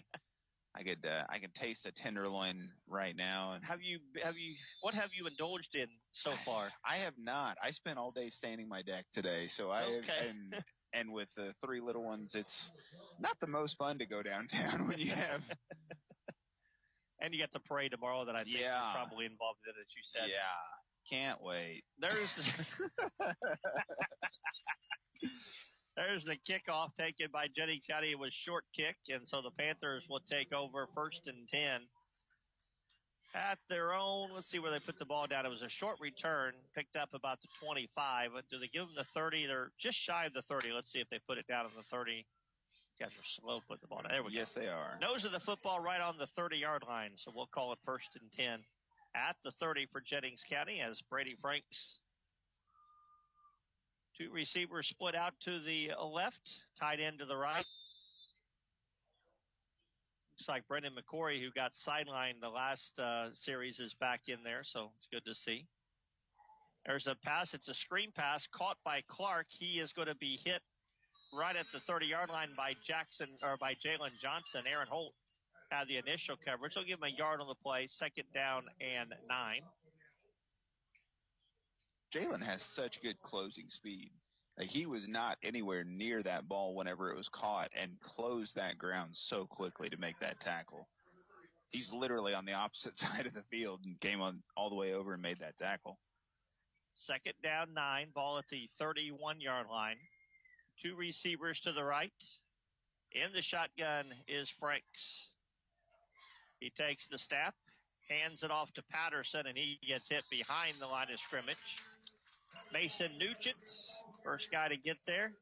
I can taste a tenderloin right now. And what have you indulged in so far? I have not. I spent all day staining my deck today, so And with the three little ones, it's not the most fun to go downtown when you have. And you got the parade tomorrow that I think you're probably involved in, as you said. Yeah, can't wait. There's the kickoff taken by Jennings County. It was short kick, and so the Panthers will take over 1st and 10 at their own. Let's see where they put the ball down. It was a short return, picked up about the 25. Do they give them the 30? They're just shy of the 30. Let's see if they put it down on the 30. Guys are slow putting the ball down. There we go. Yes, they are. Nose of the football right on the 30-yard line, so we'll call it 1st and 10 at the 30 for Jennings County as Brady Franks. Two receivers split out to the left, tight end to the right. Looks like Brendan McCory, who got sidelined the last series, is back in there, so it's good to see. There's a pass. It's a screen pass caught by Clark. He is going to be hit right at the 30-yard line by Jalen Johnson. Aaron Holt had the initial coverage. He'll give him a yard on the play, 2nd down and 9. Jalen has such good closing speed. Like, he was not anywhere near that ball whenever it was caught and closed that ground so quickly to make that tackle. He's literally on the opposite side of the field and came on all the way over and made that tackle. 2nd down, 9. Ball at the 31-yard line. Two receivers to the right. In the shotgun is Franks. He takes the snap, hands it off to Patterson, and he gets hit behind the line of scrimmage. Mason Nugent, first guy to get there.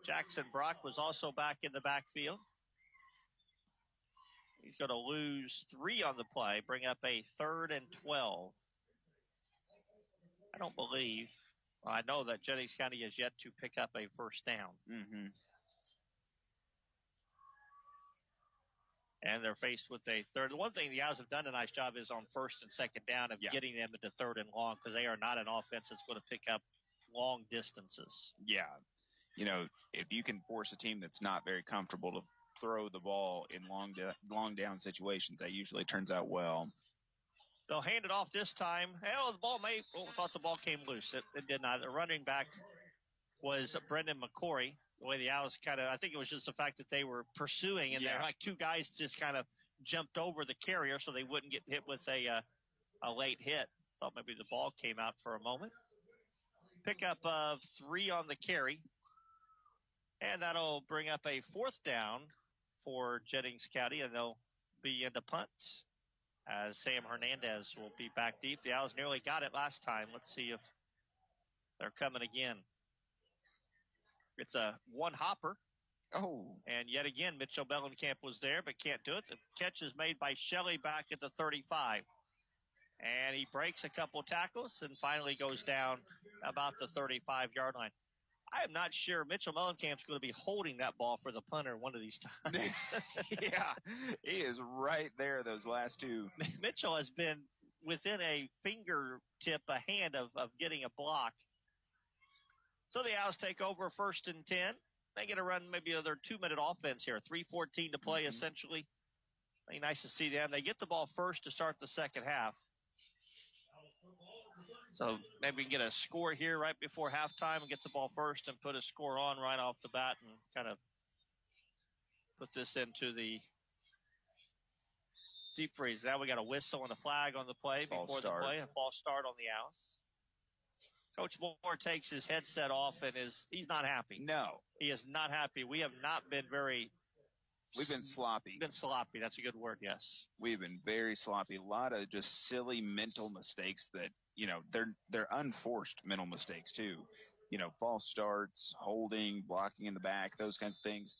Jackson Brock was also back in the backfield. He's going to lose 3 on the play, bring up a 3rd and 12. I know that Jennings County has yet to pick up a first down. Mm-hmm. And they're faced with a third. The one thing the Owls have done a nice job is on 1st and 2nd down of getting them into 3rd and long, because they are not an offense that's going to pick up long distances. Yeah. You know, if you can force a team that's not very comfortable to throw the ball in long down situations, that usually turns out well. They'll hand it off this time. Hell, the ball thought the ball came loose. It did not. The running back was Brendan McCory. The way the Owls I think it was just the fact that they were pursuing, and they're like two guys just kind of jumped over the carrier so they wouldn't get hit with a late hit. Thought maybe the ball came out for a moment. Pickup of 3 on the carry. And that'll bring up a 4th down for Jennings County, and they'll be in the punt as Sam Hernandez will be back deep. The Owls nearly got it last time. Let's see if they're coming again. It's a one hopper. Oh. And yet again, Mitchell Mellencamp was there, but can't do it. The catch is made by Shelley back at the 35. And he breaks a couple tackles and finally goes down about the 35-yard line. I am not sure Mitchell Mellencamp's going to be holding that ball for the punter one of these times. Yeah, he is right there those last two. Mitchell has been within a fingertip, a hand of getting a block. So the Owls take over 1st and 10. They get to run maybe another 2-minute offense here. 3:14 to play, essentially. Very nice to see them. They get the ball first to start the second half. So maybe we can get a score here right before halftime and get the ball first and put a score on right off the bat and kind of put this into the deep freeze. Now we got a whistle and a flag on the play before the play. A false start on the Owls. Coach Moore takes his headset off and he's not happy. No. He is not happy. We have not been We've been sloppy. Been sloppy. That's a good word, yes. We've been very sloppy. A lot of just silly mental mistakes that, they're unforced mental mistakes too. False starts, holding, blocking in the back, those kinds of things.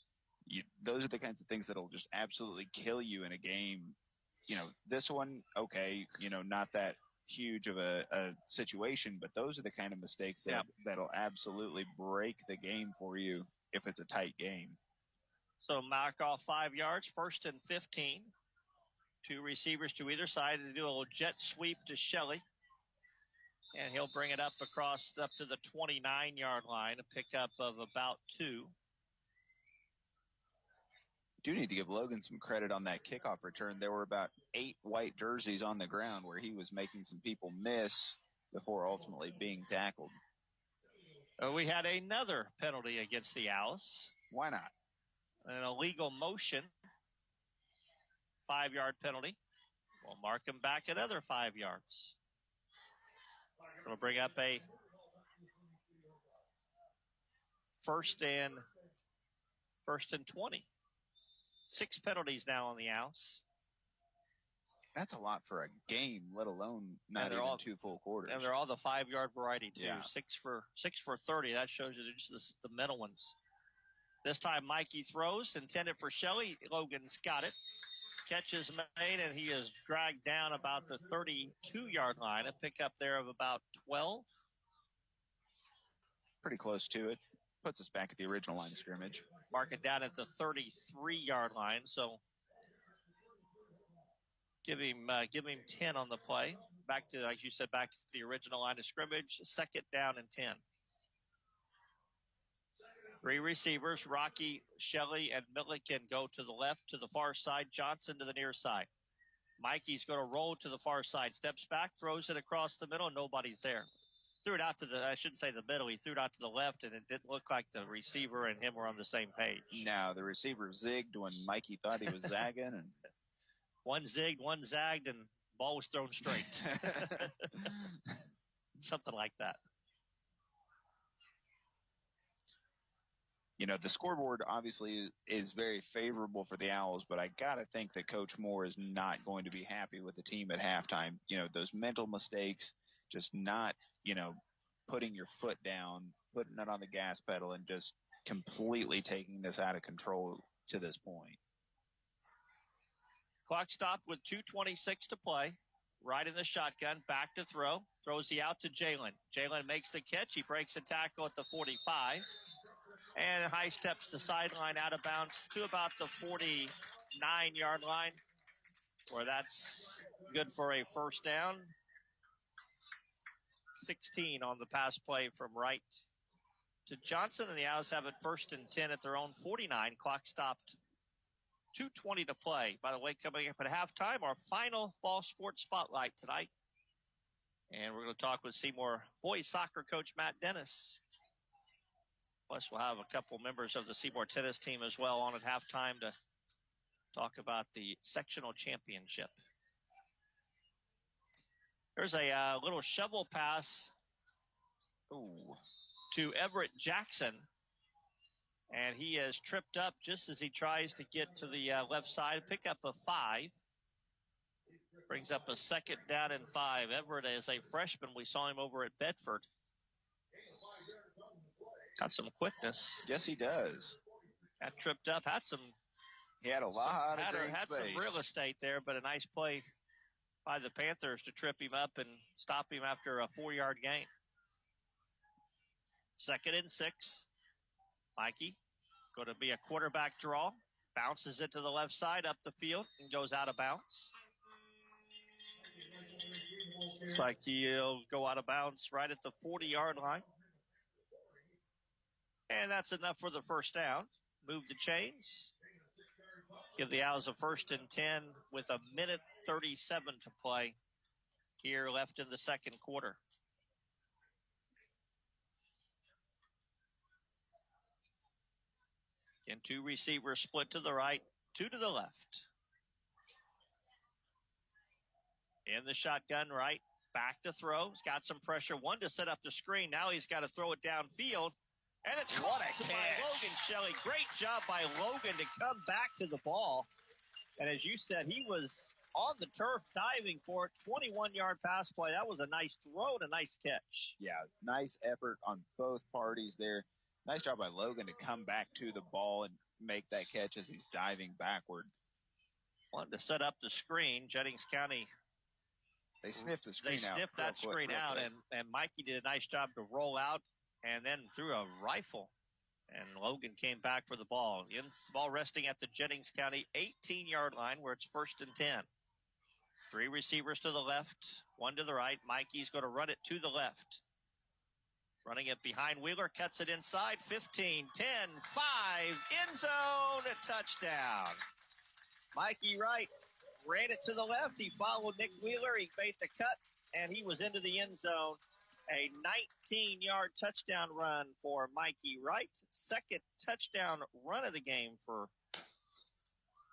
Those are the kinds of things that'll just absolutely kill you in a game. This one, okay, not that huge of a situation, but those are the kind of mistakes that'll absolutely break the game for you if it's a tight game. So mark off 5 yards, 1st and 15. Two receivers to either side. They do a little jet sweep to Shelley. And he'll bring it up to the 29-yard line, a pickup of about 2. Do need to give Logan some credit on that kickoff return. There were about 8 white jerseys on the ground where he was making some people miss before ultimately being tackled. We had another penalty against the Owls. Why not? An illegal motion. 5-yard penalty. We'll mark him back another 5 yards. It'll bring up a first and 20. 6 penalties now on the Owls. That's a lot for a game, let alone not even 2 full quarters. And they're all the 5-yard variety too. Yeah. 6 for 30. That shows you just the middle ones. This time Mikey throws, intended for Shelley. Logan's got it. Catch is made, and he is dragged down about the 32-yard line. A pickup there of about 12. Pretty close to it. Puts us back at the original line of scrimmage. Mark it down at the 33-yard line. So give him 10 on the play. Back to, like you said, back to the original line of scrimmage. 2nd down and 10. 3 receivers, Rocky, Shelley, and Milliken go to the left, to the far side. Johnson to the near side. Mikey's going to roll to the far side. Steps back, throws it across the middle. Nobody's there. Threw it out to I shouldn't say the middle. He threw it out to the left, and it didn't look like the receiver and him were on the same page. No, the receiver zigged when Mikey thought he was zagging. And one zigged, one zagged, and ball was thrown straight. Something like that. You know, the scoreboard obviously is very favorable for the Owls, but I got to think that Coach Moore is not going to be happy with the team at halftime. You know, those mental mistakes, just not, putting your foot down, putting it on the gas pedal, and just completely taking this out of control to this point. Clock stopped with 2:26 to play. Right in the shotgun, back to throw. Throws he out to Jalen. Jalen makes the catch. He breaks the tackle at the 45. And high steps the sideline out of bounds to about the 49-yard line, where that's good for a first down. 16 on the pass play from Wright to Johnson, and the Owls have it 1st and 10 at their own 49. Clock stopped. 2:20 to play. By the way, coming up at halftime, our final fall sports spotlight tonight. And we're going to talk with Seymour boys soccer coach Matt Dennis. Plus, we'll have a couple members of the Seymour tennis team as well on at halftime to talk about the sectional championship. There's a little shovel pass to Everett Jackson, and he is tripped up just as he tries to get to the left side. Pick up a 5. Brings up a 2nd down and 5. Everett is a freshman. We saw him over at Bedford. Got some quickness. Yes, he does. Got tripped up. He had a lot of green had space. some real estate there, but a nice play by the Panthers to trip him up and stop him after a 4-yard gain. 2nd and 6. Mikey going to be a quarterback draw. Bounces it to the left side up the field and goes out of bounds. Looks like he'll go out of bounds right at the 40-yard line. And that's enough for the first down. Move the chains. Give the Owls a 1st and 10 with 1:37 to play here left in the second quarter. And 2 receivers split to the right, 2 to the left. In the shotgun right, back to throw. He's got some pressure. 1 to set up the screen. Now he's got to throw it downfield. And it's caught by Logan Shelley. Great job by Logan to come back to the ball. And as you said, he was on the turf diving for it. 21-yard pass play. That was a nice throw and a nice catch. Yeah, nice effort on both parties there. Nice job by Logan to come back to the ball and make that catch as he's diving backward. Wanted to set up the screen. Jennings County. They sniffed the screen out. They sniffed that screen out, and Mikey did a nice job to roll out and then threw a rifle. And Logan came back for the ball. The ball resting at the Jennings County 18-yard line where it's 1st and 10. 3 receivers to the left, 1 to the right. Mikey's going to run it to the left. Running it behind Wheeler, cuts it inside. 15, 10, 5, end zone, a touchdown. Mikey Wright ran it to the left. He followed Nick Wheeler. He made the cut, and he was into the end zone. A 19-yard touchdown run for Mikey Wright. Second touchdown run of the game for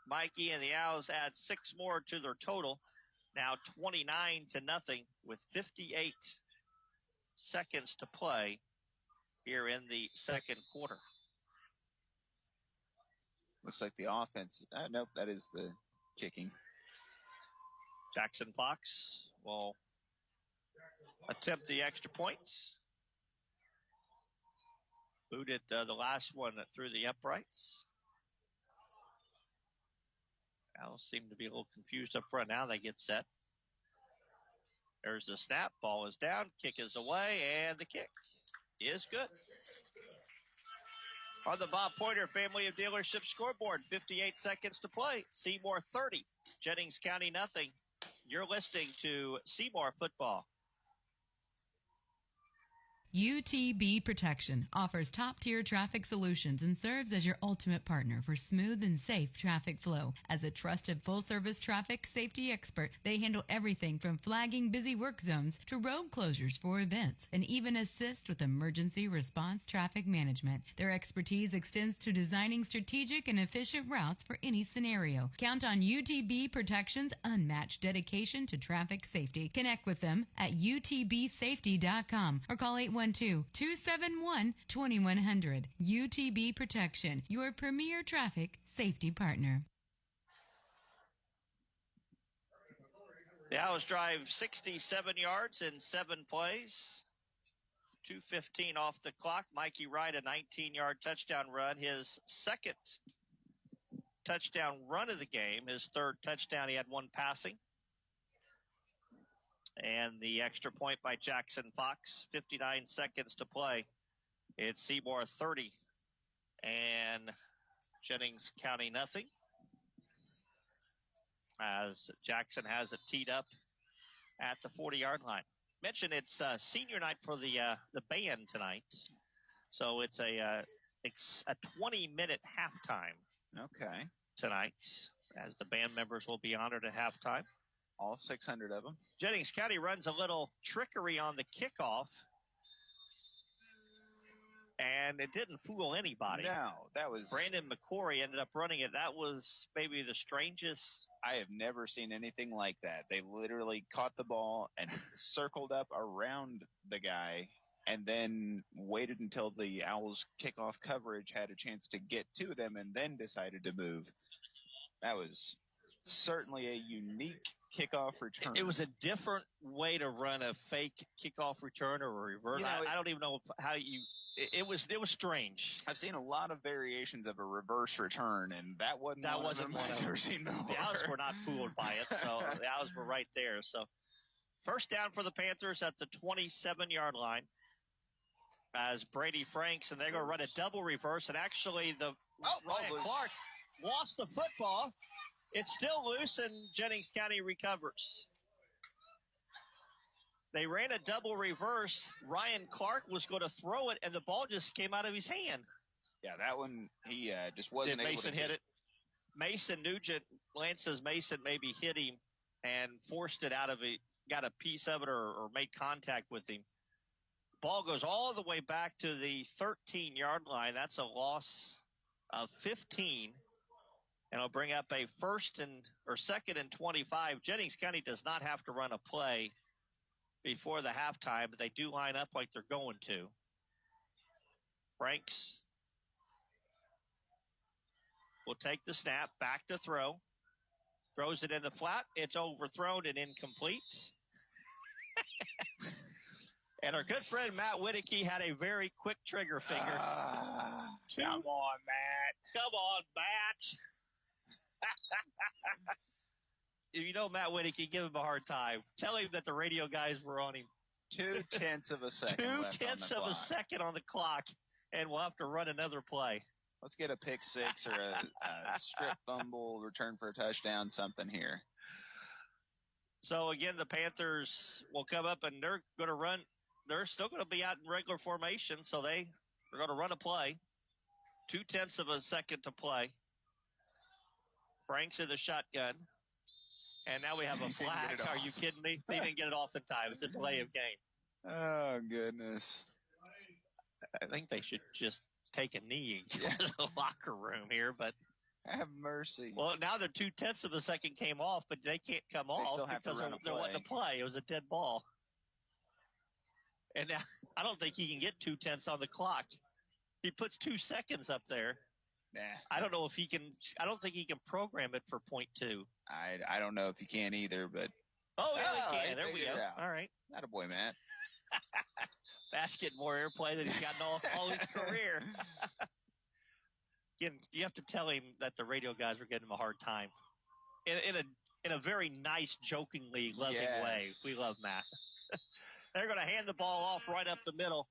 Mikey, and the Owls add 6 more to their total. Now 29-0 with 58 seconds to play here in the second quarter. Looks like the offense. Nope, that is the kicking. Jackson Fox will attempt the extra points. Booted the last one through the uprights. Owls seem to be a little confused up front. Now they get set. There's the snap. Ball is down. Kick is away, and the kick is good. On the Bob Pointer Family of Dealership scoreboard, 58 seconds to play. Seymour 30, Jennings County nothing. You're listening to Seymour Football. UTB Protection offers top-tier traffic solutions and serves as your ultimate partner for smooth and safe traffic flow. As a trusted full-service traffic safety expert, they handle everything from flagging busy work zones to road closures for events and even assist with emergency response traffic management. Their expertise extends to designing strategic and efficient routes for any scenario. Count on UTB Protection's unmatched dedication to traffic safety. Connect with them at utbsafety.com or call 812-271-2100. UTB Protection, your premier traffic safety partner. The Owls drive 67 yards in 7 plays. 2:15 off the clock. Mikey Wright, a 19-yard touchdown run. His second touchdown run of the game. His third touchdown. He had 1 passing. And the extra point by Jackson Fox. 59 seconds to play. It's Seymour 30 and Jennings County nothing. As Jackson has it teed up at the 40-yard line. Mentioned it's senior night for the band tonight. So it's a 20-minute halftime. Okay. Tonight, as the band members will be honored at halftime. All 600 of them. Jennings County runs a little trickery on the kickoff. And it didn't fool anybody. No, that was... Brandon McCory ended up running it. That was maybe the strangest. I have never seen anything like that. They literally caught the ball and circled up around the guy and then waited until the Owls kickoff coverage had a chance to get to them and then decided to move. That was certainly a unique kickoff return. It was a different way to run a fake kickoff return or a reverse. I don't even know how you... It was strange. I've seen a lot of variations of a reverse return, and that wasn't one of them I've ever seen before. The Owls were not fooled by it, so the Owls were right there. So first down for the Panthers at the 27-yard line as Brady Franks, and they're going to run a double reverse, and actually Ryan Clark lost the football. It's still loose, and Jennings County recovers. They ran a double reverse. Ryan Clark was going to throw it, and the ball just came out of his hand. Yeah, that one, he just wasn't able to Mason hit it? Mason Nugent, Lance says Mason maybe hit him and forced it out of it, got a piece of it or made contact with him. Ball goes all the way back to the 13-yard line. That's a loss of 15. And it'll bring up a second and 25. Jennings County does not have to run a play before the halftime, but they do line up like they're going to. Franks will take the snap, back to throw. Throws it in the flat. It's overthrown and incomplete. And our good friend Matt Whittaky had a very quick trigger finger. Come on, Matt. Come on, Matt. If you know Matt Whittaky, give him a hard time. Tell him that the radio guys were on him. 0.2 of a second. 0.2 of a second on the clock, and we'll have to run another play. Let's get a pick six or a strip fumble, return for a touchdown, something here. So again, the Panthers will come up and they're going to run. They're still going to be out in regular formation, so they're going to run a play. 0.2 of a second to play. Frank's in the shotgun. And now we have a flag. Are you kidding me? They didn't get it off in time. It's a delay of game. Oh, goodness. I think they should just take a knee and go to the locker room here, but have mercy. Well, now they're 0.2 of a second came off, but they can't come off still have to because run a they're letting a play. It was a dead ball. And now, I don't think he can get 0.2 on the clock. He puts 2 seconds up there. Nah. I don't know if he can. I don't think he can program it for 0.2. I don't know if he can either, but. Oh, yeah, he can. There we go. All right. Not a boy, Matt. Matt's getting more airplay than he's gotten all his career. Again, you have to tell him that the radio guys are giving him a hard time. In a very nice, jokingly, loving way. We love Matt. They're going to hand the ball off right up the middle,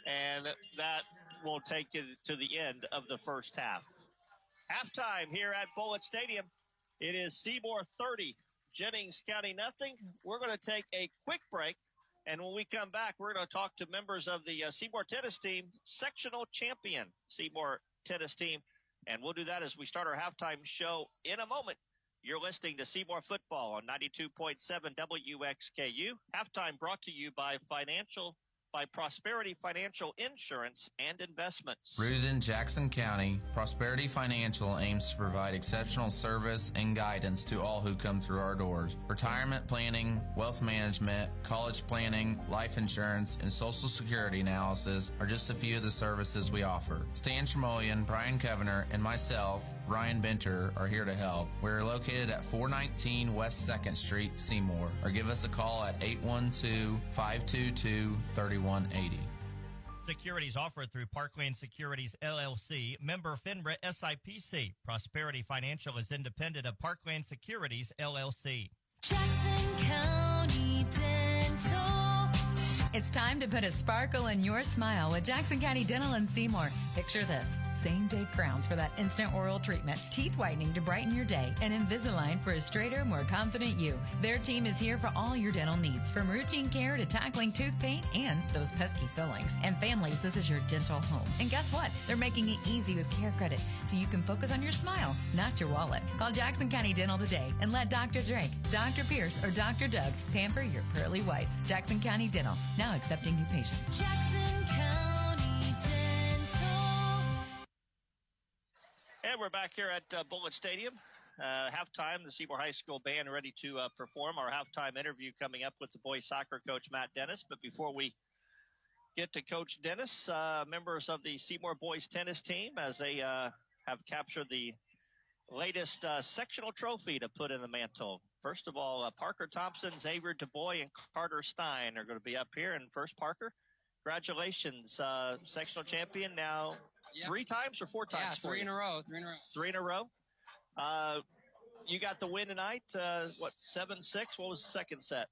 and that will take it to the end of the first half. Halftime here at Bullitt Stadium. It is Seymour 30, Jennings County nothing. We're going to take a quick break, and when we come back, we're going to talk to members of the Seymour tennis team, sectional champion Seymour tennis team, and we'll do that as we start our halftime show in a moment. You're listening to Seymour Football on 92.7 WXKU. Halftime brought to you by Prosperity Financial Insurance and Investments. Rooted in Jackson County, Prosperity Financial aims to provide exceptional service and guidance to all who come through our doors. Retirement planning, wealth management, college planning, life insurance, and Social Security analysis are just a few of the services we offer. Stan Tremoyan, Brian Covener, and myself, Ryan Benter, are here to help. We're located at 419 West 2nd Street, Seymour, or give us a call at 812-522-3180. Securities offered through Parkland Securities LLC, member FINRA SIPC. Prosperity Financial is independent of Parkland Securities LLC. Jackson County Dental. It's time to put a sparkle in your smile with Jackson County Dental and Seymour. Picture this. Same-day crowns for that instant oral treatment, teeth whitening to brighten your day, and Invisalign for a straighter, more confident you. Their team is here for all your dental needs, from routine care to tackling tooth pain and those pesky fillings. And families, this is your dental home. And guess what? They're making it easy with Care Credit, so you can focus on your smile, not your wallet. Call Jackson County Dental today and let Dr. Drake, Dr. Pierce, or Dr. Doug pamper your pearly whites. Jackson County Dental, now accepting new patients. Jackson County Dental. And we're back here at Bullitt Stadium. Halftime, the Seymour High School band ready to perform. Our halftime interview coming up with the boys soccer coach, Matt Dennis. But before we get to Coach Dennis, members of the Seymour boys tennis team, as they have captured the latest sectional trophy to put in the mantle. First of all, Parker Thompson, Xavier DuBois, and Carter Stein are going to be up here. And first, Parker, congratulations, sectional champion now. Yep. 3 times or 4 times? Yeah, three in a row. 3 in a row. You got the win tonight. 7-6? What was the second set?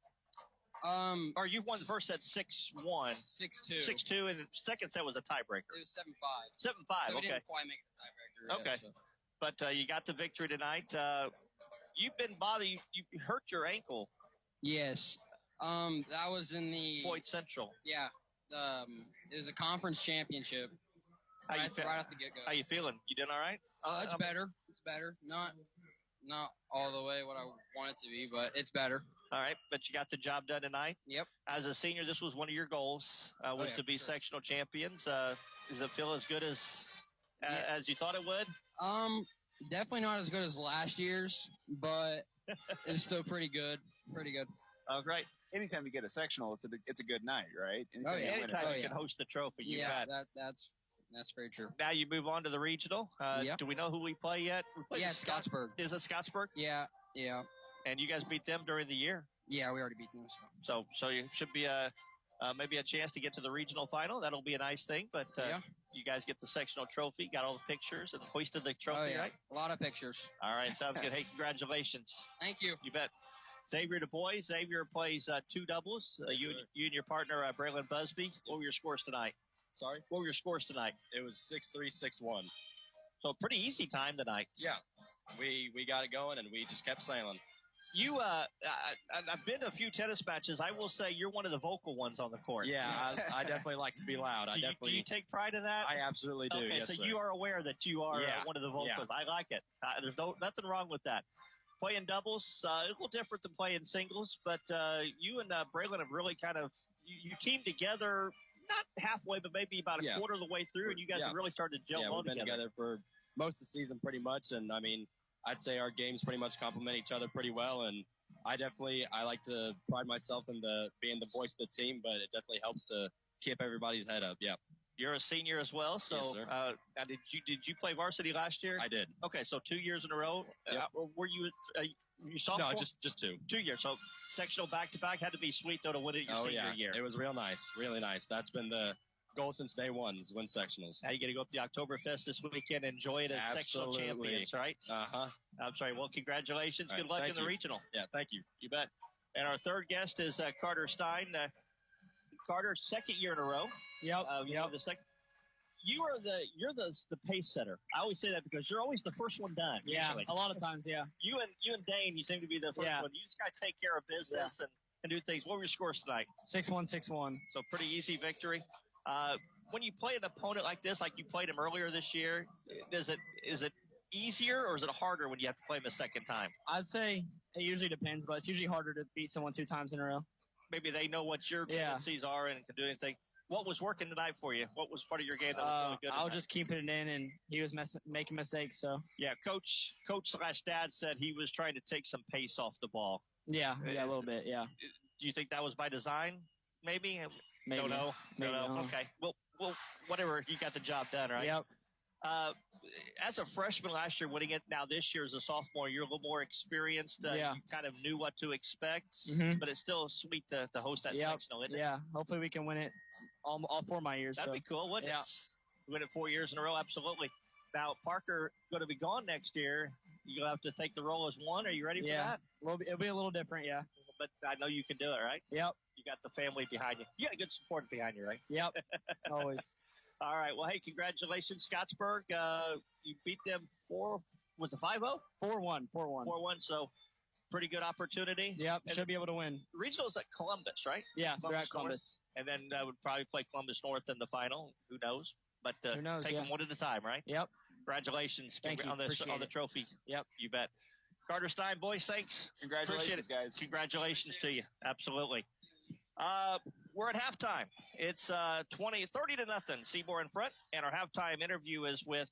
Or you won the first set 6-1. 6-2. 6-2, and the second set was a tiebreaker. It was 7-5. 7-5, So we okay. didn't quite make it a tiebreaker. Okay. So. But you got the victory tonight. You've been bothered. You hurt your ankle. Yes. That was in the Floyd Central. Yeah. It was a conference championship. Right off the get-go. How you feeling? You doing all right? It's better. It's better. Not all the way what I want it to be, but it's better. All right, but you got the job done tonight. Yep. As a senior, this was one of your goals, to be sectional champions. Does it feel as good as you thought it would? Definitely not as good as last year's, but it's still pretty good. Pretty good. Oh, great. Anytime you get a sectional, it's a good night, right? Anytime you can host the trophy, you bet. That's very true. Now you move on to the regional. Yep. Do we know who we play yet? Scottsburg. Is it Scottsburg? Yeah. And you guys beat them during the year? Yeah, we already beat them. So you should be maybe a chance to get to the regional final. That'll be a nice thing. But you guys get the sectional trophy, got all the pictures, and hoisted the trophy, right? A lot of pictures. All right, sounds good. Hey, congratulations. Thank you. You bet. Xavier DuBois. Xavier plays 2 doubles. You and your partner, Braylon Busby. What were your scores tonight? Sorry? What were your scores tonight? It was 6-3, 6-1. So pretty easy time tonight. Yeah. We got it going, and we just kept sailing. You, I've been to a few tennis matches. I will say you're one of the vocal ones on the court. Yeah, I definitely like to be loud. Do you take pride in that? I absolutely do, Okay, yes, so sir. you are aware that you are one of the vocals. Yeah. I like it. There's nothing wrong with that. Playing doubles, a little different than playing singles, but you and Braylon have really kind of you teamed together not halfway, but maybe about a quarter of the way through, and you guys have really started to gel well we've been together for most of the season pretty much, and I mean, I'd say our games pretty much complement each other pretty well, and I like to pride myself in being the voice of the team, but it definitely helps to keep everybody's head up. Yeah. You're a senior as well, so yes, sir. Now did you play varsity last year? I did. Okay, so 2 years in a row. Yep. Were you sophomore? No, just 2. 2 years. So sectional back to back had to be sweet though to win it your senior year. It was real nice, really nice. That's been the goal since day one is win sectionals. Now you got to go up to the Oktoberfest this weekend and enjoy it as sectional champions, right? I'm sorry. Well, congratulations. Good luck in the regional. Yeah, thank you. You bet. And our third guest is Carter Stein. Carter, second year in a row. Yep. You're the pace setter. I always say that because you're always the first one done. Yeah, usually. a lot of times, yeah. You and Dane, you seem to be the first one. You just got to take care of business and do things. What were your scores tonight? 6-1, 6-1. So pretty easy victory. When you play an opponent like this, like you played him earlier this year, is it easier or is it harder when you have to play him a second time? I'd say it usually depends, but it's usually harder to beat someone 2 times in a row. Maybe they know what your tendencies are and can do anything. What was working tonight for you? What was part of your game that was really good? I was just keeping it in, and he was making mistakes. So yeah, coach/dad said he was trying to take some pace off the ball. Yeah, a little bit. Yeah. Do you think that was by design? Maybe. Don't know. Okay. Well, whatever. You got the job done, right? Yep. As a freshman last year, winning it now this year as a sophomore, you're a little more experienced. You kind of knew what to expect, but it's still sweet to host that sectional, isn't it? Yeah. Hopefully we can win it all 4 of my years. That'd be cool, wouldn't it? Win it 4 years in a row, absolutely. Now, Parker going to be gone next year. You'll have to take the role as one. Are you ready for that? Well, it'll be a little different, yeah. But I know you can do it, right? Yep. You got the family behind you. You got a good support behind you, right? Yep. Always. All right. Well, hey, congratulations, Scottsburg. You beat them 4-0? 4-1. 4-1. So pretty good opportunity. Yep. Should be able to win. Regional's at Columbus, right? Yeah, they're at Columbus. And then would probably play Columbus North in the final. Who knows? But who knows, take them one at a time, right? Yep. Congratulations Thank you. on the trophy. Yep. You bet. Carter Stein, boys, thanks. Congratulations, guys. Congratulations to you. Absolutely. We're at halftime. It's 30-0. Seymour in front, and our halftime interview is with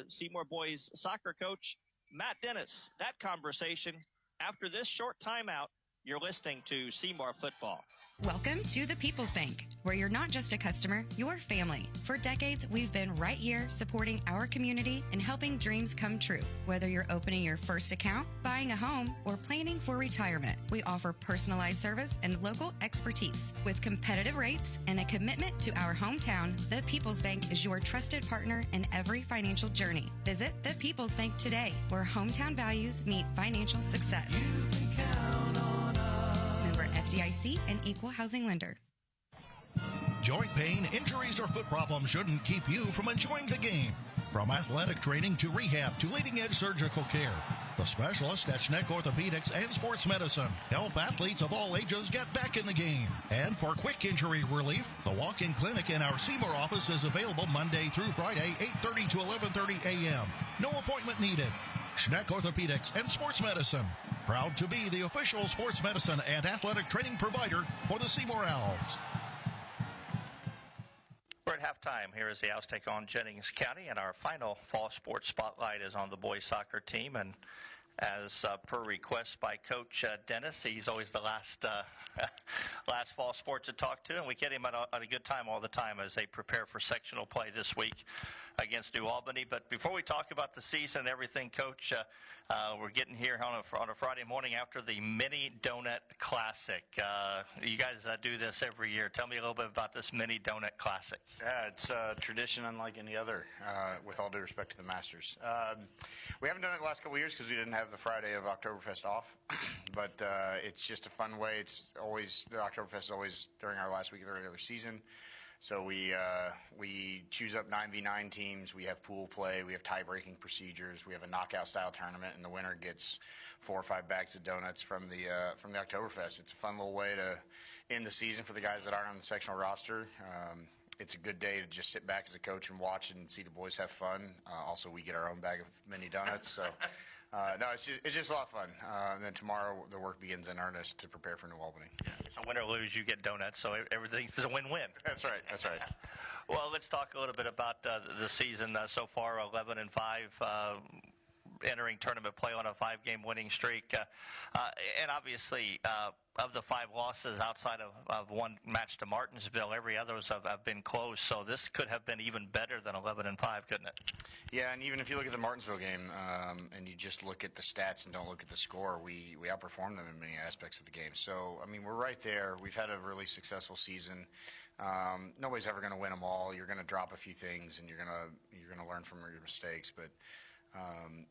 Seymour boys soccer coach Matt Dennis. That conversation after this short timeout. You're listening to Seymour Football. Welcome to the People's Bank, where you're not just a customer, you're family. For decades, we've been right here supporting our community and helping dreams come true. Whether you're opening your first account, buying a home, or planning for retirement, we offer personalized service and local expertise. With competitive rates and a commitment to our hometown, the People's Bank is your trusted partner in every financial journey. Visit the People's Bank today, where hometown values meet financial success. You can count on Member FDIC and Equal Housing Lender. Joint pain, injuries, or foot problems shouldn't keep you from enjoying the game. From athletic training to rehab to leading-edge surgical care, the specialists at Schneck Orthopedics and Sports Medicine help athletes of all ages get back in the game. And for quick injury relief, the walk-in clinic in our Seymour office is available Monday through Friday, 8:30 to 11:30 a.m. No appointment needed. Schneck Orthopedics and Sports Medicine, proud to be the official sports medicine and athletic training provider for the Seymour Owls. We're at halftime. Here is the Owls take on Jennings County, and our final fall sports spotlight is on the boys soccer team. And as per request by Coach Dennis, he's always the last fall sport to talk to, and we get him at a good time all the time as they prepare for sectional play this week against New Albany. But before we talk about the season and everything, Coach, we're getting here on a Friday morning after the Mini Donut Classic. You guys do this every year. Tell me a little bit about this Mini Donut Classic. Yeah, it's a tradition unlike any other, with all due respect to the Masters. We haven't done it the last couple of years because we didn't have the Friday of Oktoberfest off, but it's just a fun way. It's always, the Oktoberfest is always during our last week of the regular season. So we choose up 9v9 teams. We have pool play. We have tie-breaking procedures. We have a knockout-style tournament, and the winner gets 4 or 5 bags of donuts from the Oktoberfest. It's a fun little way to end the season for the guys that aren't on the sectional roster. it's a good day to just sit back as a coach and watch and see the boys have fun. Also, we get our own bag of mini donuts. So, no, it's just a lot of fun. And then tomorrow the work begins in earnest to prepare for New Albany. Yeah. Win or lose, you get donuts, so everything's a win-win. That's right. That's right. Well, let's talk a little bit about the season so far. 11-5. Entering tournament play on a 5-game winning streak. And obviously, of the 5 losses outside of one match to Martinsville, every others have been close. So this could have been even better than 11-5, couldn't it? Yeah, and even if you look at the Martinsville game and you just look at the stats and don't look at the score, we outperformed them in many aspects of the game. So, I mean, we're right there. We've had a really successful season. Nobody's ever going to win them all. You're going to drop a few things, and you're going to learn from your mistakes. But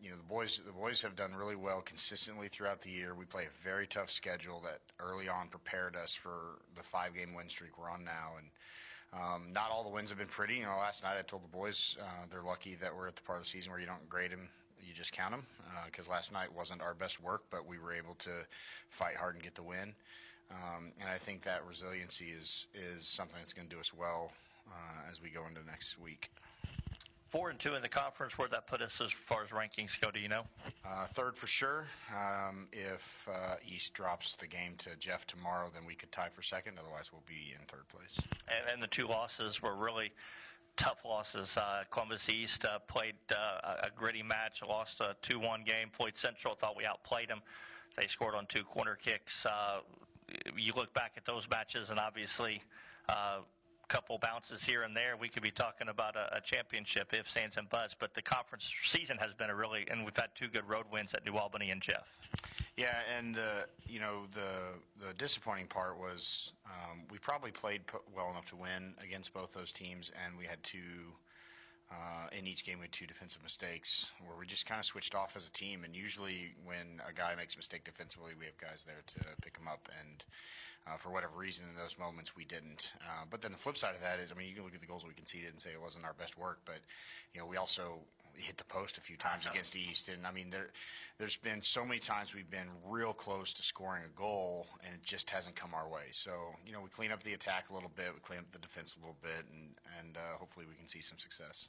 you know, the boys have done really well consistently throughout the year. We play a very tough schedule that early on prepared us for the 5-game win streak we're on now. And not all the wins have been pretty. You know, last night I told the boys they're lucky that we're at the part of the season where you don't grade them, you just count them. Because last night wasn't our best work, but we were able to fight hard and get the win. And I think that resiliency is something that's going to do us well as we go into next week. 4-2 in the conference. Where'd that put us as far as rankings go? Do you know? Third for sure. If East drops the game to Jeff tomorrow, then we could tie for second. Otherwise, we'll be in third place. And the 2 losses were really tough losses. Columbus East played a gritty match, lost a 2-1 game. Floyd Central thought we outplayed them. They scored on 2 corner kicks. You look back at those matches, and obviously couple bounces here and there, we could be talking about a championship, ifs, ands, and buts. But the conference season has been and we've had 2 good road wins at New Albany and Jeff. Yeah, and the disappointing part was we probably played well enough to win against both those teams, and we had 2 in each game we had 2 defensive mistakes where we just kind of switched off as a team. And usually when a guy makes a mistake defensively, we have guys there to pick him up. And for whatever reason, in those moments, we didn't. But then the flip side of that is, I mean, you can look at the goals we conceded and say it wasn't our best work, but you know, we also hit the post a few times against East. And I mean, there's been so many times we've been real close to scoring a goal, and it just hasn't come our way. So, you know, we clean up the attack a little bit, we clean up the defense a little bit, and hopefully we can see some success.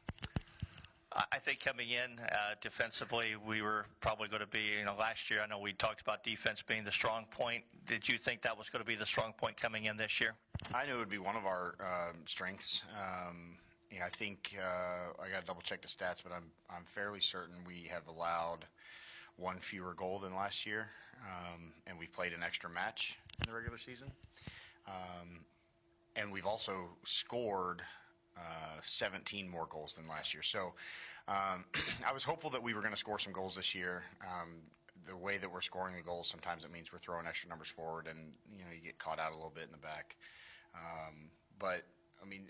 I think coming in defensively, we were probably going to be, you know, last year I know we talked about defense being the strong point. Did you think that was going to be the strong point coming in this year? I knew it would be one of our strengths. I think I got to double check the stats, but I'm fairly certain we have allowed 1 fewer goal than last year, and we've played an extra match in the regular season. And we've also scored 17 more goals than last year. So I was hopeful that we were going to score some goals this year. The way that we're scoring the goals, sometimes it means we're throwing extra numbers forward, and you know, you get caught out a little bit in the back. But I mean,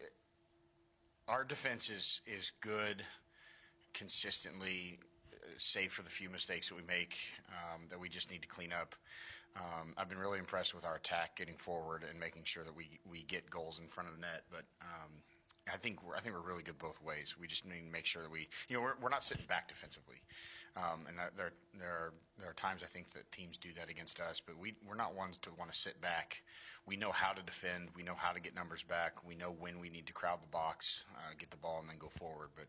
our defense is good consistently, save for the few mistakes that we make that we just need to clean up. I've been really impressed with our attack getting forward and making sure that we get goals in front of the net. But I think we're really good both ways. We just need to make sure that we're not sitting back defensively. And there are times I think that teams do that against us, but we're not ones to want to sit back. We know how to defend. We know how to get numbers back. We know when we need to crowd the box, get the ball, and then go forward. But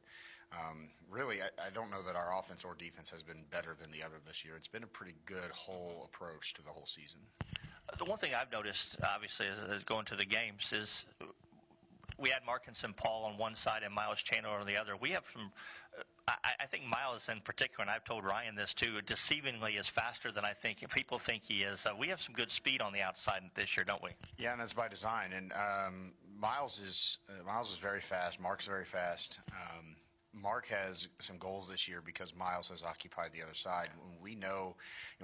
really, I don't know that our offense or defense has been better than the other this year. It's been a pretty good whole approach to the whole season. The one thing I've noticed, obviously, as going to the games is we had Markinson Paul on one side and Miles Chandler on the other. We have some I think Miles in particular, and I've told Ryan this too, deceivingly is faster than I think people think he is. We have some good speed on the outside this year, don't we? Yeah, and that's by design. And Miles is very fast. Mark's very fast. Mark has some goals this year because Miles has occupied the other side. We know,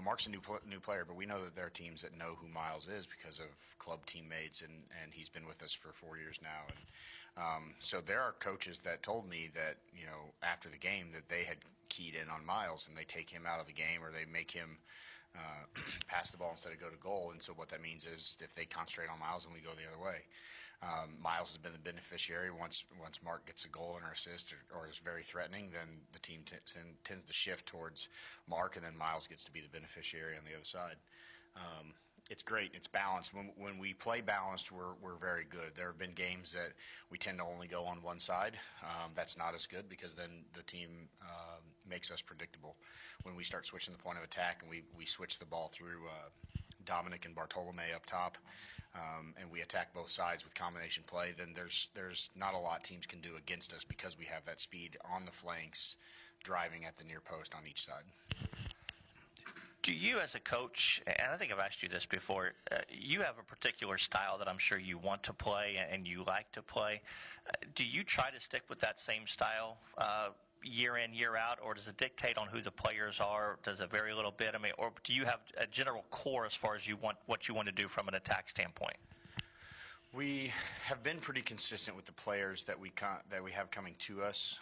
Mark's a new player, but we know that there are teams that know who Miles is because of club teammates, and he's been with us for 4 years now. And so there are coaches that told me that, after the game that they had keyed in on Miles and they take him out of the game or they make him pass the ball instead of go to goal. And so what that means is if they concentrate on Miles and we go the other way. Miles has been the beneficiary. Once Mark gets a goal or assist or is very threatening, then the team tends to shift towards Mark, and then Miles gets to be the beneficiary on the other side. It's great. It's balanced. When we play balanced, we're very good. There have been games that we tend to only go on one side. That's not as good because then the team makes us predictable. When we start switching the point of attack and we switch the ball through Dominic and Bartolome up top, and we attack both sides with combination play, then there's not a lot teams can do against us because we have that speed on the flanks, driving at the near post on each side. Do you, as a coach, and I think I've asked you this before, you have a particular style that I'm sure you want to play and you like to play. Do you try to stick with that same style year in, year out, or does it dictate on who the players are? Does it vary a little bit? I mean, or do you have a general core as far as what you want to do from an attack standpoint? We have been pretty consistent with the players that we have coming to us.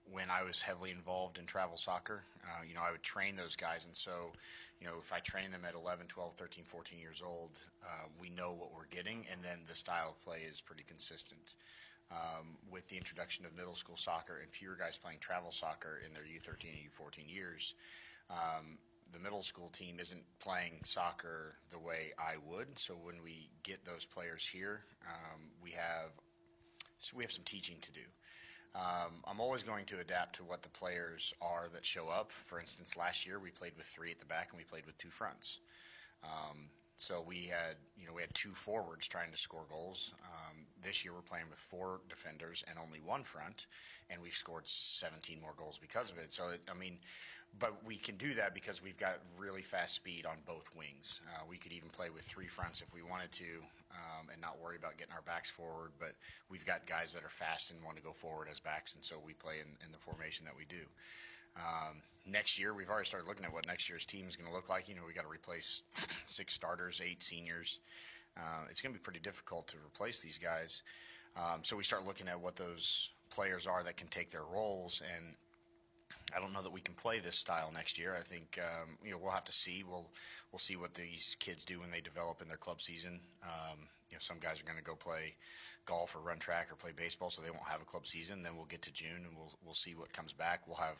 When I was heavily involved in travel soccer, I would train those guys. And so, if I train them at 11, 12, 13, 14 years old, we know what we're getting. And then the style of play is pretty consistent. With the introduction of middle school soccer and fewer guys playing travel soccer in their U13 and U14 years, the middle school team isn't playing soccer the way I would. So when we get those players here, we have some teaching to do. I'm always going to adapt to what the players are that show up. For instance, last year we played with 3 at the back and we played with 2 fronts. So we had 2 forwards trying to score goals. This year we're playing with 4 defenders and only 1 front, and we've scored 17 more goals because of it. So, but we can do that because we've got really fast speed on both wings. We could even play with 3 fronts if we wanted to, and not worry about getting our backs forward. But we've got guys that are fast and want to go forward as backs, and so we play in the formation that we do. Next year, we've already started looking at what next year's team is going to look like. We got to replace 6 starters, 8 seniors. It's going to be pretty difficult to replace these guys. So we start looking at what those players are that can take their roles, and I don't know that we can play this style next year. I think we'll have to see. We'll see what these kids do when they develop in their club season. Some guys are going to go play golf or run track or play baseball, so they won't have a club season. Then we'll get to June and we'll see what comes back. We'll have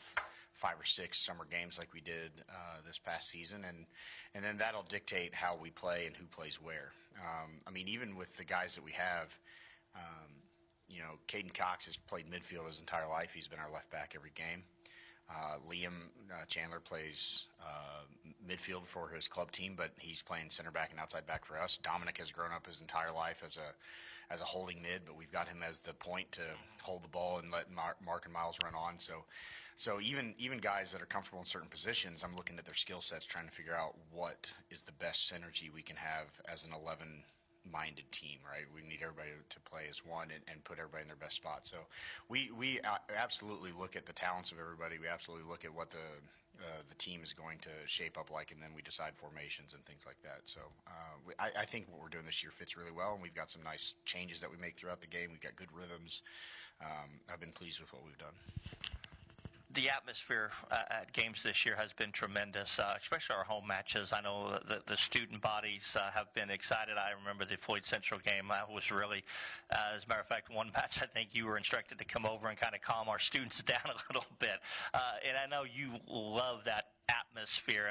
5 or 6 summer games like we did this past season, and then that'll dictate how we play and who plays where. Even with the guys that we have, Caden Cox has played midfield his entire life. He's been our left back every game. Liam Chandler plays midfield for his club team, but he's playing center back and outside back for us. Dominic has grown up his entire life as a holding mid, but we've got him as the point to hold the ball and let Mark and Miles run on. So even guys that are comfortable in certain positions, I'm looking at their skill sets, trying to figure out what is the best synergy we can have as an 11-minded team, right? We need everybody to play as one and put everybody in their best spot. So we absolutely look at the talents of everybody. We absolutely look at what the team is going to shape up like, and then we decide formations and things like that. So I think what we're doing this year fits really well, and we've got some nice changes that we make throughout the game. We've got good rhythms. I've been pleased with what we've done. The atmosphere at games this year has been tremendous, especially our home matches. I know the student bodies have been excited. I remember the Floyd Central game. That was really, as a matter of fact, one match I think you were instructed to come over and kind of calm our students down a little bit. And I know you love that atmosphere.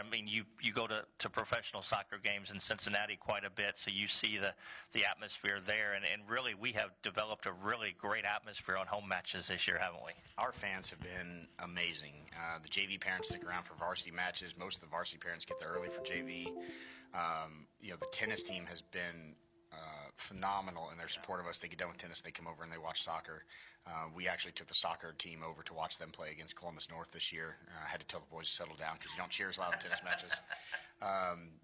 You go to professional soccer games in Cincinnati quite a bit, so you see the atmosphere there. And really, we have developed a really great atmosphere on home matches this year, haven't we? Our fans have been amazing. The JV parents stick around for varsity matches. Most of the varsity parents get there early for JV. The tennis team has been phenomenal in their support of us. They get done with tennis, they come over and they watch soccer. We actually took the soccer team over to watch them play against Columbus North this year. I had to tell the boys to settle down because you don't cheer as loud in tennis matches.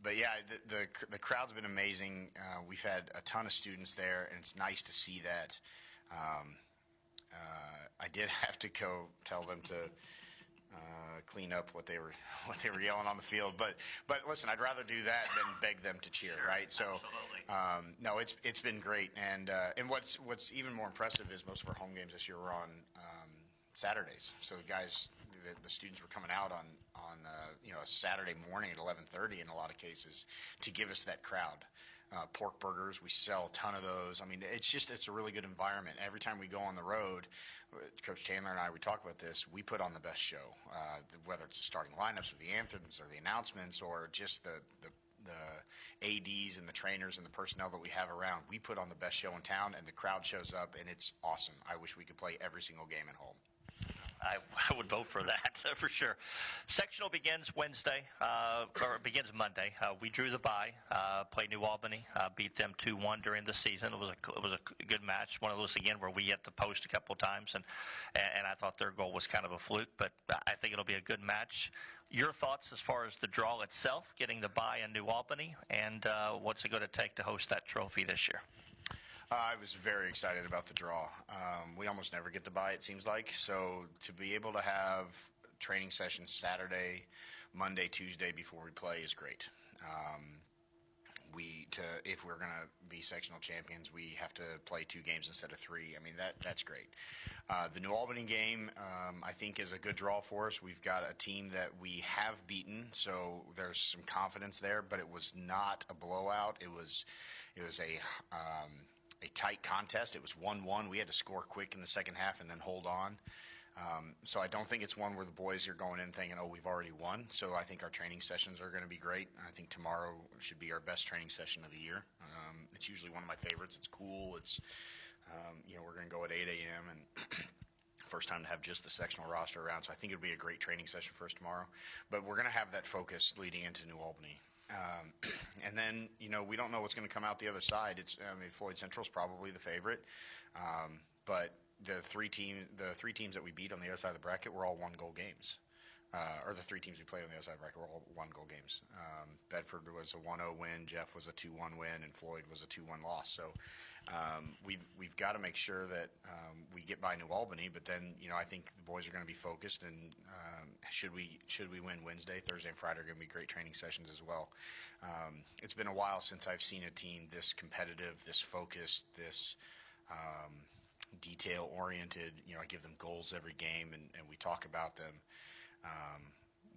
But yeah, the crowd's been amazing. We've had a ton of students there, and it's nice to see that. I did have to go tell them to clean up what they were yelling on the field, but listen, I'd rather do that than beg them to cheer, right? So, no, it's been great, and what's even more impressive is most of our home games this year were on Saturdays. So the guys, the students were coming out on a Saturday morning at 11:30 in a lot of cases to give us that crowd. pork burgers. We sell a ton of those. I mean, it's a really good environment. Every time we go on the road, Coach Chandler and I, we talk about this, we put on the best show, whether it's the starting lineups or the anthems or the announcements or just the ADs and the trainers and the personnel that we have around. We put on the best show in town, and the crowd shows up, and it's awesome. I wish we could play every single game at home. I would vote for that for sure. Sectional begins Wednesday, or begins Monday. We drew the bye, played New Albany, beat them 2-1 during the season. It was a good match. One of those again where we hit the post a couple of times, and I thought their goal was kind of a fluke, but I think it'll be a good match. Your thoughts as far as the draw itself, getting the bye in New Albany, and what's it going to take to host that trophy this year? I was very excited about the draw. We almost never get the bye, it seems like. So to be able to have training sessions Saturday, Monday, Tuesday before we play is great. If we're going to be sectional champions, we have to play 2 games instead of 3. I mean, that's great. The New Albany game, I think, is a good draw for us. We've got a team that we have beaten, so there's some confidence there. But it was not a blowout. It was a tight contest. It was 1-1. We had to score quick in the second half and then hold on. So I don't think it's one where the boys are going in thinking, oh, we've already won. So I think our training sessions are going to be great. I think tomorrow should be our best training session of the year. It's usually one of my favorites. It's cool. It's, we're going to go at 8 a.m. and first time to have just the sectional roster around. So I think it'll be a great training session for us tomorrow. But we're going to have that focus leading into New Albany. And then, we don't know what's going to come out the other side. Floyd Central's probably the favorite. But the three teams that we beat on the other side of the bracket were all 1-goal games. Or the 3 teams we played on the other side of the bracket were all 1-goal games. Bedford was a 1-0 win, Jeff was a 2-1 win, and Floyd was a 2-1 loss. So we've got to make sure that we get by New Albany. But then, I think the boys are going to be focused, and should we win Wednesday, Thursday, and Friday are going to be great training sessions as well. It's been a while since I've seen a team this competitive, this focused, this detail-oriented. I give them goals every game, and we talk about them.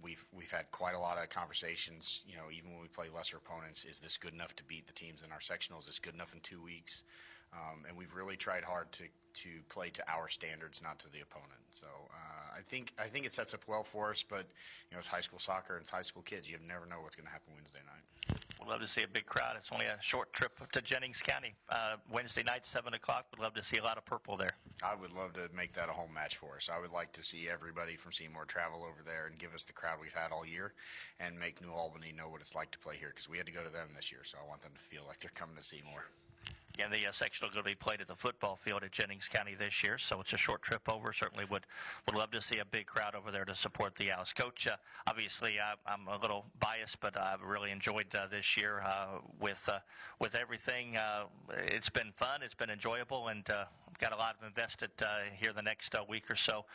We've had quite a lot of conversations, even when we play lesser opponents. Is this good enough to beat the teams in our sectionals? Is this good enough in 2 weeks? And we've really tried hard to play to our standards, not to the opponent. So I think it sets up well for us, but it's high school soccer and it's high school kids. You never know what's going to happen Wednesday night. We'd love to see a big crowd. It's only a short trip to Jennings County. Wednesday night, 7 o'clock. We'd love to see a lot of purple there. I would love to make that a home match for us. I would like to see everybody from Seymour travel over there and give us the crowd we've had all year and make New Albany know what it's like to play here, because we had to go to them this year, so I want them to feel like they're coming to Seymour. Again, the sectional going to be played at the football field at Jennings County this year, so it's a short trip over. Certainly would love to see a big crowd over there to support the Owls. Coach, obviously I'm a little biased, but I've really enjoyed this year with everything. It's been fun, it's been enjoyable, and got a lot of invested here the next week or so.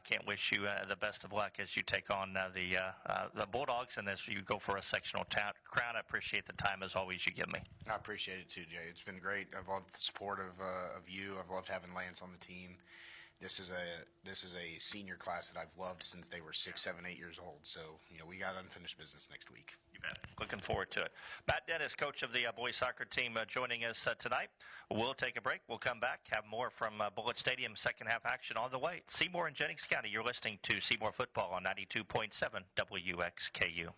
Can't wish you the best of luck as you take on the Bulldogs and as you go for a sectional crown. I appreciate the time as always you give me. I appreciate it too, Jay. It's been great. I've loved the support of you. I've loved having Lance on the team. This is a senior class that I've loved since they were 6, 7, 8 years old. So we got unfinished business next week. You bet. Looking forward to it. Matt Dennis, coach of the boys soccer team, joining us tonight. We'll take a break. We'll come back, have more from Bullitt Stadium second half action on the way. Seymour and Jennings County. You're listening to Seymour Football on 92.7 WXKU.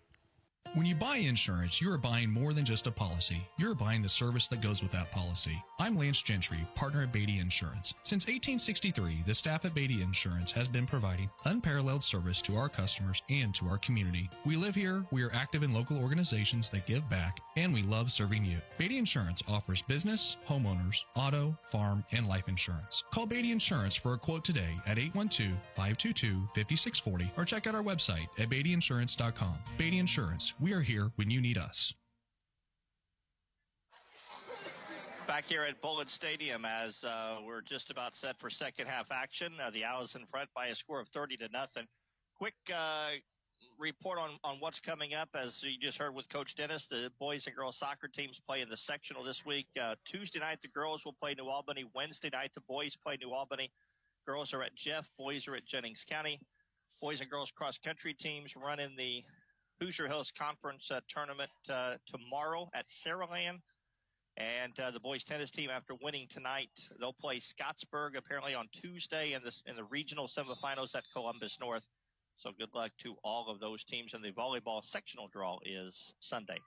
When you buy insurance, you are buying more than just a policy. You're buying the service that goes with that policy. I'm Lance Gentry, partner at Beatty Insurance. Since 1863, the staff at Beatty Insurance has been providing unparalleled service to our customers and to our community. We live here, we are active in local organizations that give back, and we love serving you. Beatty Insurance offers business, homeowners, auto, farm, and life insurance. Call Beatty Insurance for a quote today at 812-522-5640 or check out our website at BeattyInsurance.com. Beatty Insurance. We are here when you need us. Back here at Bullitt Stadium as we're just about set for second half action. The Owls in front by a score of 30-0. Quick report on what's coming up. As you just heard with Coach Dennis, the boys and girls soccer teams play in the sectional this week. Tuesday night, the girls will play New Albany. Wednesday night, the boys play New Albany. Girls are at Jeff. Boys are at Jennings County. Boys and girls cross country teams run in the Hoosier Hills Conference tournament tomorrow at Saraland. And the boys tennis team, after winning tonight, they'll play Scottsburg apparently on Tuesday in the regional semifinals at Columbus North. So good luck to all of those teams. And the volleyball sectional draw is Sunday.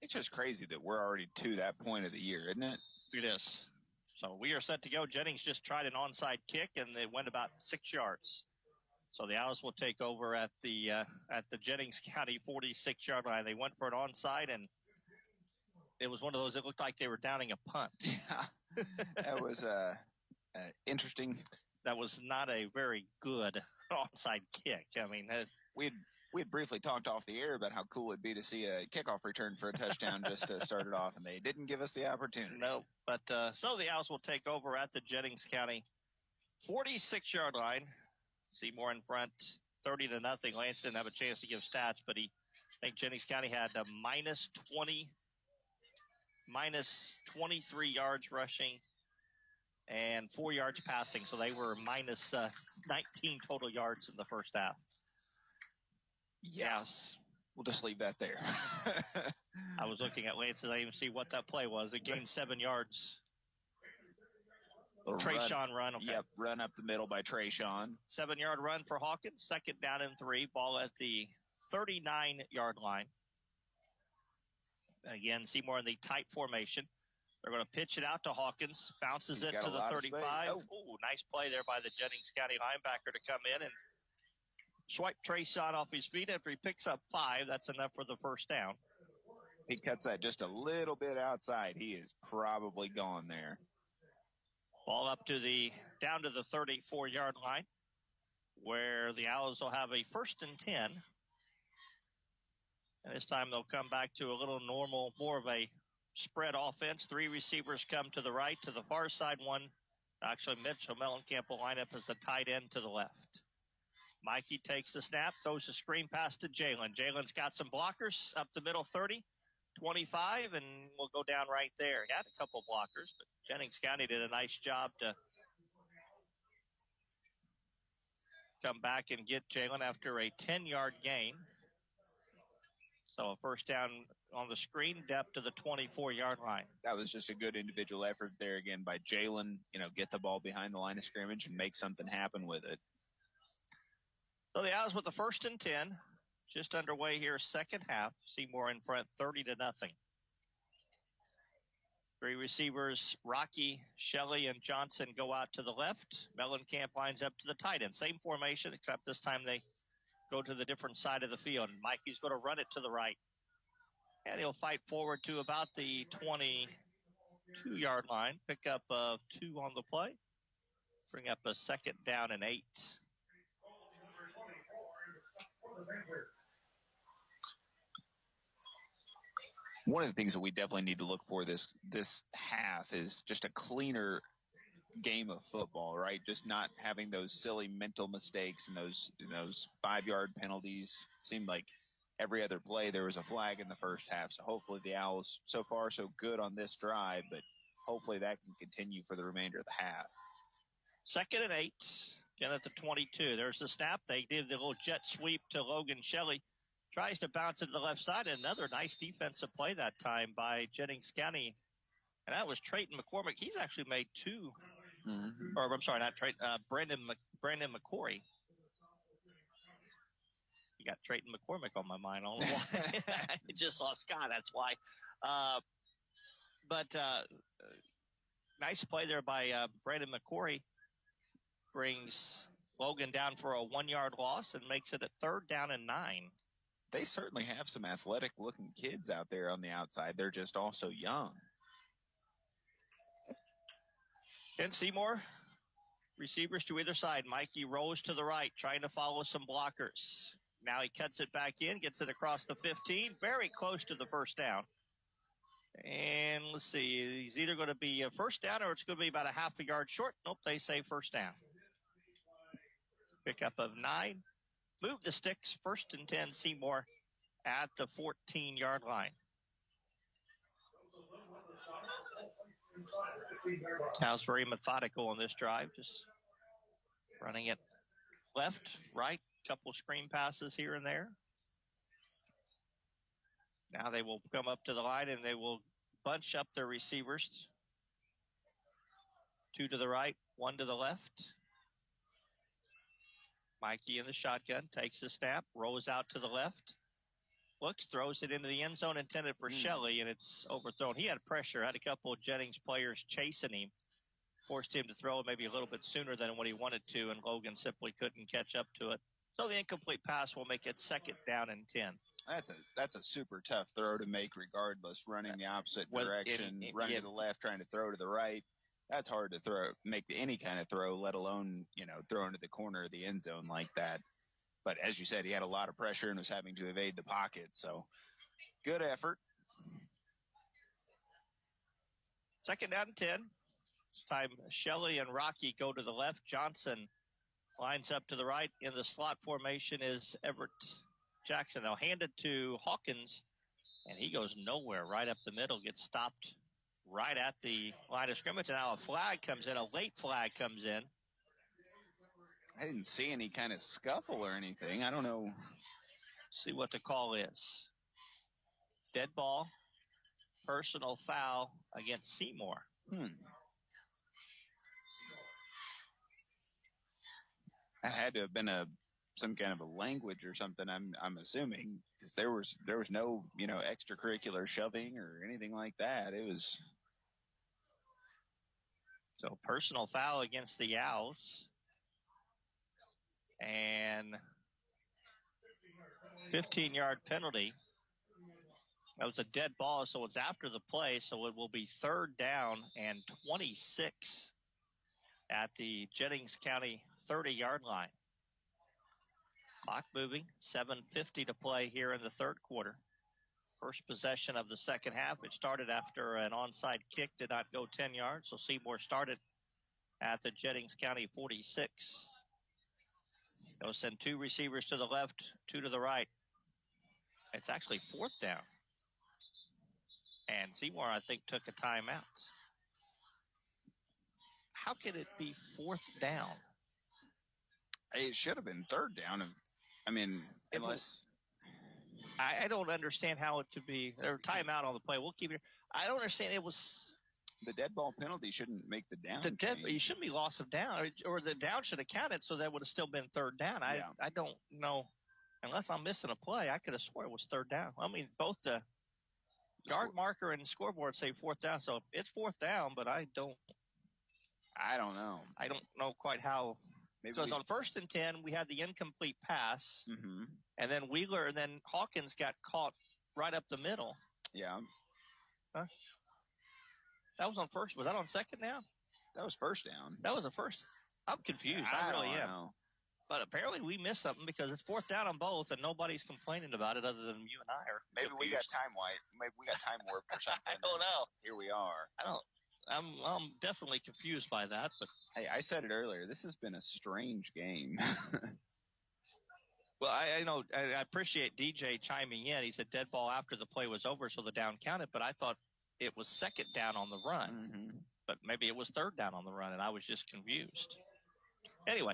It's just crazy that we're already to that point of the year, isn't it? It is. So we are set to go. Jennings just tried an onside kick, and it went about 6 yards. So the Owls will take over at the Jennings County 46-yard line. They went for an onside, and it was one of those that looked like they were downing a punt. Yeah, that was interesting. That was not a very good onside kick. I mean, we had briefly talked off the air about how cool it'd be to see a kickoff return for a touchdown just to start it off, and they didn't give us the opportunity. No, but so the Owls will take over at the Jennings County 46-yard line. Seymour in front, 30-0. Lance didn't have a chance to give stats, but I think Jennings County had a minus 23 yards rushing and 4 yards passing. So they were minus 19 total yards in the first half. Yes. We'll just leave that there. I was looking at Lance and I didn't even see what that play was. It gained 7 yards. Trayshawn run. Okay. Yep, run up the middle by Trayshawn. 7-yard run for Hawkins. 2nd down and 3. Ball at the 39-yard line. Again, Seymour in the tight formation. They're going to pitch it out to Hawkins. Bounces it to the 35. Oh, nice play there by the Jennings County linebacker to come in and swipe Trayshawn off his feet. After he picks up 5, that's enough for the first down. He cuts that just a little bit outside. He is probably gone there. Ball up to down to the 34-yard line, where the Owls will have a 1st and 10. And this time they'll come back to a little normal, more of a spread offense. 3 receivers come to the right, to the far side. One, actually Mitchell Mellencamp will line up as a tight end to the left. Mikey takes the snap, throws a screen pass to Jalen. Jalen's got some blockers up the middle, 30, 25, and we'll go down right there. He had a couple blockers, but Jennings County did a nice job to come back and get Jalen after a 10-yard gain. So a first down on the screen, depth to the 24-yard line. That was just a good individual effort there again by Jalen. Get the ball behind the line of scrimmage and make something happen with it. So the Owls with the 1st and 10, just underway here, second half. Seymour in front, 30-0. 3 receivers, Rocky, Shelley, and Johnson go out to the left. Mellencamp lines up to the tight end. Same formation, except this time they go to the different side of the field. Mikey's going to run it to the right. And he'll fight forward to about the 22-yard line. Pick up of 2 on the play. Bring up a 2nd down and 8. One of the things that we definitely need to look for this half is just a cleaner game of football, right? Just not having those silly mental mistakes and those 5-yard penalties. It seemed like every other play there was a flag in the first half. So hopefully the Owls, so far so good on this drive, but hopefully that can continue for the remainder of the half. 2nd and 8. Again at the 22. There's the snap. They did the little jet sweep to Logan Shelley. Tries to bounce it to the left side. Another nice defensive play that time by Jennings County. And that was Trayton McCormick. He's actually made 2. Mm-hmm. Or I'm sorry, not Trayton. Brandon McCory. You got Trayton McCormick on my mind all the while. I just saw Scott. That's why. But nice play there by Brandon McCory. Brings Logan down for a 1-yard loss and makes it a 3rd down and 9. They certainly have some athletic-looking kids out there on the outside. They're just also young. And Seymour, receivers to either side. Mikey rolls to the right, trying to follow some blockers. Now he cuts it back in, gets it across the 15, very close to the first down. And let's see, he's either going to be a first down or it's going to be about a half a yard short. Nope, they say first down. Pickup of 9. Move the sticks, 1st and 10, Seymour at the 14-yard line. Owls very methodical on this drive, just running it left, right, couple screen passes here and there. Now they will come up to the line and they will bunch up their receivers. 2 to the right, 1 to the left. Mikey in the shotgun, takes the snap, rolls out to the left. Looks, throws it into the end zone, intended for Shelley, and it's overthrown. He had pressure, had a couple of Jennings players chasing him, forced him to throw it maybe a little bit sooner than what he wanted to, and Logan simply couldn't catch up to it. So the incomplete pass will make it 2nd down and 10. That's a super tough throw to make regardless, running the opposite direction, running to the left, trying to throw to the right. That's hard to make any kind of throw, let alone, throw into the corner of the end zone like that. But as you said, he had a lot of pressure and was having to evade the pocket. So good effort. 2nd down and 10. This time Shelley and Rocky go to the left. Johnson lines up to the right. In the slot formation is Everett Jackson. They'll hand it to Hawkins, and he goes nowhere right up the middle, gets stopped right at the line of scrimmage. And now a flag comes in, a late flag comes in. I didn't see any kind of scuffle or anything. I don't know. See what the call is. Dead ball, personal foul against Seymour. That had to have been some kind of a language or something. I'm assuming, because there was no extracurricular shoving or anything like that. It was so personal foul against the Owls. And 15-yard penalty. That was a dead ball, so it's after the play, so it will be 3rd down and 26 at the Jennings County 30-yard line. Clock moving, 7:50 to play here in the 3rd quarter. First possession of the second half. It started after an onside kick, did not go 10 yards, so Seymour started at the Jennings County 46. They'll send 2 receivers to the left, 2 to the right. It's actually 4th down. And Seymour, I think, took a timeout. How could it be 4th down? It should have been 3rd down. I mean, unless... I don't understand how it could be. There timeout on the play. We'll keep it. I don't understand. It was... The dead ball penalty shouldn't make the down. You shouldn't be loss of down, or the down should have counted, so that would have still been 3rd down. I don't know. Unless I'm missing a play, I could have swore it was 3rd down. I mean, both the yard marker and scoreboard say 4th down, so it's 4th down, but I don't know. I don't know quite how. Because on 1st and 10, we had the incomplete pass, and then Wheeler and then Hawkins got caught right up the middle. Yeah. Huh? That was on 1st. Was that on 2nd down? That was 1st down. That was a 1st. I'm confused. I really am. Know. But apparently we missed something because it's 4th down on both, and nobody's complaining about it other than you and I are. Maybe we got time warped or something. I don't know. Here we are. I'm definitely confused by that. But hey, I said it earlier. This has been a strange game. Well, I know. I appreciate DJ chiming in. He said dead ball after the play was over, so the down counted. But I thought it was 2nd down on the run. But maybe it was 3rd down on the run, and I was just confused. Anyway,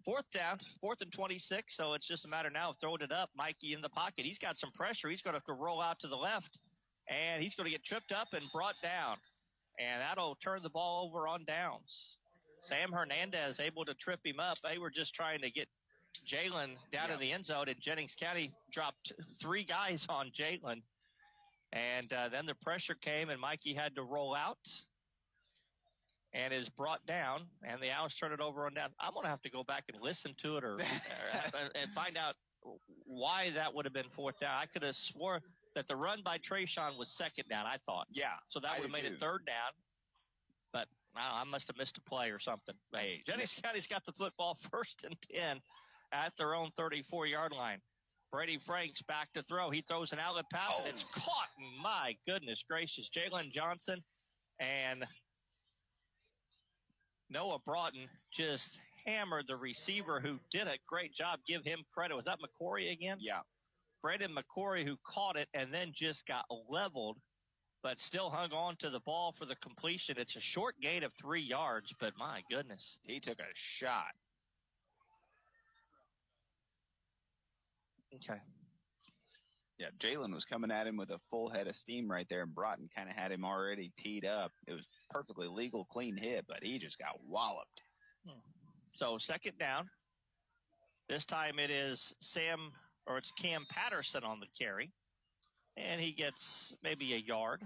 4th down, 4th and 26, so it's just a matter now of throwing it up. Mikey in the pocket. He's got some pressure. He's going to have to roll out to the left, and he's going to get tripped up and brought down. And that'll turn the ball over on downs. Sam Hernandez able to trip him up. They were just trying to get Jalen down in the end zone, and Jennings County dropped 3 guys on Jalen. And then the pressure came, and Mikey had to roll out and is brought down, and the Owls turn it over on down. I'm going to have to go back and listen to it or and find out why that would have been 4th down. I could have swore that the run by Trayshawn was 2nd down, I thought. Yeah. So that would have made it 3rd down. But I must have missed a play or something. Hey, Jennings County's got the football 1st and 10 at their own 34-yard line. Brady Franks back to throw. He throws an outlet pass, and it's caught. My goodness gracious. Jalen Johnson and Noah Broughton just hammered the receiver who did a great job. Give him credit. Was that McCory again? Yeah. Braden McCory who caught it and then just got leveled, but still hung on to the ball for the completion. It's a short gain of 3 yards, but my goodness. He took a shot. Okay. Yeah, Jalen was coming at him with a full head of steam right there, and Broughton kind of had him already teed up. It was perfectly legal, clean hit, but he just got walloped. So second down. This time it is it's Cam Patterson on the carry. And he gets maybe a yard.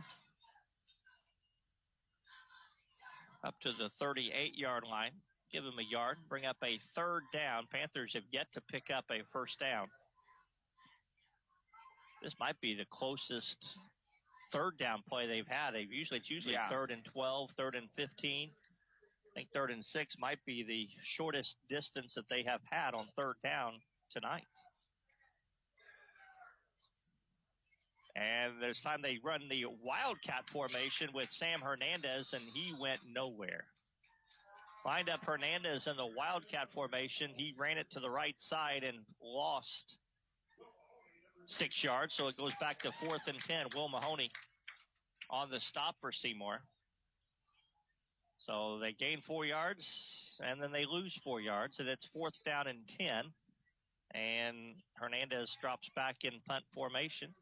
Up to the 38-yard line. Give him a yard. Bring up a third down. Panthers have yet to pick up a first down. This might be the closest third down play they've had. It's usually third and 12, third and 15. I think third and 6 might be the shortest distance that they have had on third down tonight. And there's time they run the Wildcat formation with Sam Hernandez, and he went nowhere. Lined up Hernandez in the Wildcat formation. He ran it to the right side and lost 6 yards, so it goes back to 4th and 10. Will Mahoney on the stop for Seymour. So they gain 4 yards, and then they lose 4 yards, and it's 4th down and 10. And Hernandez drops back in punt formation.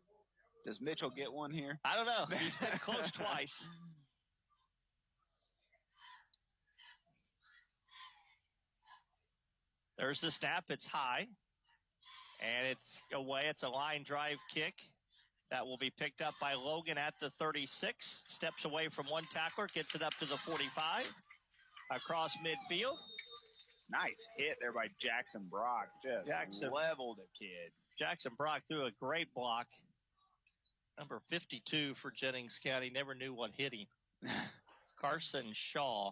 Does Mitchell get one here? I don't know. He's been close twice. There's the snap. It's high. And it's away. It's a line drive kick. That will be picked up by Logan at the 36. Steps away from one tackler. Gets it up to the 45. Across midfield. Nice hit there by Jackson Brock. Just leveled a kid. Jackson Brock threw a great block. Number 52 for Jennings County. Never knew what hit him. Carson Shaw.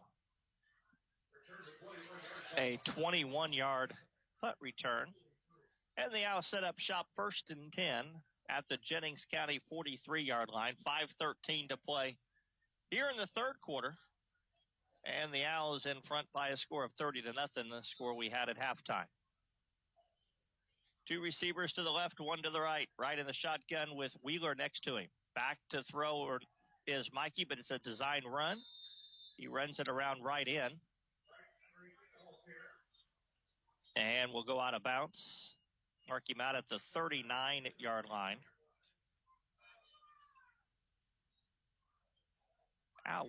A 21-yard punt return. And the Owls set up shop 1st and 10 at the Jennings County 43-yard line. 5:13 to play here in the third quarter. And the Owls in front by a score of 30-0, the score we had at halftime. 2 receivers to the left, 1 to the right. Right in the shotgun with Wheeler next to him. Back to throw is Mikey, but it's a design run. He runs it around right in. And we'll go out of bounds. Mark him out at the 39-yard line.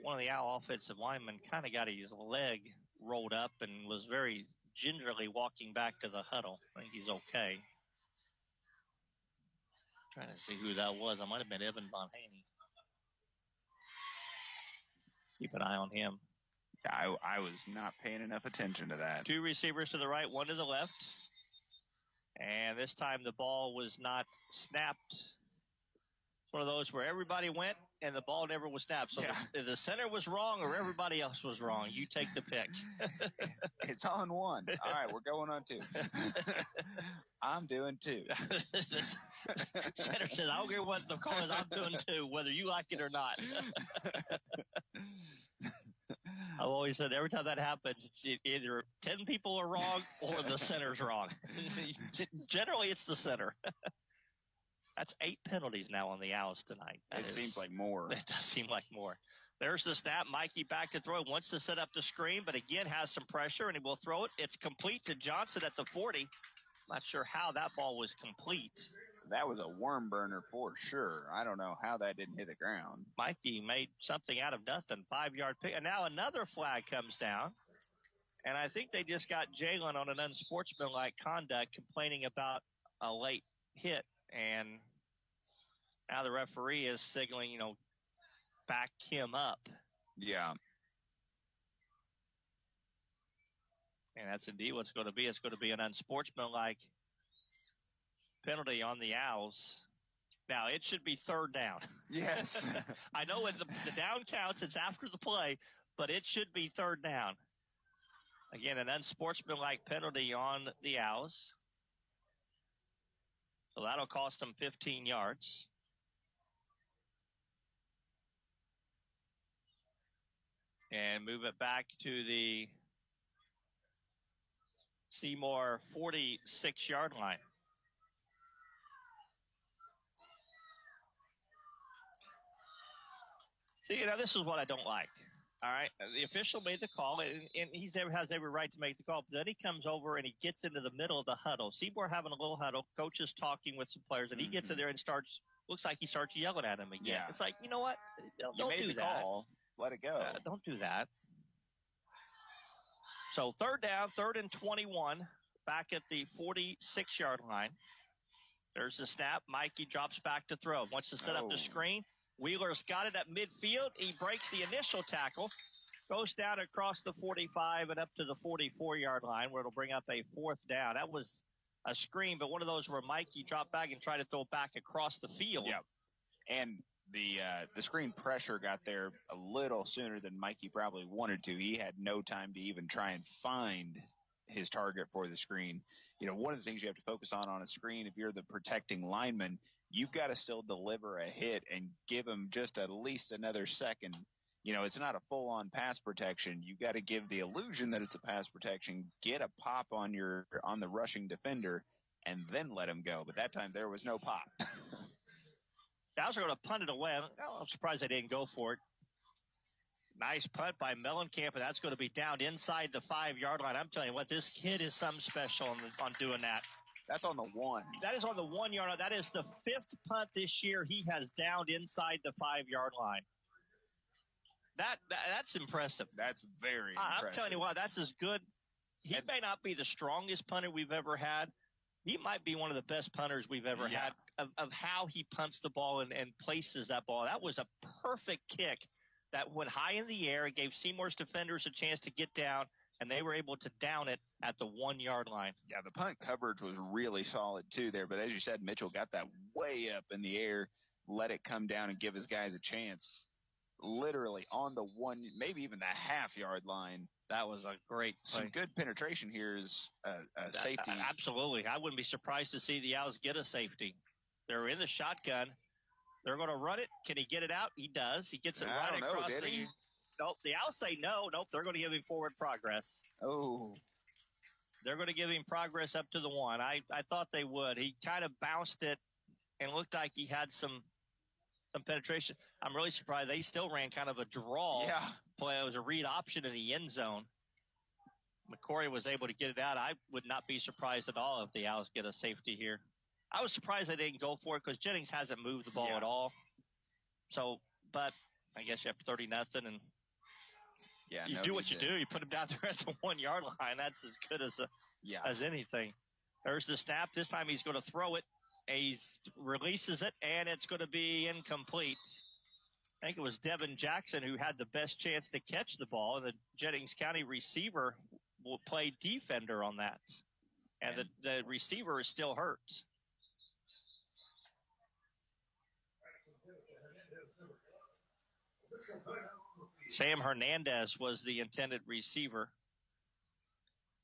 One of the Owl offensive linemen kind of got his leg rolled up and was very gingerly walking back to the huddle. I think he's okay. Trying to see who that was. I might have been Evan Von Haney. Keep an eye on him. Yeah, I was not paying enough attention to that. 2 receivers to the right, 1 to the left. And this time the ball was not snapped. It's one of those where everybody went and the ball never was snapped. So if the center was wrong or everybody else was wrong, you take the pick. It's on 1. All right, we're going on 2. I'm doing 2. Center says, I don't care what the call is, I'm doing 2, whether you like it or not. I've always said every time that happens, it's either 10 people are wrong or the center's wrong. Generally, it's the center. That's 8 penalties now on the Owls tonight. Seems like more. It does seem like more. There's the snap. Mikey back to throw. Wants to set up the screen, but again has some pressure, and he will throw it. It's complete to Johnson at the 40. Not sure how that ball was complete. That was a worm burner for sure. I don't know how that didn't hit the ground. Mikey made something out of nothing. 5-yard pick. And now another flag comes down. And I think they just got Jalen on an unsportsmanlike conduct, complaining about a late hit. And now the referee is signaling, back him up. Yeah. And that's indeed what it's going to be. It's going to be an unsportsmanlike penalty on the Owls. Now, it should be 3rd down. Yes. I know when the down counts, it's after the play, but it should be 3rd down. Again, an unsportsmanlike penalty on the Owls. So that'll cost them 15 yards. And move it back to the Seymour 46-yard line. See, this is what I don't like. All right. The official made the call, and he has every right to make the call. But then he comes over and he gets into the middle of the huddle. Seymour having a little huddle. Coach is talking with some players, and he gets in there and looks like he starts yelling at him again. Yeah. It's like, you know what? Don't you made do the that. call. Let it go. Don't do that. So third down, 3rd and 21, back at the 46-yard line. There's the snap. Mikey drops back to throw. Wants to set up the screen. Wheeler's got it at midfield. He breaks the initial tackle. Goes down across the 45 and up to the 44-yard line where it'll bring up a 4th down. That was a screen, but one of those where Mikey dropped back and tried to throw back across the field. Yep. And the screen pressure got there a little sooner than Mikey probably wanted to. He had no time to even try and find his target for the screen. You know, one of the things you have to focus on a screen, if you're the protecting lineman, you've got to still deliver a hit and give him just at least another second. You know, it's not a full-on pass protection. You got to give the illusion that it's a pass protection, get a pop on the rushing defender, and then let him go. But that time there was no pop. Owls are going to punt it away. I'm surprised they didn't go for it. Nice punt by Mellencamp, and that's going to be down inside the 5-yard line. I'm telling you what, this kid is something special on doing that. That's on the 1. That is on the 1-yard line. That is the 5th punt this year he has downed inside the 5-yard line. That's impressive. That's very impressive. I'm telling you what, that's as good. He may not be the strongest punter we've ever had. He might be one of the best punters we've ever had of how he punts the ball and places that ball. That was a perfect kick that went high in the air. It gave Seymour's defenders a chance to get down, and they were able to down it at the 1-yard line. Yeah, the punt coverage was really solid too there. But as you said, Mitchell got that way up in the air, let it come down and give his guys a chance. Literally on the 1, maybe even the half-yard line. That was a great play. Some good penetration here is safety. Absolutely. I wouldn't be surprised to see the Owls get a safety. They're in the shotgun. They're going to run it. Can he get it out? He does. He gets it right across the... Nope. The Owls say no. Nope. They're going to give him forward progress. Oh. They're going to give him progress up to the 1. I thought they would. He kind of bounced it and looked like he had some penetration. I'm really surprised they still ran kind of a draw play. It was a read option in the end zone. McCory was able to get it out. I would not be surprised at all if the Owls get a safety here. I was surprised they didn't go for it because Jennings hasn't moved the ball at all. So, but I guess you have 30-0 and you do what you do. You put him down there at the 1-yard line. That's as good as anything. There's the snap. This time he's going to throw it. He releases it, and it's going to be incomplete. I think it was Devin Jackson who had the best chance to catch the ball, and the Jennings County receiver will play defender on that. And the receiver is still hurt. Sam Hernandez was the intended receiver.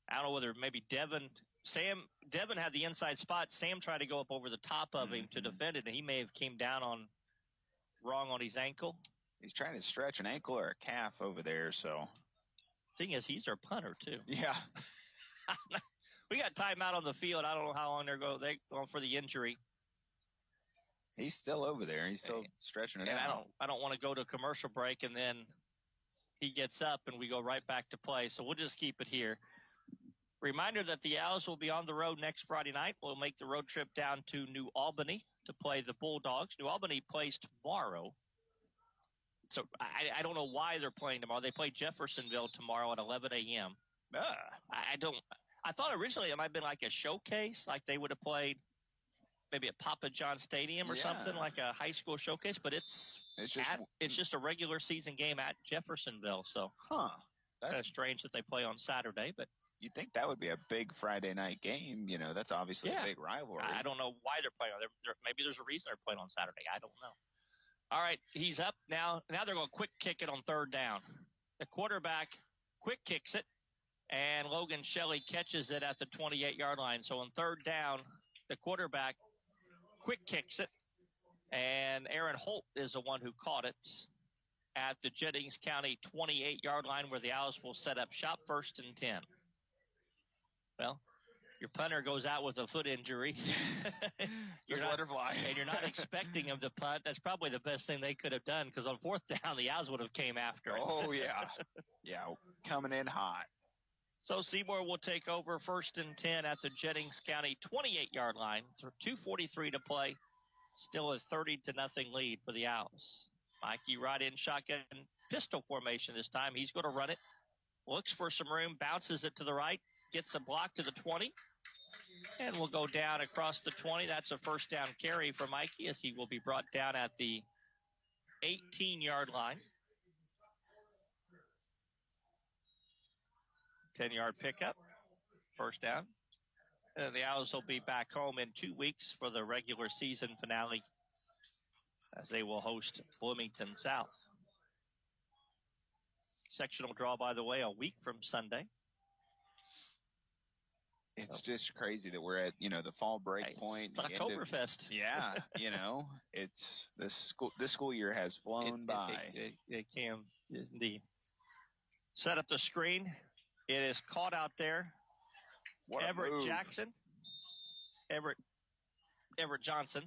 I don't know whether maybe Devin had the inside spot. Sam tried to go up over the top of him to defend it, and he may have came down wrong on his ankle. He's trying to stretch an ankle or a calf over there, so. Thing is, he's their punter, too. Yeah. We got timeout on the field. I don't know how long they're going for the injury. He's still over there. He's still stretching it out. I don't want to go to a commercial break, and then he gets up, and we go right back to play. So we'll just keep it here. Reminder that the Owls will be on the road next Friday night. We'll make the road trip down to New Albany to play the Bulldogs. New Albany plays tomorrow. So I don't know why they're playing tomorrow. They play Jeffersonville tomorrow at 11 a.m. I thought originally it might have been like a showcase, like they would have played maybe at Papa John Stadium or something, like a high school showcase, but it's just a regular season game at Jeffersonville. So that's kind of strange that they play on Saturday, but you'd think that would be a big Friday night game. You know, that's obviously a big rivalry. I don't know why they're playing on there. Maybe there's a reason they're playing on Saturday. I don't know. All right, he's up now. Now they're going to quick kick it on 3rd down. The quarterback quick kicks it, and Logan Shelley catches it at the 28-yard line. So on 3rd down, the quarterback quick kicks it, and Aaron Holt is the one who caught it at the Jennings County 28-yard line where the Owls will set up shop 1st and 10. Well, your punter goes out with a foot injury. Just let her fly. And you're not expecting him to punt. That's probably the best thing they could have done, because on fourth down, the Owls would have came after it. Oh, yeah. Yeah, coming in hot. So Seymour will take over 1st and 10 at the Jennings County 28-yard line. 2:43 to play. Still a 30-0 lead for the Owls. Mikey right in shotgun pistol formation this time. He's going to run it. Looks for some room, bounces it to the right, gets a block to the 20, and will go down across the 20. That's a first down carry for Mikey, as he will be brought down at the 18-yard line. 10-yard pickup, first down. And the Owls will be back home in 2 weeks for the regular season finale, as they will host Bloomington South. Sectional draw, by the way, a week from Sunday. It's just crazy that we're at, the fall break point. It's Oktoberfest. Yeah, it's this school year has flown by. It can indeed. Set up the screen. It is caught out there. What Everett move. Jackson. Everett Johnson.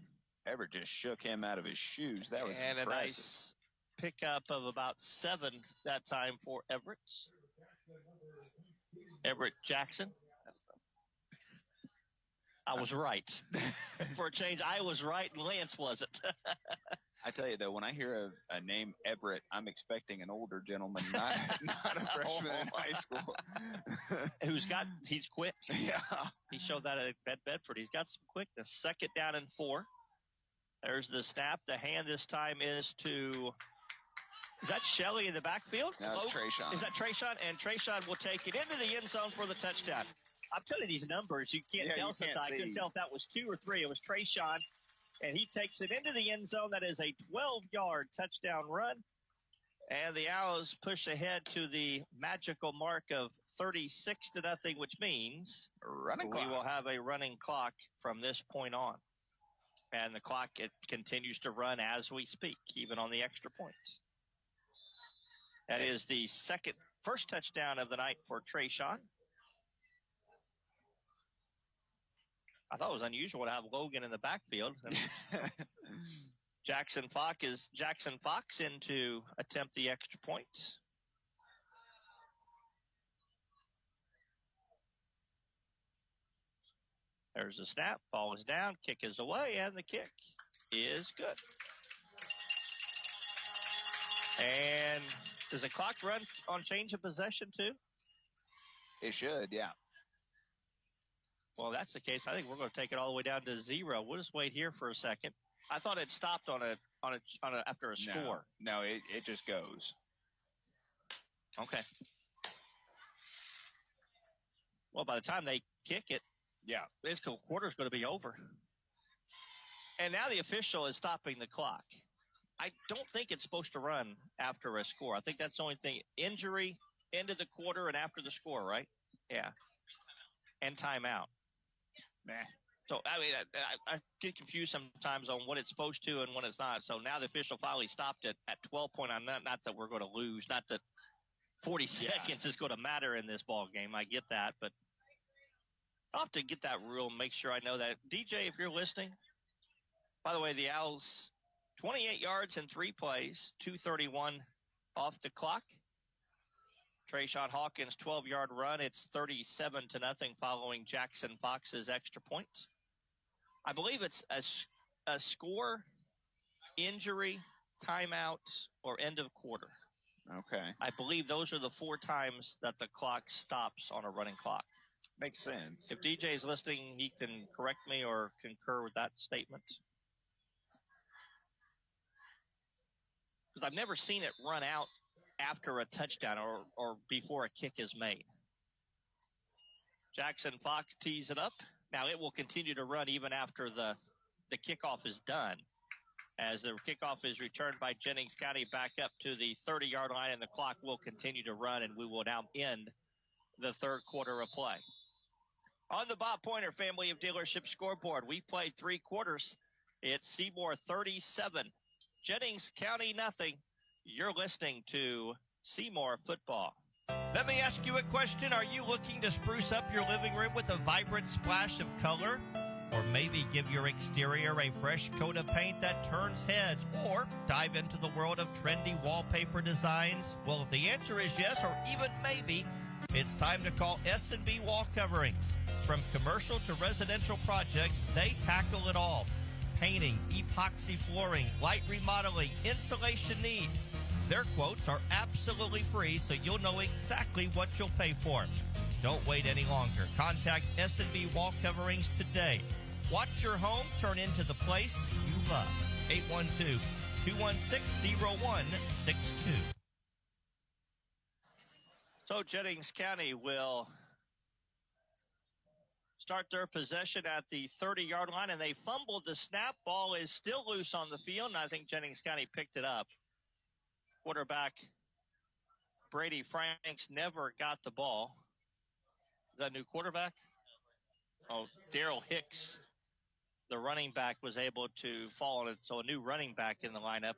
Everett just shook him out of his shoes. That was and impressive. A nice pickup of about 7 that time for Everett. Everett Jackson. I was right. For a change, I was right and Lance wasn't. I tell you, though, when I hear a name Everett, I'm expecting an older gentleman, not a freshman in high school. He's quick. Yeah. He showed that at Bedford. He's got some quickness. 2nd down and 4. There's the snap. The hand this time is is that Shelley in the backfield? No, it's Trayshawn. Is that Trayshawn? And Trayshawn will take it into the end zone for the touchdown. I'm telling you these numbers, you can't tell sometimes. I couldn't tell if that was 2 or 3. It was Trayshawn, and he takes it into the end zone. That is a 12-yard touchdown run. And the Owls push ahead to the magical mark of 36-0, which means we will have a running clock from this point on. And the clock, it continues to run as we speak, even on the extra point. That is the first touchdown of the night for Trayshawn. I thought it was unusual to have Logan in the backfield. Jackson Fox in to attempt the extra point. There's a snap. Ball is down. Kick is away, and the kick is good. And does the clock run on change of possession too? It should, yeah. Well, if that's the case, I think we're going to take it all the way down to 0. We'll just wait here for a second. I thought it stopped after a score. No, it just goes. Okay. Well, by the time they kick it, this quarter's going to be over. And now the official is stopping the clock. I don't think it's supposed to run after a score. I think that's the only thing. Injury, end of the quarter, and after the score, right? Yeah. And timeout. So, I mean, I get confused sometimes on what it's supposed to and when it's not. So now the official finally stopped it at 12.9. Not that we're going to lose. Not that 40 seconds is going to matter in this ball game. I get that. But I'll have to get that rule and make sure I know that. DJ, if you're listening, by the way, the Owls, 28 yards in 3 plays, 2:31 off the clock. Trayshawn Hawkins' 12-yard run. It's 37-0 following Jackson Fox's extra point. I believe it's a score, injury, timeout, or end of quarter. Okay. I believe those are the 4 times that the clock stops on a running clock. Makes sense. If DJ is listening, he can correct me or concur with that statement. Because I've never seen it run out after a touchdown or before a kick is made. Jackson Fox tees it up. Now it will continue to run even after the kickoff is done, as the kickoff is returned by Jennings County back up to the 30-yard line, and the clock will continue to run, and we will now end the third quarter of play. On the Bob Pointer family of dealership scoreboard, we've played 3 quarters. It's Seymour 37, Jennings County nothing. You're listening to Seymour Football. Let me ask you a question. Are you looking to spruce up your living room with a vibrant splash of color? Or maybe give your exterior a fresh coat of paint that turns heads? Or dive into the world of trendy wallpaper designs? Well, if the answer is yes, or even maybe, it's time to call S&B Wall Coverings. From commercial to residential projects, they tackle it all. Painting, epoxy flooring, light remodeling, insulation needs. Their quotes are absolutely free, so you'll know exactly what you'll pay for. Don't wait any longer. Contact S&B Wall Coverings today. Watch your home turn into the place you love. 812-216-0162. So Jennings County will start their possession at the 30-yard line, and they fumbled the snap. Ball is still loose on the field, and I think Jennings County picked it up. Quarterback Brady Franks never got the ball. Is that a new quarterback? Oh, Daryl Hicks, the running back, was able to fall on it. So a new running back in the lineup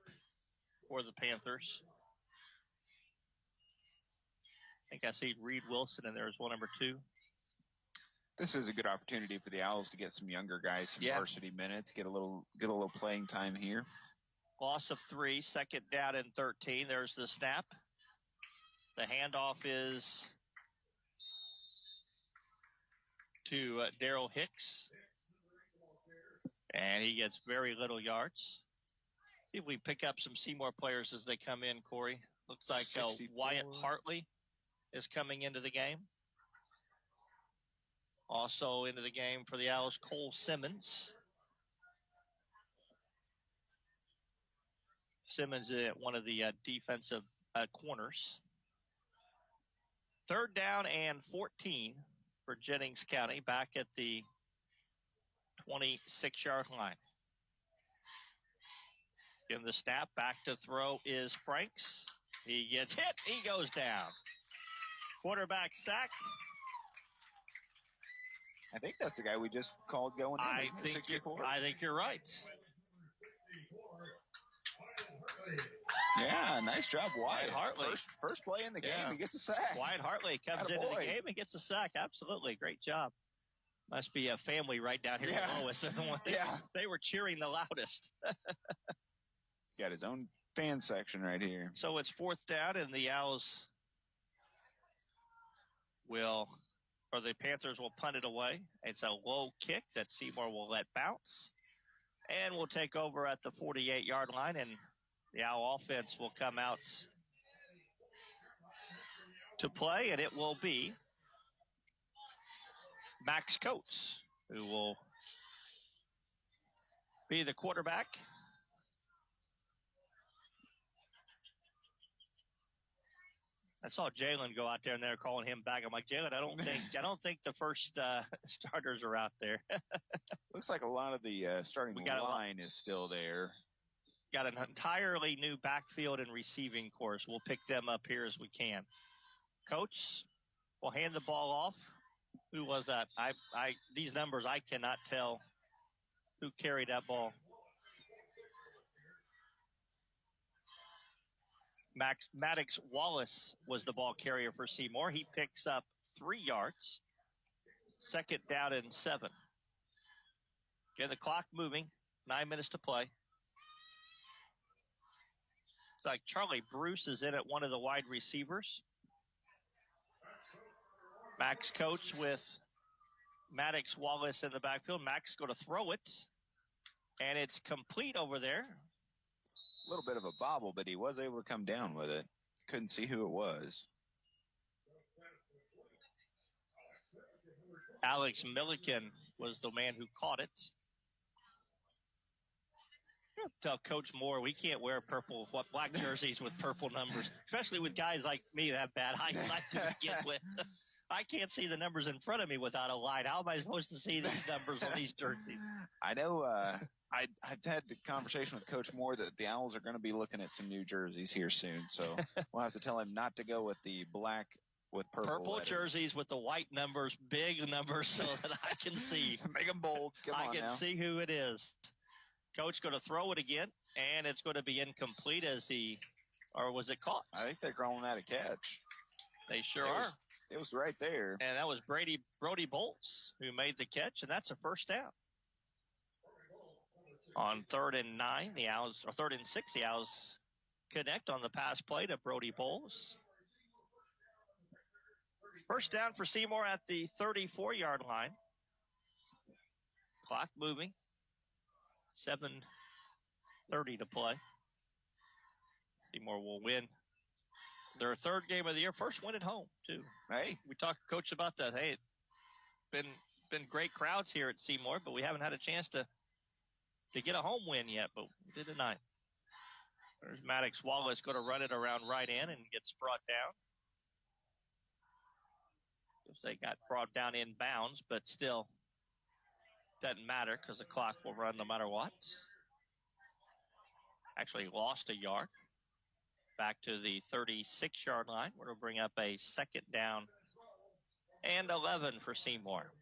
for the Panthers. I think I see Reed Wilson in there as well, number 2. This is a good opportunity for the Owls to get some younger guys some varsity minutes, get a little playing time here. Loss of 3, second down and 13. There's the snap. The handoff is to Daryl Hicks, and he gets very little yards. See if we pick up some Seymour players as they come in, Corey. Looks like Wyatt Hartley is coming into the game. Also into the game for the Owls, Cole Simmons. Simmons is one of the defensive corners. Third down and 14 for Jennings County, back at the 26-yard line. Give him the snap. Back to throw is Franks. He gets hit. He goes down. Quarterback sack. I think that's the guy we just called going in. I think you're right. Yeah, nice job, Wyatt Hartley. First play in the game, he gets a sack. Wyatt Hartley comes into the game and gets a sack. Absolutely. Great job. Must be a family right down here below us. They were cheering the loudest. He's got his own fan section right here. So it's fourth down, and the Owls the Panthers will punt it away. It's a low kick that Seymour will let bounce. And we'll take over at the 48-yard line, and the Owl offense will come out to play, and it will be Max Coates, who will be the quarterback. I saw Jalen go out there, and they're calling him back. I'm like, Jalen, I don't think the first starters are out there. Looks like a lot of the starting line is still there. Got an entirely new backfield and receiving course. We'll pick them up here as we can. Coach will hand the ball off. Who was that? These numbers, I cannot tell who carried that ball. Maddox Wallace was the ball carrier for Seymour. He picks up 3 yards. Second down and 7. Get the clock moving. 9 minutes to play. It's like Charlie Bruce is in at one of the wide receivers. Max Coates with Maddox Wallace in the backfield. Max going to throw it. And it's complete over there. A little bit of a bobble, but he was able to come down with it. Couldn't see who it was. Alex Milliken was the man who caught it. Tell Coach Moore we can't wear black jerseys with purple numbers, especially with guys like me that have bad eyesight to begin with. I can't see the numbers in front of me without a light. How am I supposed to see these numbers on these jerseys? I know I had the conversation with Coach Moore that the Owls are going to be looking at some new jerseys here soon. So we'll have to tell him not to go with the black with purple letters. Jerseys with the white numbers, big numbers, so that I can see. Make them bold. I can see who it is. Coach going to throw it again, and it's going to be incomplete or was it caught? I think they're calling that a catch. They sure are. It was right there. And that was Brody Bolts who made the catch, and that's a first down. On 3rd and 9, the Owls, or 3rd and 6, the Owls connect on the pass play to Brody Bolts. First down for Seymour at the 34-yard line. Clock moving. 7:30 to play. Seymour will win their 3rd game of the year. First win at home, too. Hey. We talked to Coach about that. Hey, it's been great crowds here at Seymour, but we haven't had a chance to get a home win yet, but we did tonight. There's Maddox Wallace going to run it around right in and gets brought down. Guess they got brought down in bounds, but still doesn't matter because the clock will run no matter what. Actually lost a yard. Back to the 36-yard line. We're going to bring up a 2nd down and 11 for Seymour.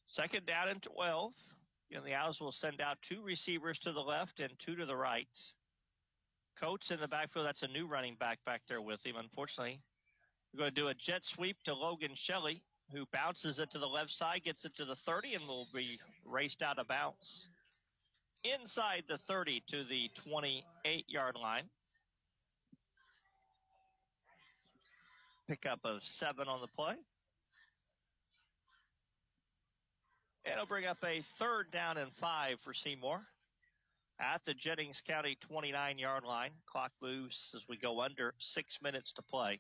Second down and 12. And the Owls will send out 2 receivers to the left and 2 to the right. Coates in the backfield. That's a new running back there with him. Unfortunately, we're going to do a jet sweep to Logan Shelley, who bounces it to the left side, gets it to the 30, and will be raced out of bounds. Inside the 30 to the 28-yard line. Pickup of 7 on the play. And it'll bring up a 3rd down and 5 for Seymour at the Jennings County 29-yard line. Clock moves as we go under 6 minutes to play.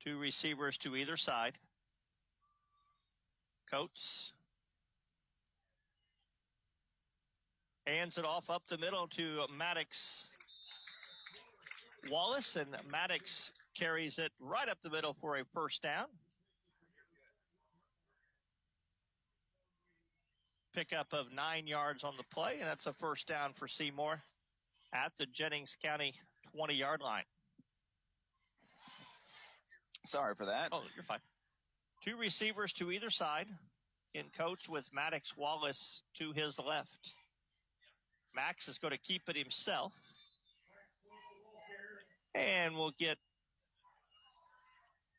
2 receivers to either side. Coates hands it off up the middle to Maddox Wallace, and Maddox carries it right up the middle for a first down. Pickup of 9 yards on the play, and that's a first down for Seymour at the Jennings County 20-yard line. Sorry for that. Oh, you're fine. 2 receivers to either side. In Coates with Maddox Wallace to his left. Max is going to keep it himself. And will get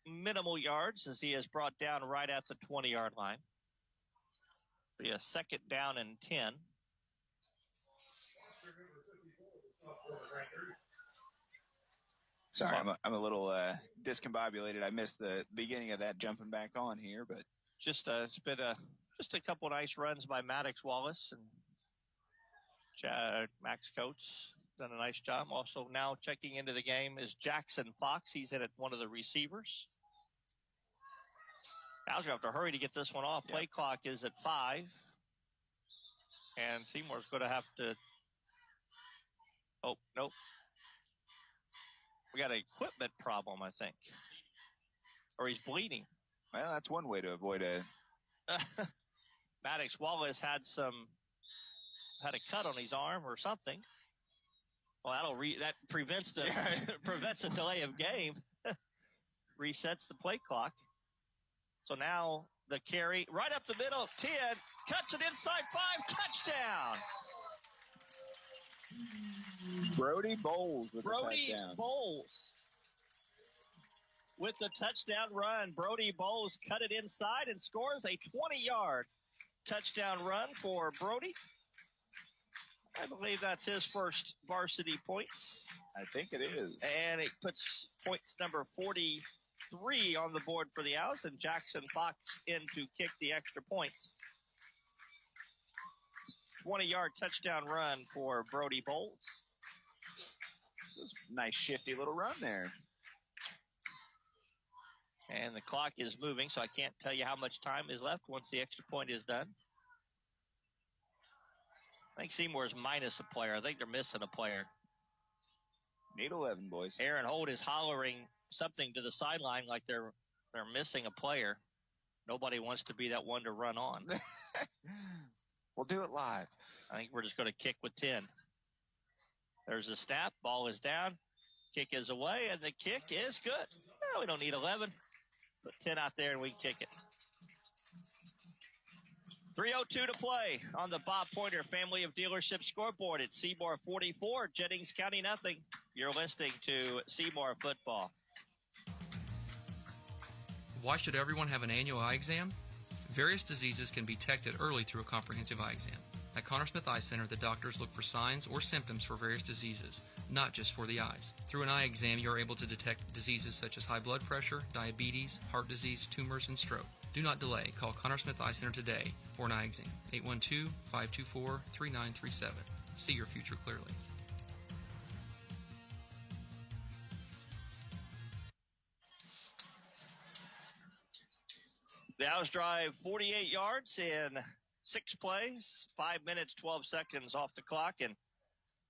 minimal yards as he is brought down right at the 20-yard line. Be a 2nd down and 10. Sorry, I'm a little discombobulated. I missed the beginning of that jumping back on here, but just it's been just a couple nice runs by Maddox Wallace and Max Coates done a nice job. Also now checking into the game is Jackson Fox. He's in at one of the receivers. Now we're going to have to hurry to get this one off. Yep. Play clock is at 5. And Seymour's going to have to. Oh, nope. We got an equipment problem, I think. Or he's bleeding. Well, that's one way to avoid a. Maddox Wallace had a cut on his arm or something. Well, that prevents prevents a delay of game. Resets the play clock. So now the carry right up the middle. 10 cuts it inside 5. Touchdown. Brody Bowles with the touchdown. Bowles with the touchdown run. Brody Bowles cut it inside and scores a 20-yard touchdown run for Brody. I believe that's his first varsity points. I think it is. And it puts points number 43 on the board for the Owls, and Jackson Fox in to kick the extra point. 20-yard touchdown run for Brody Bowles. Nice shifty little run there. And the clock is moving, so I can't tell you how much time is left once the extra point is done. I think Seymour's minus a player. I think they're missing a player. Need 11, boys. Aaron Holt is hollering something to the sideline like they're missing a player. Nobody wants to be that one to run on. We'll do it live. I think we're just going to kick with 10. There's a snap. Ball is down. Kick is away, and the kick is good. No, we don't need 11. Put 10 out there, and we can kick it. 3:02 to play on the Bob Pointer Family of Dealership scoreboard. It's Seymour 44, Jennings County nothing. You're listening to Seymour football. Why should everyone have an annual eye exam? Various diseases can be detected early through a comprehensive eye exam. At Connor Smith Eye Center, the doctors look for signs or symptoms for various diseases, not just for the eyes. Through an eye exam, you are able to detect diseases such as high blood pressure, diabetes, heart disease, tumors, and stroke. Do not delay. Call Connor Smith Eye Center today for an eye exam. 812-524-3937. See your future clearly. The Owls drive 48 yards in 6 plays, 5 minutes, 12 seconds off the clock, and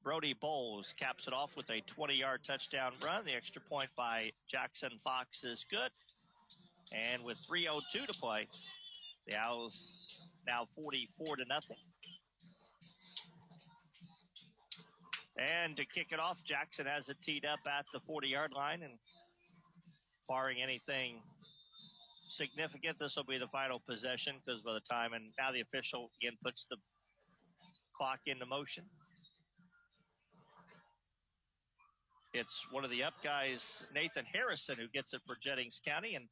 Brody Bowles caps it off with a 20-yard touchdown run. The extra point by Jackson Fox is good. And with 3:02 to play, the Owls now 44-0. And to kick it off, Jackson has it teed up at the 40-yard line, and barring anything significant, this will be the final possession, because by the time, and now the official again puts the clock into motion. It's one of the up guys, Nathan Harrison, who gets it for Jennings County and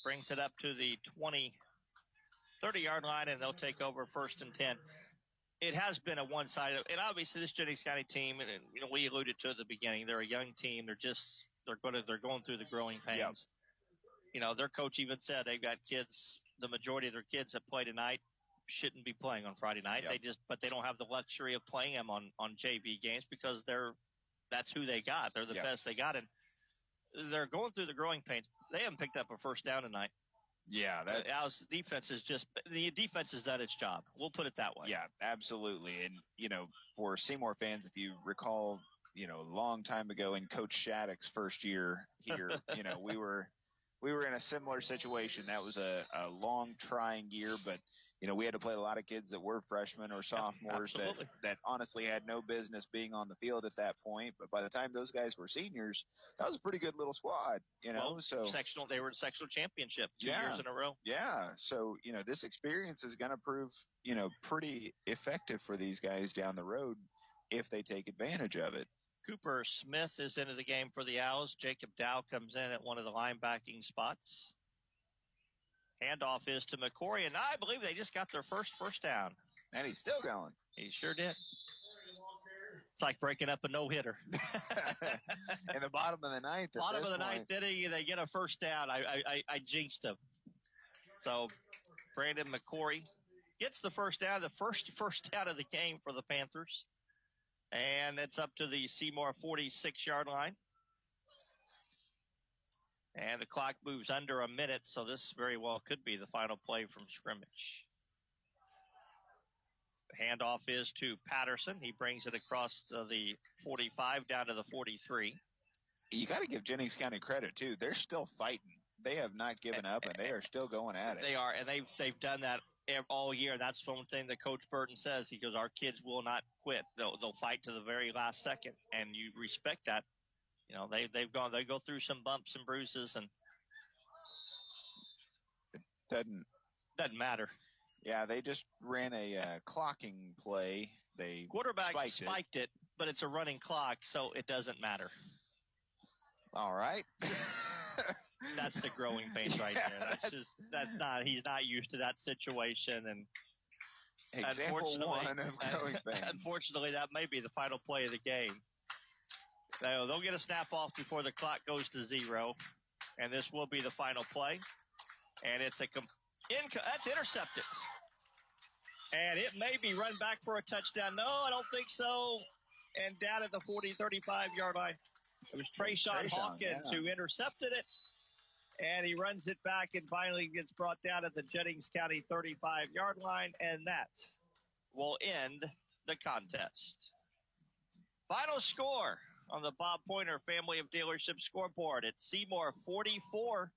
brings it up to the 30-yard line, and they'll take over 1st and 10. It has been a one-sided, and obviously this Jennings County team, and we alluded to at the beginning, they're a young team. They're going through the growing pains. Yep. Their coach even said they've got kids. The majority of their kids that play tonight shouldn't be playing on Friday night. Yep. But they don't have the luxury of playing them on JV games because that's who they got. They're the best they got, and they're going through the growing pains. They haven't picked up a first down tonight. Yeah, the defense has done its job. We'll put it that way. Yeah, absolutely. And for Seymour fans, if you recall, a long time ago in Coach Shattuck's first year here, we were in a similar situation. That was a long, trying year, but we had to play a lot of kids that were freshmen or sophomores that honestly had no business being on the field at that point. But by the time those guys were seniors, that was a pretty good little squad, So they were in sectional championship 2 years in a row. Yeah. So, this experience is going to prove, pretty effective for these guys down the road if they take advantage of it. Cooper Smith is into the game for the Owls. Jacob Dow comes in at one of the linebacking spots. Handoff is to McCory, and I believe they just got their first down. And he's still going. He sure did. It's like breaking up a no-hitter. In the bottom of the ninth. Bottom of the ninth inning, they get a first down. I jinxed them. So Brandon McCory gets the first down, the first down of the game for the Panthers. And it's up to the Seymour 46-yard line. And the clock moves under a minute, so this very well could be the final play from scrimmage. The handoff is to Patterson. He brings it across to the 45 down to the 43. You got to give Jennings County credit, too. They're still fighting. They have not given up, and they are still going at it. They are, and they've done that all year. That's one thing that Coach Burton says. He goes, our kids will not quit. They'll fight to the very last second, and you respect that. They go through some bumps and bruises, and it doesn't matter. Yeah, they just ran a clocking play. They quarterback spiked it, but it's a running clock, so it doesn't matter. All right. That's the growing pains right there. He's not used to that situation, and example one of growing pains. Unfortunately, that may be the final play of the game. They'll get a snap off before the clock goes to 0, and this will be the final play. And it's that's intercepted. And it may be run back for a touchdown. No, I don't think so. And down at the 35-yard line, it was Trayshawn Hawkins who intercepted it. And he runs it back and finally gets brought down at the Jennings County 35-yard line. And that will end the contest. Final score on the Bob Pointer Family of Dealership scoreboard. It's Seymour 44,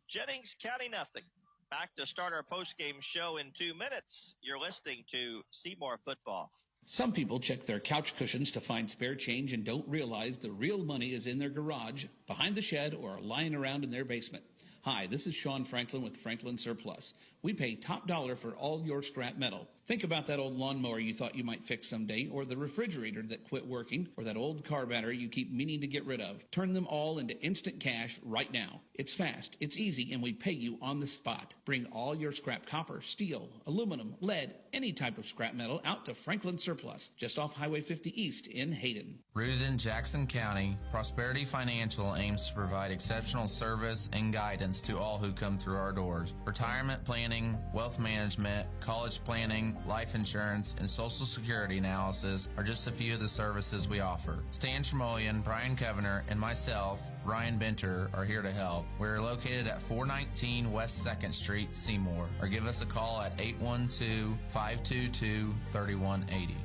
Jennings County nothing. Back to start our post-game show in 2 minutes. You're listening to Seymour Football. Some people check their couch cushions to find spare change and don't realize the real money is in their garage, behind the shed, or lying around in their basement. Hi, this is Sean Franklin with Franklin Surplus. We pay top dollar for all your scrap metal. Think about that old lawnmower you thought you might fix someday, or the refrigerator that quit working, or that old car battery you keep meaning to get rid of. Turn them all into instant cash right now. It's fast, it's easy, and we pay you on the spot. Bring all your scrap copper, steel, aluminum, lead, any type of scrap metal out to Franklin Surplus, just off Highway 50 East in Hayden. Rooted in Jackson County, Prosperity Financial aims to provide exceptional service and guidance to all who come through our doors. Retirement planning, wealth management, college planning, life insurance, and Social Security analysis are just a few of the services we offer. Stan Tremoyan, Brian Covener, and myself, Ryan Benter, are here to help. We're located at 419 West 2nd Street, Seymour, or give us a call at 812-522-3180.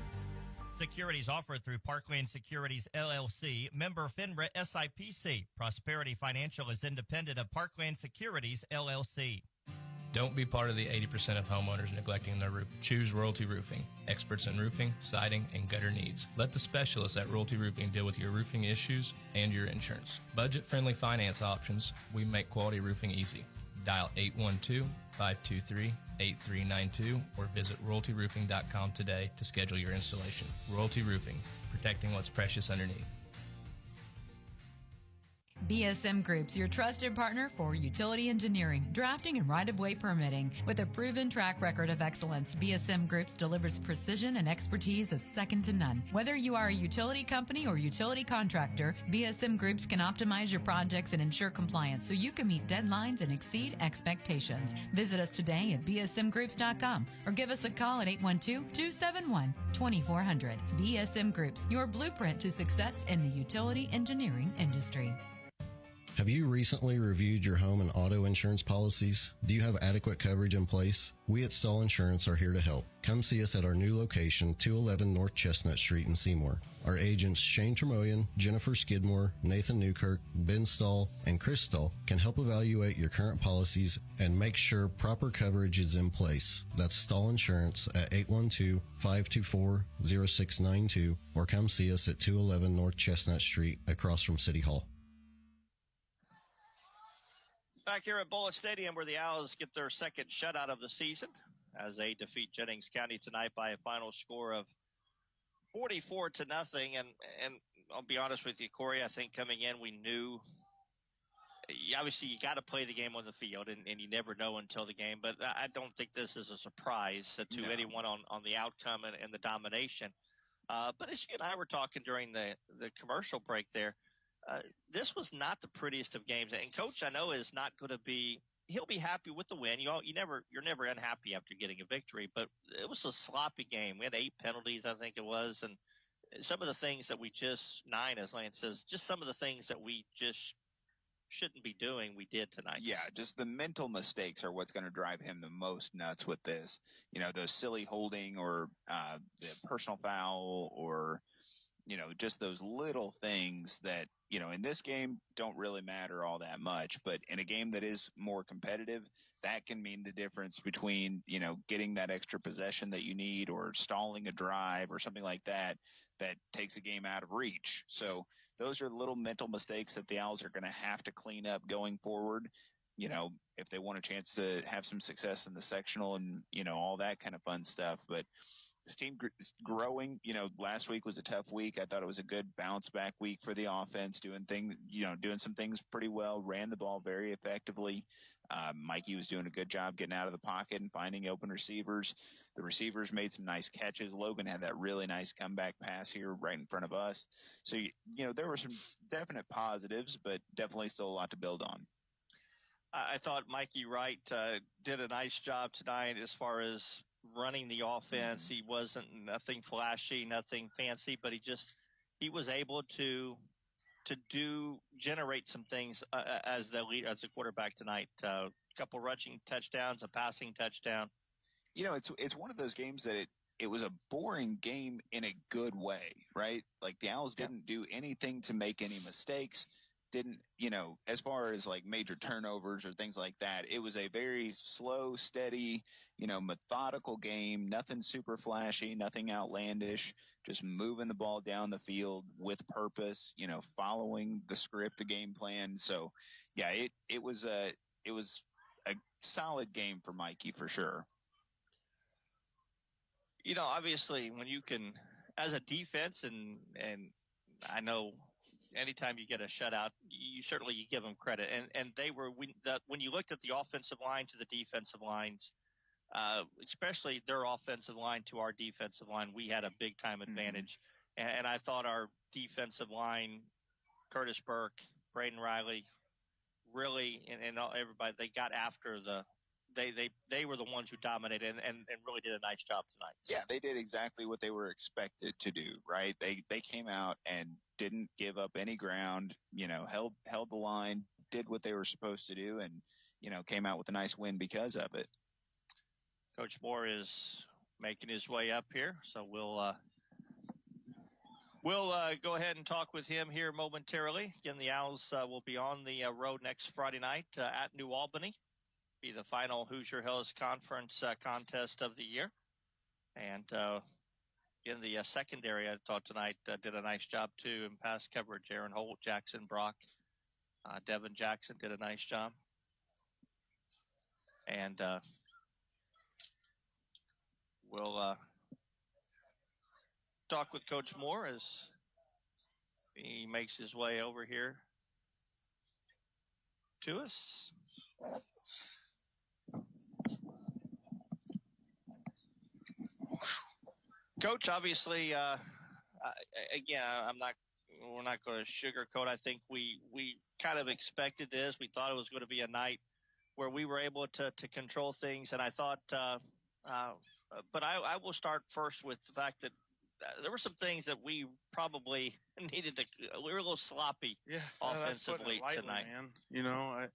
Securities offered through Parkland Securities, LLC, member FINRA SIPC. Prosperity Financial is independent of Parkland Securities, LLC. Don't be part of the 80% of homeowners neglecting their roof. Choose Royalty Roofing, experts in roofing, siding, and gutter needs. Let the specialists at Royalty Roofing deal with your roofing issues and your insurance. Budget-friendly finance options. We make quality roofing easy. Dial 812-523-8392 or visit royaltyroofing.com today to schedule your installation. Royalty Roofing, protecting what's precious underneath. BSM Group's your trusted partner for utility engineering, drafting, and right-of-way permitting. With a proven track record of excellence, BSM Groups delivers precision and expertise that's second to none. Whether you are a utility company or utility contractor, BSM Groups can optimize your projects and ensure compliance so you can meet deadlines and exceed expectations. Visit us today at bsmgroups.com or give us a call at 812-271-2400. BSM Groups, your blueprint to success in the utility engineering industry. Have you recently reviewed your home and auto insurance policies? Do you have adequate coverage in place? We at Stahl Insurance are here to help. Come see us at our new location, 211 North Chestnut Street in Seymour. Our agents Shane Tremoyan, Jennifer Skidmore, Nathan Newkirk, Ben Stahl, and Chris Stahl can help evaluate your current policies and make sure proper coverage is in place. That's Stahl Insurance at 812-524-0692 or come see us at 211 North Chestnut Street across from City Hall. Back here at Bullitt Stadium, where the Owls get their second shutout of the season as they defeat Jennings County tonight by a final score of 44-0. And I'll be honest with you, Corey, I think coming in we knew obviously you got to play the game on the field, and you never know until the game. But I don't think this is a surprise to anyone on the outcome and the domination. But as you and I were talking during the commercial break there, this was not the prettiest of games, and Coach I know is not going to be. He'll be happy with the win. You're never unhappy after getting a victory, but it was a sloppy game. We had 8 penalties, I think it was, and some of the things that we just 9, as Lance says, just some of the things that we just shouldn't be doing, we did tonight. Yeah, just the mental mistakes are what's going to drive him the most nuts with this. You know, those silly holding or the personal foul or just those little things that, in this game don't really matter all that much. But in a game that is more competitive, that can mean the difference between, getting that extra possession that you need or stalling a drive or something like that takes a game out of reach. So those are little mental mistakes that the Owls are going to have to clean up going forward, if they want a chance to have some success in the sectional and, all that kind of fun stuff. But this team is growing. Last week was a tough week. I thought it was a good bounce back week for the offense, doing some things pretty well, ran the ball very effectively. Mikey was doing a good job getting out of the pocket and finding open receivers. The receivers made some nice catches. Logan had that really nice comeback pass here right in front of us. So, there were some definite positives, but definitely still a lot to build on. I thought Mikey Wright did a nice job tonight as far as running the offense. He wasn't nothing flashy, nothing fancy, but he was able to generate some things as the quarterback tonight. A couple rushing touchdowns, a passing touchdown. It's one of those games that it was a boring game in a good way, right? Like the Owls didn't do anything to make any mistakes. Didn't, as far as like major turnovers or things like that, it was a very slow, steady, methodical game, nothing super flashy, nothing outlandish, just moving the ball down the field with purpose, following the script, the game plan. So yeah, it was it was a solid game for Mikey for sure. You know, obviously, when you can, as a defense, and I know anytime you get a shutout, you give them credit. And they were when you looked at the offensive line to the defensive lines, especially their offensive line to our defensive line, we had a big time advantage. And I thought our defensive line, Curtis Burke, Braden Riley, really, and everybody, they got after they were the ones who dominated and really did a nice job tonight. Yeah, they did exactly what they were expected to do, right? They came out and didn't give up any ground, held the line, did what they were supposed to do, and, came out with a nice win because of it. Coach Moore is making his way up here, so we'll go ahead and talk with him here momentarily. Again, the Owls will be on the road next Friday night at New Albany. Be the final Hoosier Hills Conference contest of the year. And in the secondary, I thought tonight did a nice job, too, in pass coverage. Aaron Holt, Jackson Brock, Devin Jackson did a nice job. And we'll talk with Coach Moore as he makes his way over here to us. Coach, obviously, again, we're not going to sugarcoat. I think we kind of expected this. We thought it was going to be a night where we were able to control things. And I thought, but I will start first with the fact that there were some things that we probably needed to. We were a little sloppy offensively tonight, man.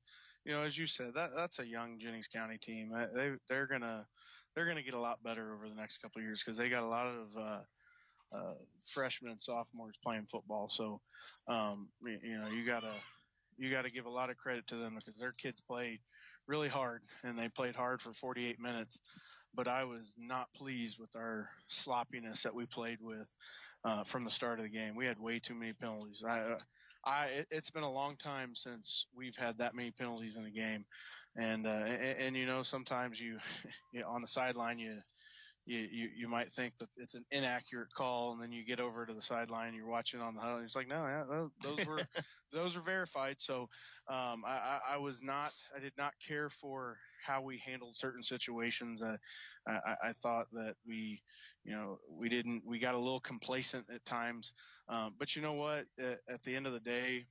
As you said, that's a young Jennings County team. They're gonna get a lot better over the next couple of years because they got a lot of freshmen and sophomores playing football. So, you gotta give a lot of credit to them because their kids played really hard and they played hard for 48 minutes. But I was not pleased with our sloppiness that we played with from the start of the game. We had way too many penalties. It's been a long time since we've had that many penalties in a game, and sometimes you on the sideline you might think that it's an inaccurate call, and then you get over to the sideline, you're watching on the huddle, and it's like, no, those were verified. So I did not care for how we handled certain situations. I thought that we got a little complacent at times. But you know what? At the end of the day,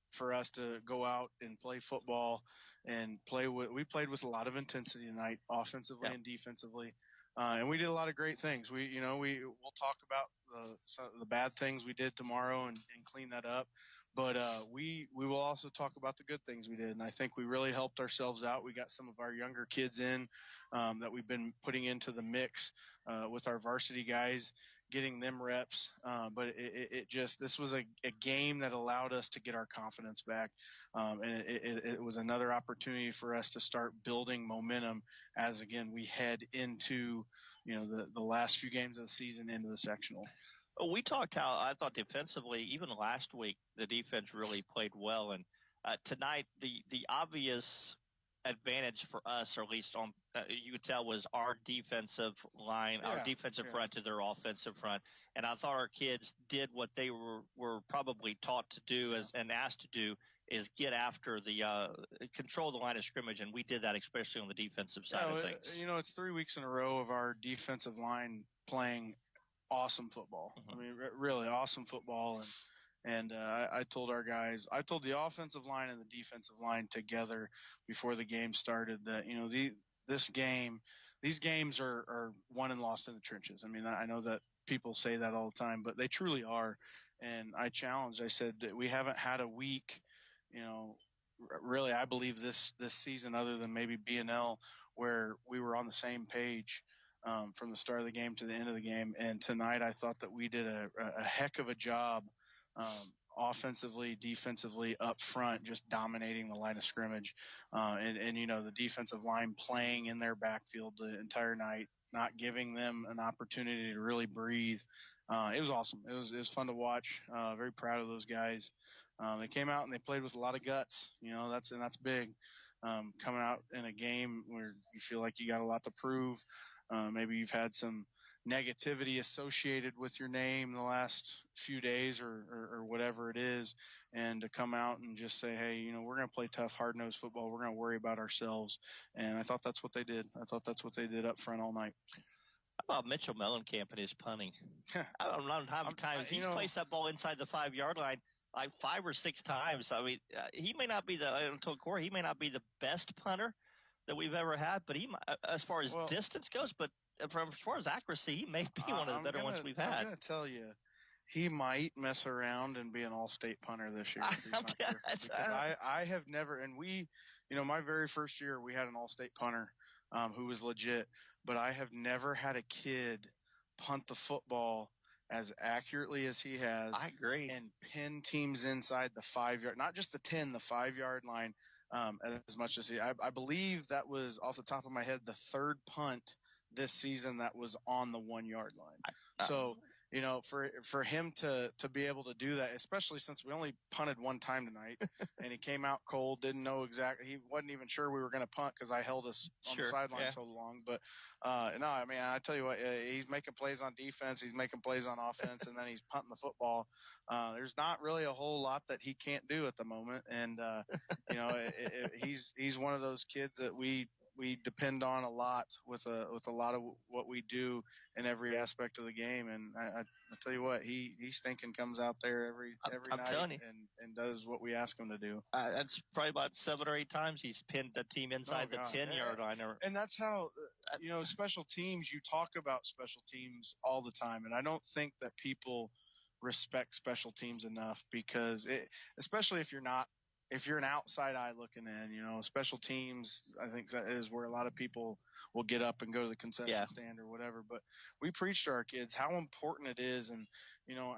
for us to go out and play football and we played with a lot of intensity tonight, offensively and defensively. And we did a lot of great things. We'll talk about the bad things we did tomorrow and clean that up. But we will also talk about the good things we did. And I think we really helped ourselves out. We got some of our younger kids in that we've been putting into the mix with our varsity guys, getting them reps. But this was a game that allowed us to get our confidence back. And it was another opportunity for us to start building momentum as, again, we head into, the last few games of the season into the sectional. We talked how I thought defensively, even last week, the defense really played well. And tonight, the obvious advantage for us, or at least on you could tell, was our defensive line, our defensive front to their offensive front. And I thought our kids did what they were probably taught to do and asked to do, is get after the control the line of scrimmage, and we did that especially on the defensive side of things. It's 3 weeks in a row of our defensive line playing awesome football. I mean, really awesome football. And I told our guys, I told the offensive line and the defensive line together before the game started that, these games are won and lost in the trenches. I mean, I know that people say that all the time, but they truly are. And I said that we haven't had a week, really, I believe this season, other than maybe B&L, where we were on the same page from the start of the game to the end of the game. And tonight I thought that we did a heck of a job offensively, defensively, up front, just dominating the line of scrimmage. And the defensive line playing in their backfield the entire night, not giving them an opportunity to really breathe. It was awesome. It was fun to watch. Very proud of those guys. They came out and they played with a lot of guts. That's big. coming out in a game where you feel like you got a lot to prove. Maybe you've had some negativity associated with your name the last few days or whatever it is, and to come out and just say, hey, we're going to play tough, hard-nosed football. We're going to worry about ourselves. And I thought that's what they did. I thought that's what they did up front all night. How about Mitchell Mellencamp and his punting? I don't know how many times he's placed that ball inside the 5-yard line like 5 or 6 times. I mean, he may not be he may not be the best punter that we've ever had, but he, as far as distance goes, but as far as accuracy, he may be one of the better ones we've had. I'm going to tell you, he might mess around and be an all-state punter this year. I have never, and my very first year, we had an all-state punter who was legit, but I have never had a kid punt the football as accurately as he has. I agree. And pin teams inside the 5-yard, not just the 10, the 5-yard line, as much as I believe that was, off the top of my head, the third punt this season that was on the 1-yard line. So, for him to be able to do that, especially since we only punted one time tonight, and he came out cold, didn't know exactly, he wasn't even sure we were going to punt because I held us on the sideline so long. But no, I mean, I tell you what, he's making plays on defense, he's making plays on offense, and then he's punting the football. There's not really a whole lot that he can't do at the moment, and he's one of those kids that we depend on a lot with a lot of what we do in every aspect of the game. And I tell you what, he stinking comes out there every night and does what we ask him to do. That's probably about 7 or 8 times he's pinned the team inside the 10-yard line. And that's how, special teams, you talk about special teams all the time. And I don't think that people respect special teams enough, because especially if you're an outside eye looking in, special teams, I think that is where a lot of people will get up and go to the concession stand or whatever. But we preach to our kids how important it is, and,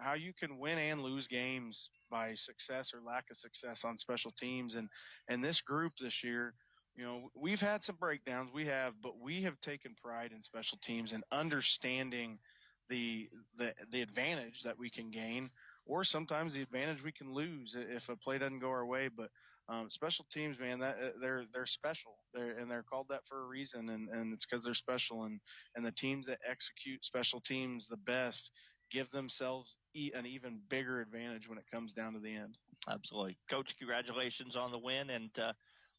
how you can win and lose games by success or lack of success on special teams. And this group this year, we've had some breakdowns, but we have taken pride in special teams and understanding the advantage that we can gain, or sometimes the advantage we can lose if a play doesn't go our way. But special teams, man, they're special. They're called that for a reason, and it's because they're special. And the teams that execute special teams the best give themselves an even bigger advantage when it comes down to the end. Absolutely. Coach, congratulations on the win, and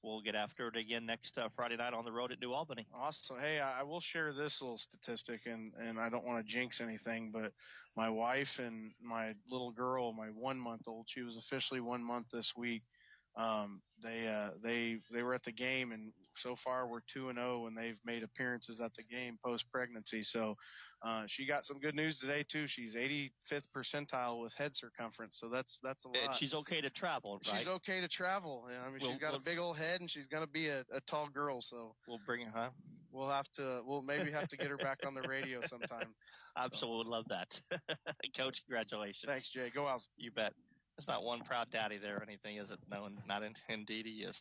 we'll get after it again next Friday night on the road at New Albany. Awesome. Hey, I will share this little statistic, and I don't want to jinx anything, but my wife and my little girl, my 1-month-old, she was officially 1 month this week. They were at the game, and so far we're 2-0, and they've made appearances at the game post pregnancy. So she got some good news today too. She's 85th percentile with head circumference, so that's a lot. And she's okay to travel, right? She's okay to travel. I mean, she's got a big old head, and she's going to be a tall girl. So we'll bring her, huh? We'll maybe have to get her back on the radio sometime. Absolutely love that. Coach, congratulations. Thanks, Jay. Go Owls. You bet. There's not one proud daddy there or anything, is it? No, indeed he is.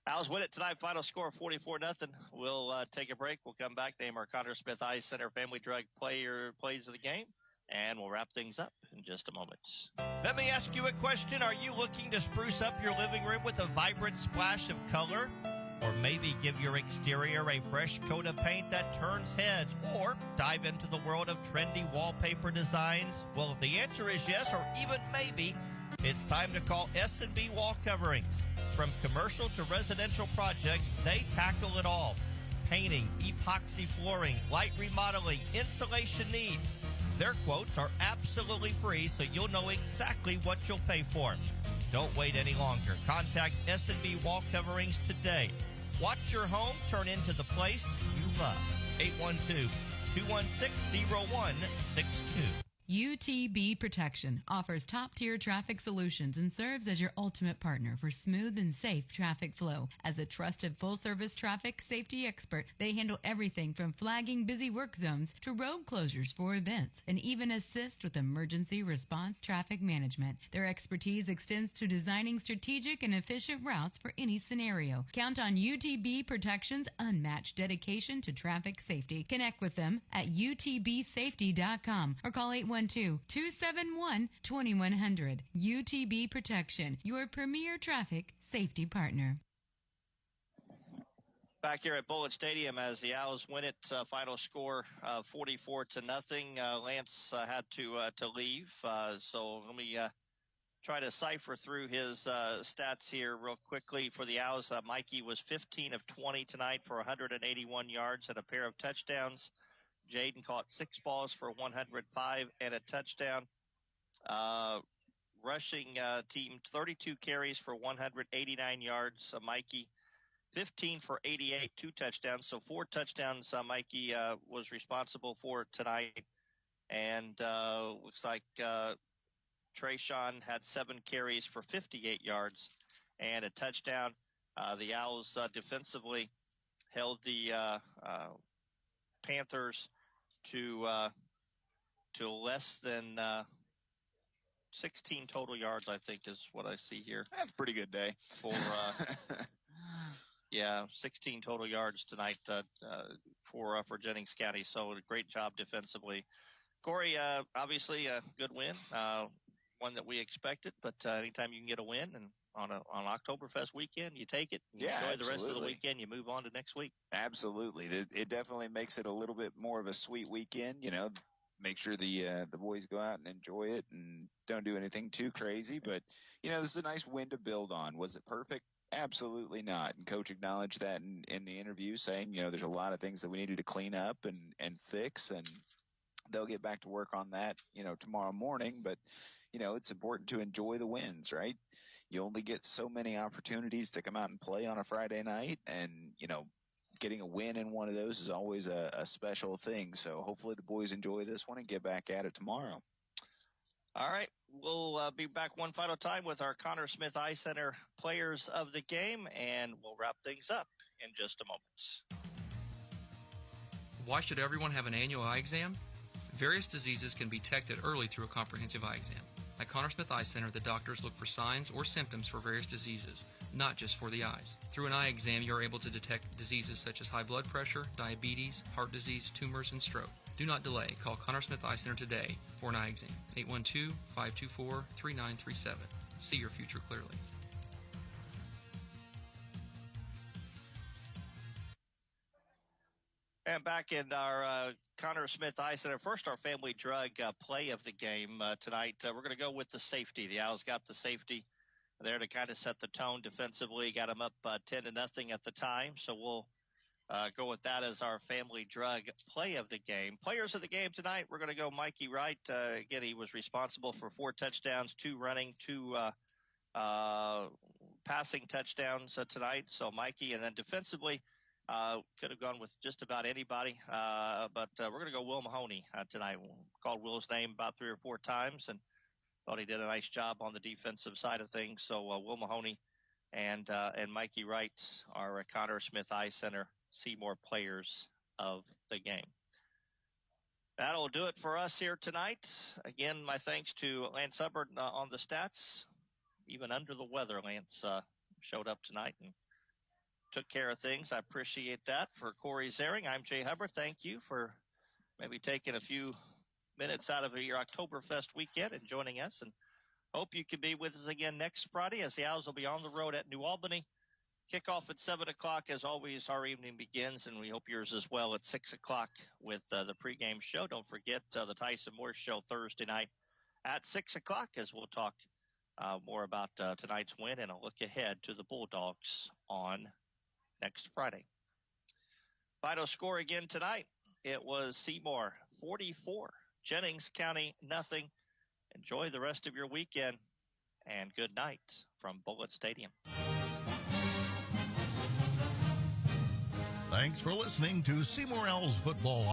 Owls win it tonight. Final score 44-0. We'll take a break. We'll come back. Name our Connor Smith Eye Center Family Drug plays of the game, and we'll wrap things up in just a moment. Let me ask you a question. Are you looking to spruce up your living room with a vibrant splash of color? Or maybe give your exterior a fresh coat of paint that turns heads? Or dive into the world of trendy wallpaper designs? Well, if the answer is yes, or even maybe, it's time to call S&B Wall Coverings. From commercial to residential projects, they tackle it all. Painting, epoxy flooring, light remodeling, insulation needs. Their quotes are absolutely free, so you'll know exactly what you'll pay for. Don't wait any longer. Contact S&B Wall Coverings today. Watch your home turn into the place you love. 812-216-0162. UTB Protection offers top-tier traffic solutions and serves as your ultimate partner for smooth and safe traffic flow. As a trusted full-service traffic safety expert, they handle everything from flagging busy work zones to road closures for events, and even assist with emergency response traffic management. Their expertise extends to designing strategic and efficient routes for any scenario. Count on UTB Protection's unmatched dedication to traffic safety. Connect with them at utbsafety.com or call 812-271-2100. UTB Protection, your premier traffic safety partner. Back here at Bullitt Stadium as the Owls win it, final score 44-0. Lance had to leave, so let me try to cipher through his stats here real quickly for the Owls. Mikey was 15 of 20 tonight for 181 yards and a pair of touchdowns. Jaden caught 6 balls for 105 and a touchdown. Rushing team 32 carries for 189 yards. Mikey 15 for 88, 2 touchdowns. So 4 touchdowns Mikey was responsible for tonight. And looks like Trayshawn had 7 carries for 58 yards and a touchdown. The Owls defensively held the Panthers to less than 16 total yards, I think is what I see here. That's a pretty good day. For 16 total yards tonight for Jennings County. So a great job defensively. Corey, obviously a good win, one that we expected, but anytime you can get a win and on Oktoberfest weekend, you take it. You enjoy the rest of the weekend. You move on to next week. Absolutely. It definitely makes it a little bit more of a sweet weekend, make sure the boys go out and enjoy it and don't do anything too crazy. But, this is a nice win to build on. Was it perfect? Absolutely not. And Coach acknowledged that in the interview, saying, there's a lot of things that we needed to clean up and fix, and they'll get back to work on that, tomorrow morning. But, it's important to enjoy the wins, right? You only get so many opportunities to come out and play on a Friday night, and, getting a win in one of those is always a special thing. So hopefully the boys enjoy this one and get back at it tomorrow. All right. We'll be back one final time with our Connor Smith Eye Center players of the game, and we'll wrap things up in just a moment. Why should everyone have an annual eye exam? Various diseases can be detected early through a comprehensive eye exam. At Connor Smith Eye Center, the doctors look for signs or symptoms for various diseases, not just for the eyes. Through an eye exam, you are able to detect diseases such as high blood pressure, diabetes, heart disease, tumors, and stroke. Do not delay. Call Connor Smith Eye Center today for an eye exam. 812-524-3937. See your future clearly. And back in our Connor Smith Eye Center, first our family drug play of the game tonight. We're going to go with the safety. The Owls got the safety there to kind of set the tone defensively. Got them up 10-0 at the time. So we'll go with that as our family drug play of the game. Players of the game tonight, we're going to go Mikey Wright. Again, he was responsible for 4 touchdowns, 2 running, 2 passing touchdowns tonight. So Mikey, and then defensively, could have gone with just about anybody, but we're going to go Will Mahoney tonight. Called Will's name about 3 or 4 times and thought he did a nice job on the defensive side of things. So Will Mahoney and Mikey Wright are Connor Smith Eye Center Seymour players of the game. That'll do it for us here tonight. Again, my thanks to Lance Hubbard on the stats. Even under the weather, Lance showed up tonight and took care of things. I appreciate that. For Corey Zering, I'm Jay Hubbard. Thank you for maybe taking a few minutes out of your Oktoberfest weekend and joining us. And hope you can be with us again next Friday as the Owls will be on the road at New Albany. Kickoff at 7 o'clock. As always, our evening begins, and we hope yours as well at 6 o'clock with the pregame show. Don't forget the Tyson Moore Show Thursday night at 6 o'clock as we'll talk more about tonight's win and a look ahead to the Bulldogs on next Friday. Final score again tonight. It was Seymour 44, Jennings County nothing. Enjoy the rest of your weekend and good night from Bullitt Stadium. Thanks for listening to Seymour Owls Football.